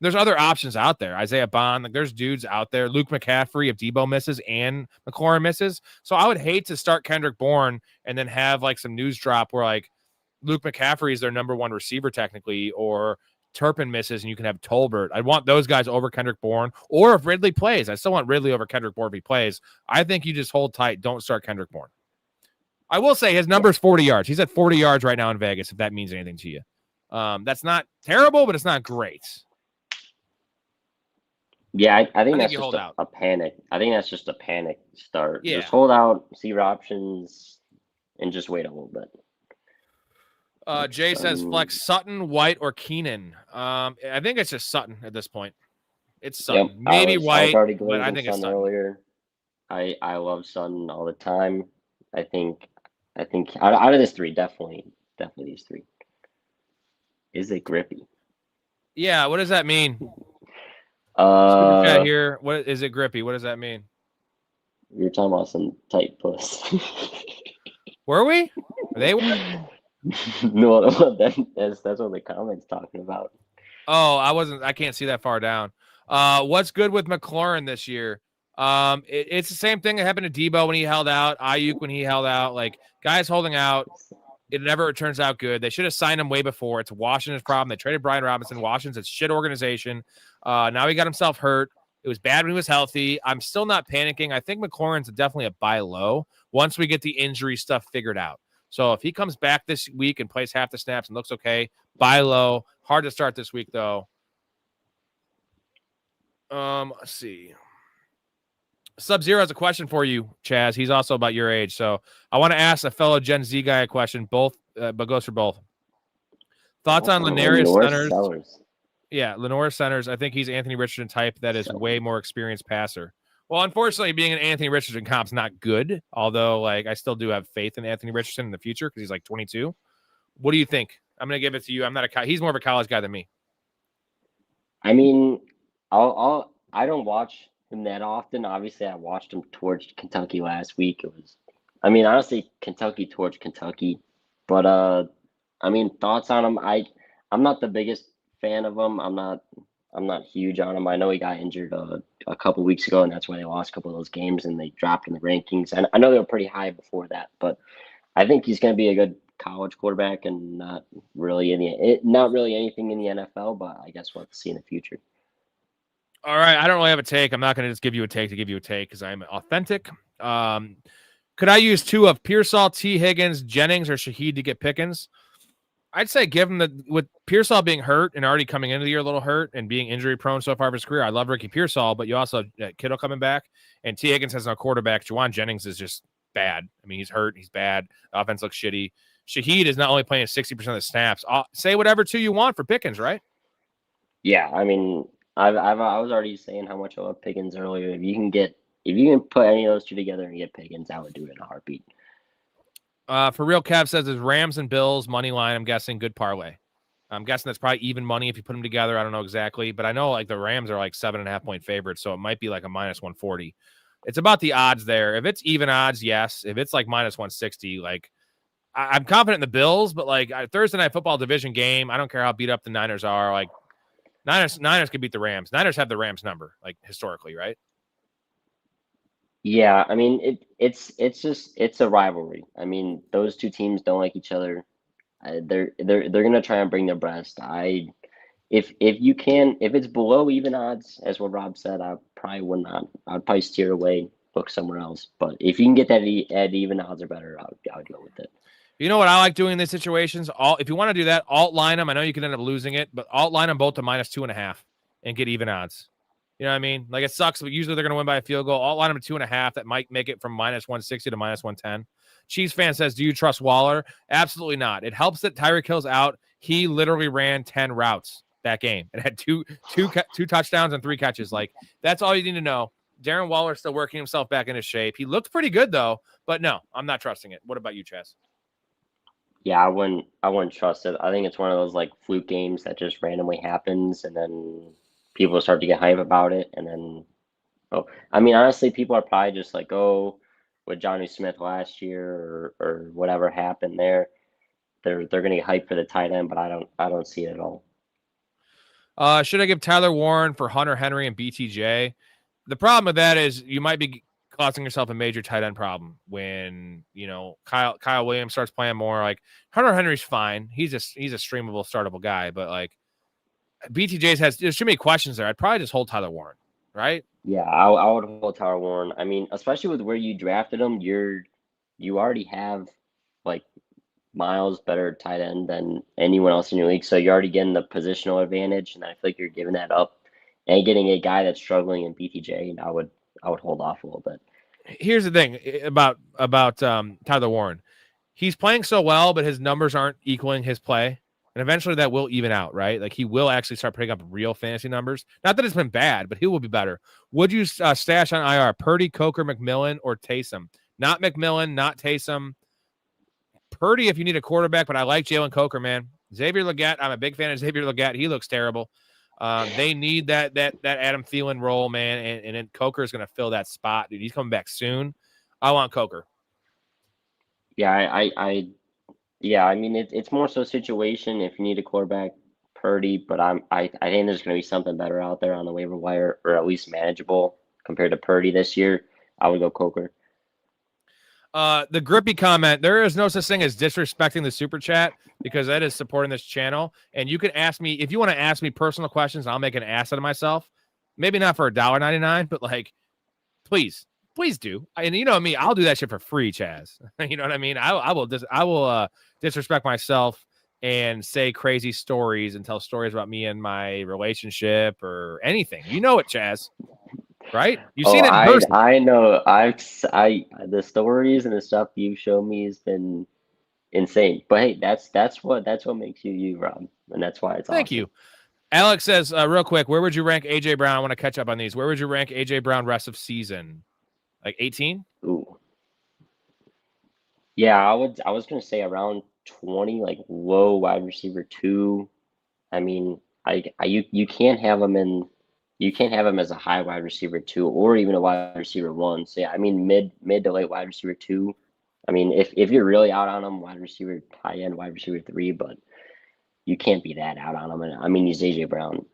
There's other options out there. Isaiah Bond, like, there's dudes out there. Luke McCaffrey, if Debo misses and McLaurin misses. So I would hate to start Kendrick Bourne and then have, like, some news drop where, like, Luke McCaffrey is their number 1 receiver technically, or Turpin misses and you can have Tolbert. I want those guys over Kendrick Bourne, or if Ridley plays, I still want Ridley over Kendrick Bourne if he plays. I think you just hold tight. Don't start Kendrick Bourne. I will say his number is 40 yards. He's at 40 yards right now in Vegas, if that means anything to you. That's not terrible, but it's not great. Yeah, I think I think that's you just hold out. a panic. I think that's just a panic start. Yeah. Just hold out, see your options, and just wait a little bit. Jay says flex Sutton, White, or Keenan. I think it's just Sutton at this point. It's Sutton. Yep, Maybe I was White, already but I grading think it's Sun Sutton. earlier. I love Sun all the time. I think out of this three, definitely these three. Is it grippy? Yeah, what does that mean? Super chat Uh, here. What is it grippy? What does that mean? you're talking about some tight puss. Were we? They were? No, that's what the comments talking about. Oh, I can't see that far down. What's good with McLaurin this year? It's the same thing that happened to Debo when he held out, Ayuk when he held out. Like, guys holding out, it never turns out good. They should have signed him way before. It's Washington's problem. They traded Brian Robinson. Washington's a shit organization. Now he got himself hurt. It was bad when he was healthy. I'm still not panicking. I think McLaurin's definitely a buy low once we get the injury stuff figured out. So if he comes back this week and plays half the snaps and looks okay, buy low. Hard to start this week, though. Let's see. Sub-Zero has a question for you, Chaz. He's also about your age. So I want to ask a fellow Gen Z guy a question, both, but goes for both. Thoughts on Lanaris Centers? Yeah, Lenore Centers. I think he's Anthony Richardson type that is way more experienced passer. Well, unfortunately, being an Anthony Richardson comp's not good, although like I still do have faith in Anthony Richardson in the future because he's like 22. What do you think? I'm going to give it to you. He's more of a college guy than me. I mean, I don't watch him that often. Obviously, I watched him towards Kentucky last week. Honestly, Kentucky towards Kentucky. But I mean, thoughts on him? I'm not the biggest fan of him. I'm not huge on him. I know he got injured a couple weeks ago, and that's why they lost a couple of those games and they dropped in the rankings. And I know they were pretty high before that, but I think he's going to be a good college quarterback and not really anything in the NFL. But I guess we'll have to see in the future. All right, I don't really have a take. I'm not going to just give you a take to give you a take because I'm authentic. Could I use two of Pearsall, T. Higgins, Jennings, or Shaheed to get Pickens? I'd say give him with Pearsall being hurt and already coming into the year a little hurt and being injury prone so far of his career. I love Ricky Pearsall, but you also Kittle coming back and T. Higgins has no quarterback. Juwan Jennings is just bad. I mean, he's hurt. He's bad. The offense looks shitty. Shaheed is not only playing 60% of the snaps. Say whatever two you want for Pickens, right? Yeah, I mean, I was already saying how much I love Pickens earlier. If you can put any of those two together and get Pickens, I would do it in a heartbeat. For real, Kev says it's Rams and Bills money line. I'm guessing good parlay. I'm guessing that's probably even money if you put them together. I don't know exactly, but I know like the Rams are like 7.5 point favorites, so it might be like a minus 140. It's about the odds there. If it's even odds, yes. If it's like minus 160, like I'm confident in the Bills, but like Thursday night football division game, I don't care how beat up the Niners are. Like Niners can beat the Rams. Niners have the Rams number, like historically, right? Yeah, I mean it's a rivalry. I mean, those two teams don't like each other. They're gonna try and bring their best. If it's below even odds, as what Rob said, I probably would not. I'd probably steer away, look somewhere else. But if you can get that at even odds or better, I would go with it. You know what I like doing in these situations? If you want to do that, alt line them. I know you can end up losing it, but alt line them both to minus 2.5 and get even odds. You know what I mean? Like it sucks, but usually they're going to win by a field goal. Alt line them to 2.5. That might make it from minus 160 to minus 110. Chiefs fan says, do you trust Waller? Absolutely not. It helps that Tyreek Hill's out. He literally ran 10 routes that game. It had two touchdowns and 3 catches. Like that's all you need to know. Darren Waller's still working himself back into shape. He looked pretty good though, but no, I'm not trusting it. What about you, Chaz? Yeah, I wouldn't trust it. I think it's one of those like fluke games that just randomly happens, and then people start to get hype about it, and then honestly, people are probably just like, with Johnny Smith last year or whatever happened there, they're gonna get hyped for the tight end, but I don't see it at all. Should I give Tyler Warren for Hunter Henry and BTJ? The problem with that is you might be causing yourself a major tight end problem when Kyle Williams starts playing more. Like Hunter Henry's fine. He's a streamable, startable guy, but like BTJ's there's too many questions there. I'd probably just hold Tyler Warren, right? Yeah, I would hold Tyler Warren. I mean, especially with where you drafted him, you already have like miles better tight end than anyone else in your league, so you're already getting the positional advantage, and I feel like you're giving that up and getting a guy that's struggling in BTJ, I would hold off a little bit. Here's the thing about Tyler Warren. He's playing so well, but his numbers aren't equaling his play. And eventually that will even out, right? Like he will actually start putting up real fantasy numbers. Not that it's been bad, but he will be better. Would you stash on IR Purdy, Coker, McMillan, or Taysom? Not McMillan, not Taysom. Purdy if you need a quarterback, but I like Jalen Coker, man. Xavier Legette, I'm a big fan of Xavier Legette. He looks terrible. They need that Adam Thielen role, man, and then Coker is going to fill that spot, dude. He's coming back soon. I want Coker. Yeah, I mean, it's more so situation if you need a quarterback, Purdy, but I think there's going to be something better out there on the waiver wire, or at least manageable compared to Purdy this year. I would go Coker. The grippy comment, there is no such thing as disrespecting the super chat because that is supporting this channel. And you can ask me, if you want to ask me personal questions, I'll make an ass out of myself. Maybe not for $1.99, but like, please do. And you know me, I'll do that shit for free, Chaz. You know what I mean? I will disrespect myself and say crazy stories and tell stories about me and my relationship or anything. You know it, Chaz. Right? You've seen it in person. I know. The stories and the stuff you show me has been insane. But hey, that's what makes you, Rob, and that's why it's Thank awesome. you. Alex says, real quick, where would you rank AJ Brown? I want to catch up on these. Where would you rank AJ Brown rest of season? Like 18? Ooh. Yeah, I was gonna say around 20, like low wide receiver 2. I mean, you can't have him in. You can't have him as a high wide receiver 2 or even a wide receiver 1. So yeah, I mean mid to late wide receiver 2. I mean if you're really out on him, high end wide receiver 3, but you can't be that out on him. And I mean he's AJ Brown.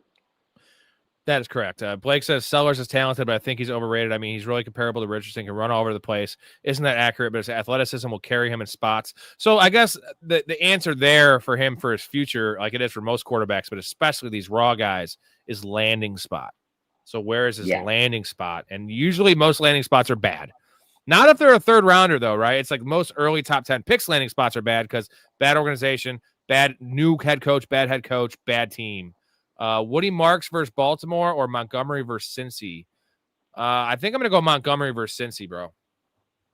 That is correct. Blake says Sellers is talented, but I think he's overrated. I mean, he's really comparable to Richardson, can run all over the place. Isn't that accurate? But his athleticism will carry him in spots. So I guess the answer there for him for his future, like it is for most quarterbacks, but especially these raw guys, is landing spot. So where is his landing spot? And usually most landing spots are bad. Not if they're a third rounder, though, right? It's like most early top 10 picks landing spots are bad because bad organization, bad new head coach, bad team. Woody Marks versus Baltimore or Montgomery versus Cincy? I think I'm going to go Montgomery versus Cincy, bro.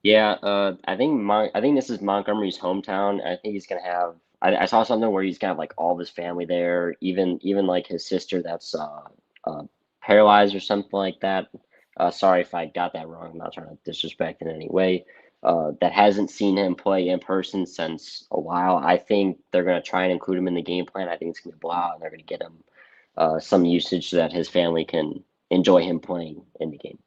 Yeah, I think this is Montgomery's hometown. I think he's going to have I saw something where he's got like all of his family there, even like his sister that's paralyzed or something like that. Sorry if I got that wrong. I'm not trying to disrespect in any way. That hasn't seen him play in person since a while. I think they're going to try and include him in the game plan. I think it's going to be a blowout, and they're going to get him some usage so that his family can enjoy him playing in the game.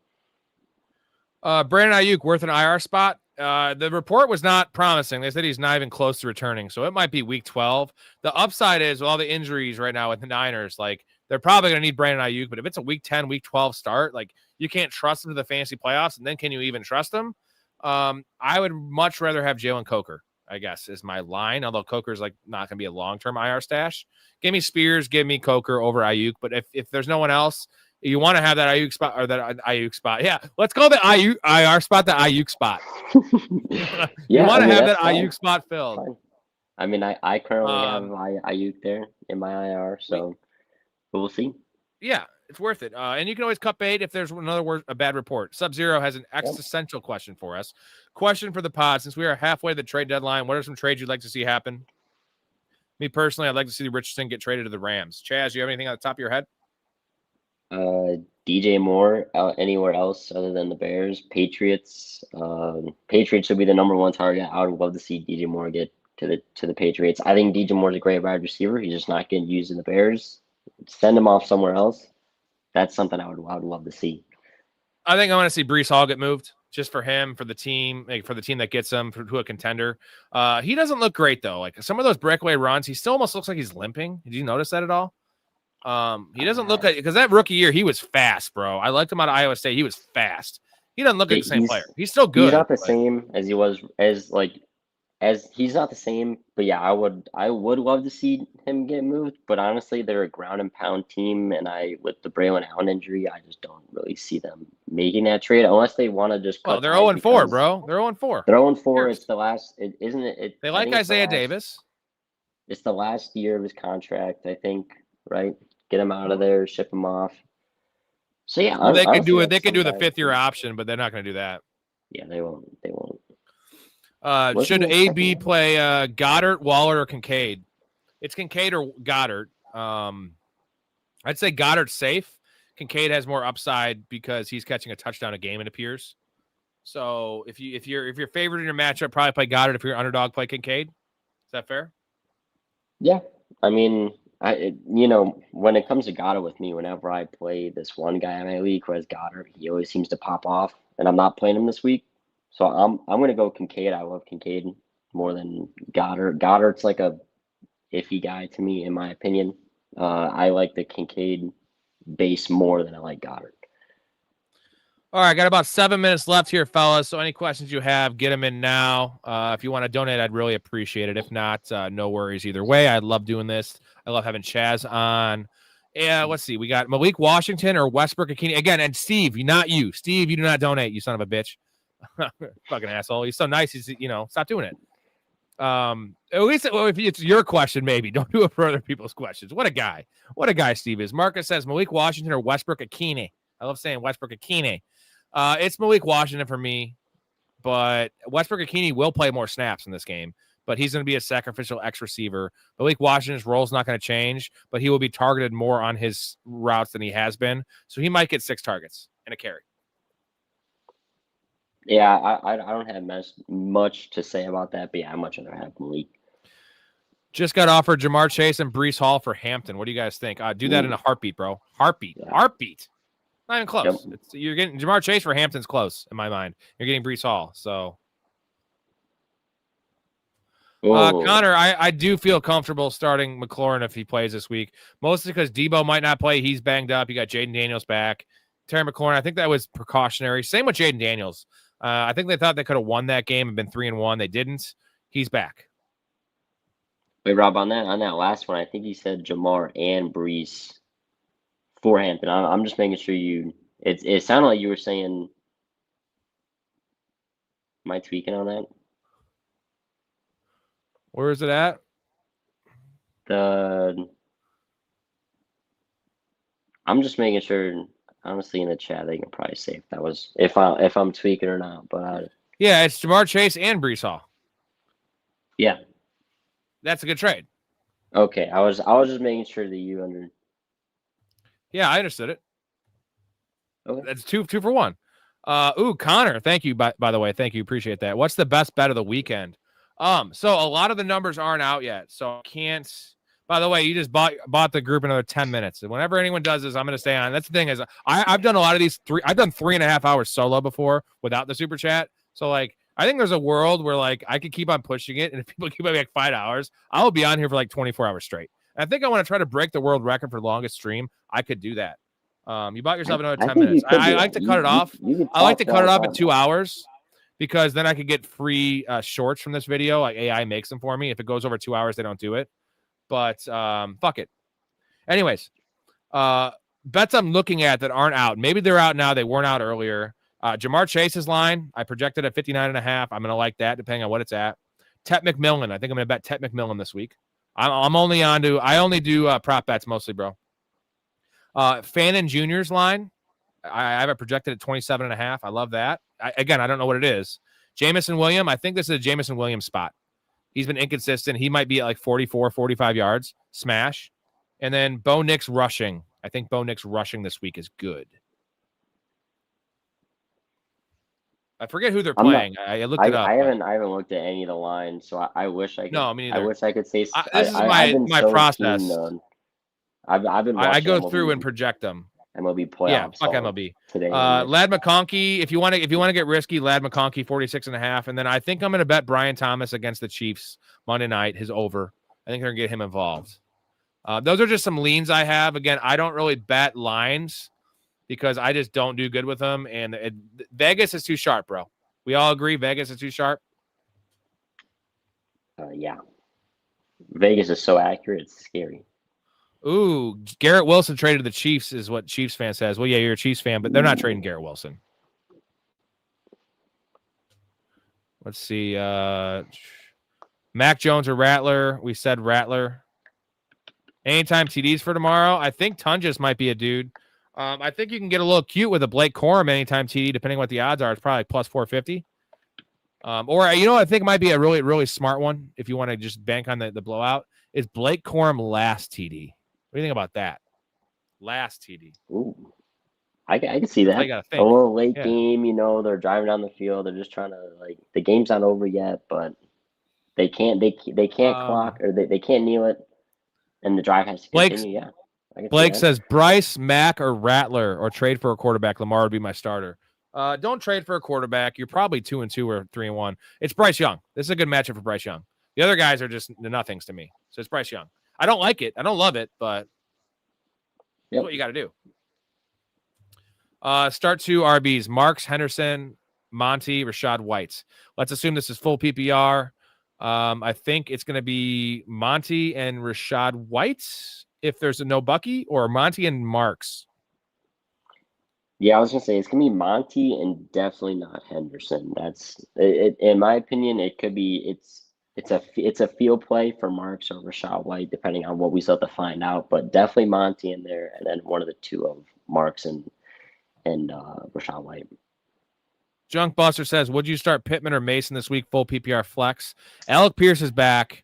Brandon Ayuk worth an IR spot. The report was not promising. They said he's not even close to returning, so it might be week 12. The upside is with all the injuries right now with the Niners, like they're probably going to need Brandon Ayuk, but if it's a week 10, week 12 start, like you can't trust him to the fantasy playoffs, and then can you even trust him? I would much rather have Jalen Coker, I guess, is my line, although Coker's like not going to be a long-term IR stash. Give me Spears, give me Coker over Ayuk, but if there's no one else, you want to have that Ayuk spot or that Ayuk spot. Yeah, let's call the Ayuk IR spot the Ayuk spot. You want to have that Ayuk spot filled. Fine. I mean, I currently have Ayuk there in my IR, so we'll see. Yeah, it's worth it. And you can always cut bait if there's a bad report. Sub-Zero has an existential question for us. Question for the pod. Since we are halfway to the trade deadline, what are some trades you'd like to see happen? Me personally, I'd like to see Richardson get traded to the Rams. Chaz, you have anything on the top of your head? DJ Moore anywhere else other than the Bears. Patriots. Patriots should be the number one target. I would love to see DJ Moore get to the Patriots. I think DJ Moore's a great wide receiver. He's just not getting used in the Bears. Send him off somewhere else. That's something I would love to see. I think I want to see Breece Hall get moved just for him, for the team, for the team that gets him to a contender. He doesn't look great though. Like some of those breakaway runs, he still almost looks like he's limping. Did you notice that at all? He doesn't look like, because that rookie year he was fast, bro. I liked him out of Iowa State. He was fast. He doesn't look like the same player. He's still good. He's not the same as he was as he's not the same. But yeah, I would love to see him get moved. But honestly, they're a ground and pound team, and with the Braylon Allen injury, I just don't really see them making that trade unless they want to just. Oh, they're 0-4, bro. They're 0-4. They're 0-4. It's the last, isn't it? They like Isaiah Davis. It's the last year of his contract, I think. Right. Get him out of there, ship him off. So yeah, Well, they could honestly, do it. like They could do the sometimes- 5th-year option, but they're not going to do that. Yeah, they won't. They won't. Should Wasn't it AB second? play Goddard, Waller, or Kincaid? It's Kincaid or Goddard. I'd say Goddard's safe. Kincaid has more upside because he's catching a touchdown a game, it appears. So if you're favored in your matchup, probably play Goddard. If you're underdog, play Kincaid. Is that fair? Yeah, I mean, when it comes to Goddard with me, whenever I play this one guy in my league who has Goddard, he always seems to pop off, and I'm not playing him this week. So I'm gonna go Kincaid. I love Kincaid more than Goddard. Goddard's like a iffy guy to me, in my opinion. I like the Kincaid base more than I like Goddard. All right, got about 7 minutes left here, fellas. So any questions you have, get them in now. If you want to donate, I'd really appreciate it. If not, no worries either way. I love doing this. I love having Chaz on. Yeah, let's see. We got Malik Washington or Westbrook Akini. Again, and Steve, not you. Steve, you do not donate, you son of a bitch. Fucking asshole. He's so nice. He's, stop doing it. At least if it's your question, maybe. Don't do it for other people's questions. What a guy. What a guy Steve is. Marcus says Malik Washington or Westbrook Akini. I love saying Westbrook Akini. It's Malik Washington for me, but Westbrook Akini will play more snaps in this game, but he's going to be a sacrificial X receiver. Malik Washington's role is not going to change, but he will be targeted more on his routes than he has been. So he might get 6 targets and a carry. Yeah, I don't have much to say about that, but yeah, I'd much rather have Malik. Just got offered Jamar Chase and Breece Hall for Hampton. What do you guys think? Do that in a heartbeat, bro. Heartbeat. Yeah. Heartbeat. Not even close. Yep. You're getting Jamar Chase for Hampton's close in my mind. You're getting Breece Hall. So, Connor, I do feel comfortable starting McLaurin if he plays this week, mostly because Debo might not play. He's banged up. You got Jaden Daniels back. Terry McLaurin, I think that was precautionary. Same with Jaden Daniels. I think they thought they could have won that game and been 3-1. They didn't. He's back. Wait, Rob, on that last one, I think you said Jamar and Breece for Hampton. I'm just making sure it sounded like you were saying, am I tweaking on that? Where is it at? I'm just making sure, honestly, in the chat, they can probably say if I'm tweaking or not, but yeah, it's Jamar Chase and Breece Hall. Yeah. That's a good trade. Okay. I was just making sure that you understood. Yeah, I understood it. Okay. That's two for one. Connor, thank you. By the way, thank you. Appreciate that. What's the best bet of the weekend? So a lot of the numbers aren't out yet, so I can't. By the way, you just bought the group another 10 minutes. And whenever anyone does this, I'm going to stay on. That's the thing is, I've done a lot of these I've done 3.5 hours solo before without the super chat. So like, I think there's a world where like I could keep on pushing it, and if people keep on like 5 hours, I'll be on here for like 24 hours straight. And I think I want to try to break the world record for longest stream. I could do that. You bought yourself another 10 minutes. I like to cut it off. I like to cut it off at 2 hours because then I could get free shorts from this video. Like AI makes them for me. If it goes over 2 hours, they don't do it. But fuck it. Anyways, bets I'm looking at that aren't out. Maybe they're out now. They weren't out earlier. Jamar Chase's line, I projected at 59.5. I'm going to like that depending on what it's at. Tet McMillan. I think I'm going to bet Tet McMillan this week. I only do prop bets mostly, bro. Fannin Jr.'s line, I have it projected at 27.5. I love that. I don't know what it is. Jamison Williams, I think this is a Jamison Williams spot. He's been inconsistent. He might be at like 44, 45 yards. Smash. And then Bo Nix rushing. I think Bo Nix rushing this week is good. I forget who they're playing. I looked it up. I haven't looked at any of the lines, so I wish I could. No, me neither. I wish I could say. This is my process. I've been. I go MLB, through and project them. MLB playoffs. Yeah, fuck MLB today. Lad McConkey. If you want to get risky, Lad McConkey 46.5, and then I think I'm going to bet Brian Thomas against the Chiefs Monday night. His over. I think they're going to get him involved. Those are just some leans I have. Again, I don't really bet lines because I just don't do good with them. And Vegas is too sharp, bro. We all agree Vegas is too sharp. Yeah. Vegas is so accurate. It's scary. Ooh, Garrett Wilson traded the Chiefs is what Chiefs fan says. Well, yeah, you're a Chiefs fan, but they're not trading Garrett Wilson. Let's see. Mac Jones or Rattler. We said Rattler. Anytime TDs for tomorrow. I think Tunjas might be a dude. I think you can get a little cute with a Blake Corum anytime TD, depending on what the odds are. It's probably like plus 450. Or you know what I think might be a really, really smart one if you want to just bank on the blowout is Blake Corum last TD. What do you think about that? Last TD. Ooh, I can see that. A little late game, they're driving down the field. They're just trying to the game's not over yet, but they can't clock or they can't kneel it, and the drive has to continue. Blake says Bryce, Mack, or Rattler, or trade for a quarterback. Lamar would be my starter. Don't trade for a quarterback. You're probably 2-2 or 3-1. It's Bryce Young. This is a good matchup for Bryce Young. The other guys are just nothings to me. So it's Bryce Young. I don't like it. I don't love it, but that's what you got to do. Start 2 RBs. Marks, Henderson, Monty, Rashad White. Let's assume this is full PPR. I think it's going to be Monty and Rashad White if there's a no Bucky, or Monty and Marks. Yeah, I was gonna say it's gonna be Monty and definitely not Henderson. That's it. In my opinion, it could be it's a field play for Marks or Rashad White, depending on what we still have to find out. But definitely Monty in there, and then one of the two of Marks and Rashad White. Junk Buster says, would you start Pittman or Mason this week? Full PPR flex. Alec Pierce is back.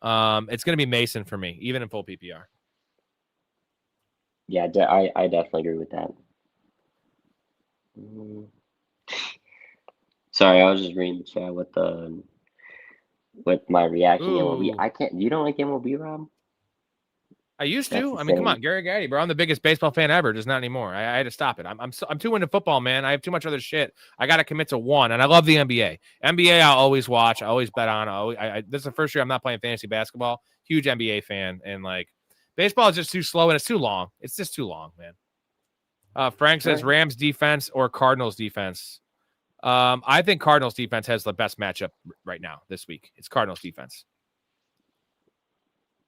It's gonna be Mason for me, even in full PPR. Yeah, I definitely agree with that. Sorry, I was just reading the chat with my reaction. MLB. I can't. You don't like MLB, Rob? I used to. I mean, come on, Gary Gaddy, bro. I'm the biggest baseball fan ever. Just not anymore. I had to stop it. I'm too into football, man. I have too much other shit. I got to commit to one, and I love the NBA. NBA, I'll always watch. I always bet on. This is the first year I'm not playing fantasy basketball. Huge NBA fan, and baseball is just too slow and it's too long. It's just too long, man. Frank says Rams defense or Cardinals defense. I think Cardinals defense has the best matchup right now this week. It's Cardinals defense.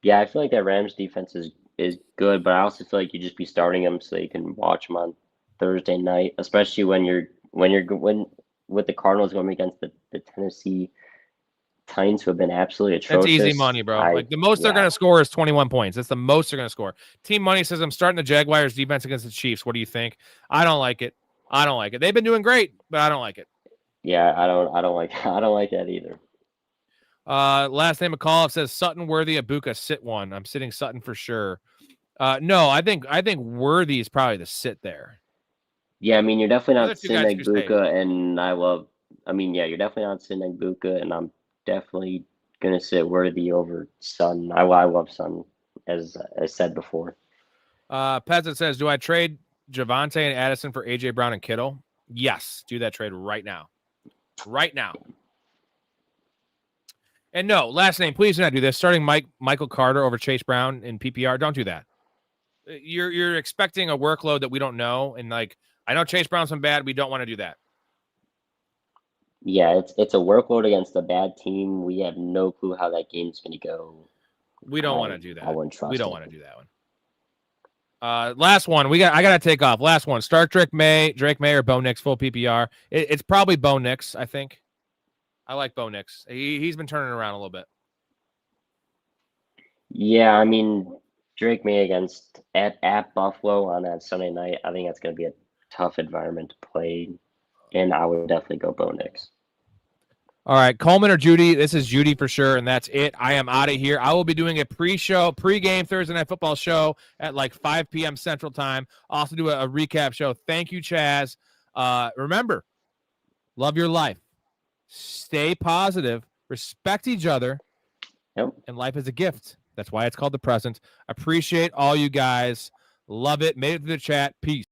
Yeah, I feel like that Rams defense is good, but I also feel like you just be starting them so you can watch them on Thursday night, especially when with the Cardinals going against the Tennessee Titans, who have been absolutely atrocious. That's easy money, bro. The most they're going to score is 21 points. That's the most they're going to score. Team Money says, I'm starting the Jaguars defense against the Chiefs. What do you think? I don't like it. They've been doing great, but I don't like it. Yeah, I don't like that either. Last name McCall says Sutton, Worthy, Ibuka, sit one. I'm sitting Sutton for sure. No, I think Worthy is probably the sit there. Yeah, I mean, you're definitely not sitting Ibuka, and you're definitely not sitting Ibuka, and I'm definitely gonna sit Worthy over Sutton. I love Sutton, as I said before. Peasant says, do I trade Javonte and Addison for AJ Brown and Kittle? Yes, do that trade right now. Right now. And no, last name, please do not do this. Starting Michael Carter over Chase Brown in PPR, don't do that. You're expecting a workload that we don't know, and I know Chase Brown's been bad. We don't want to do that. Yeah, it's a workload against a bad team. We have no clue how that game's going to go. We don't want to do that. I wouldn't trust. We don't want to do that one. Last one. I got to take off. Last one. Start Drake May or Bo Nix full PPR. It's probably Bo Nix, I think. I like Bo Nix. He's been turning around a little bit. Yeah, I mean, Drake May at Buffalo on that Sunday night, I think that's going to be a tough environment to play, and I would definitely go Bo Nix. All right, Coleman or Judy? This is Judy for sure, and that's it. I am out of here. I will be doing a pre-game Thursday Night Football show at 5 p.m. Central Time. I'll also do a recap show. Thank you, Chaz. Remember, love your life. Stay positive. Respect each other. Yep. And life is a gift. That's why it's called the present. Appreciate all you guys. Love it. Made it to the chat. Peace.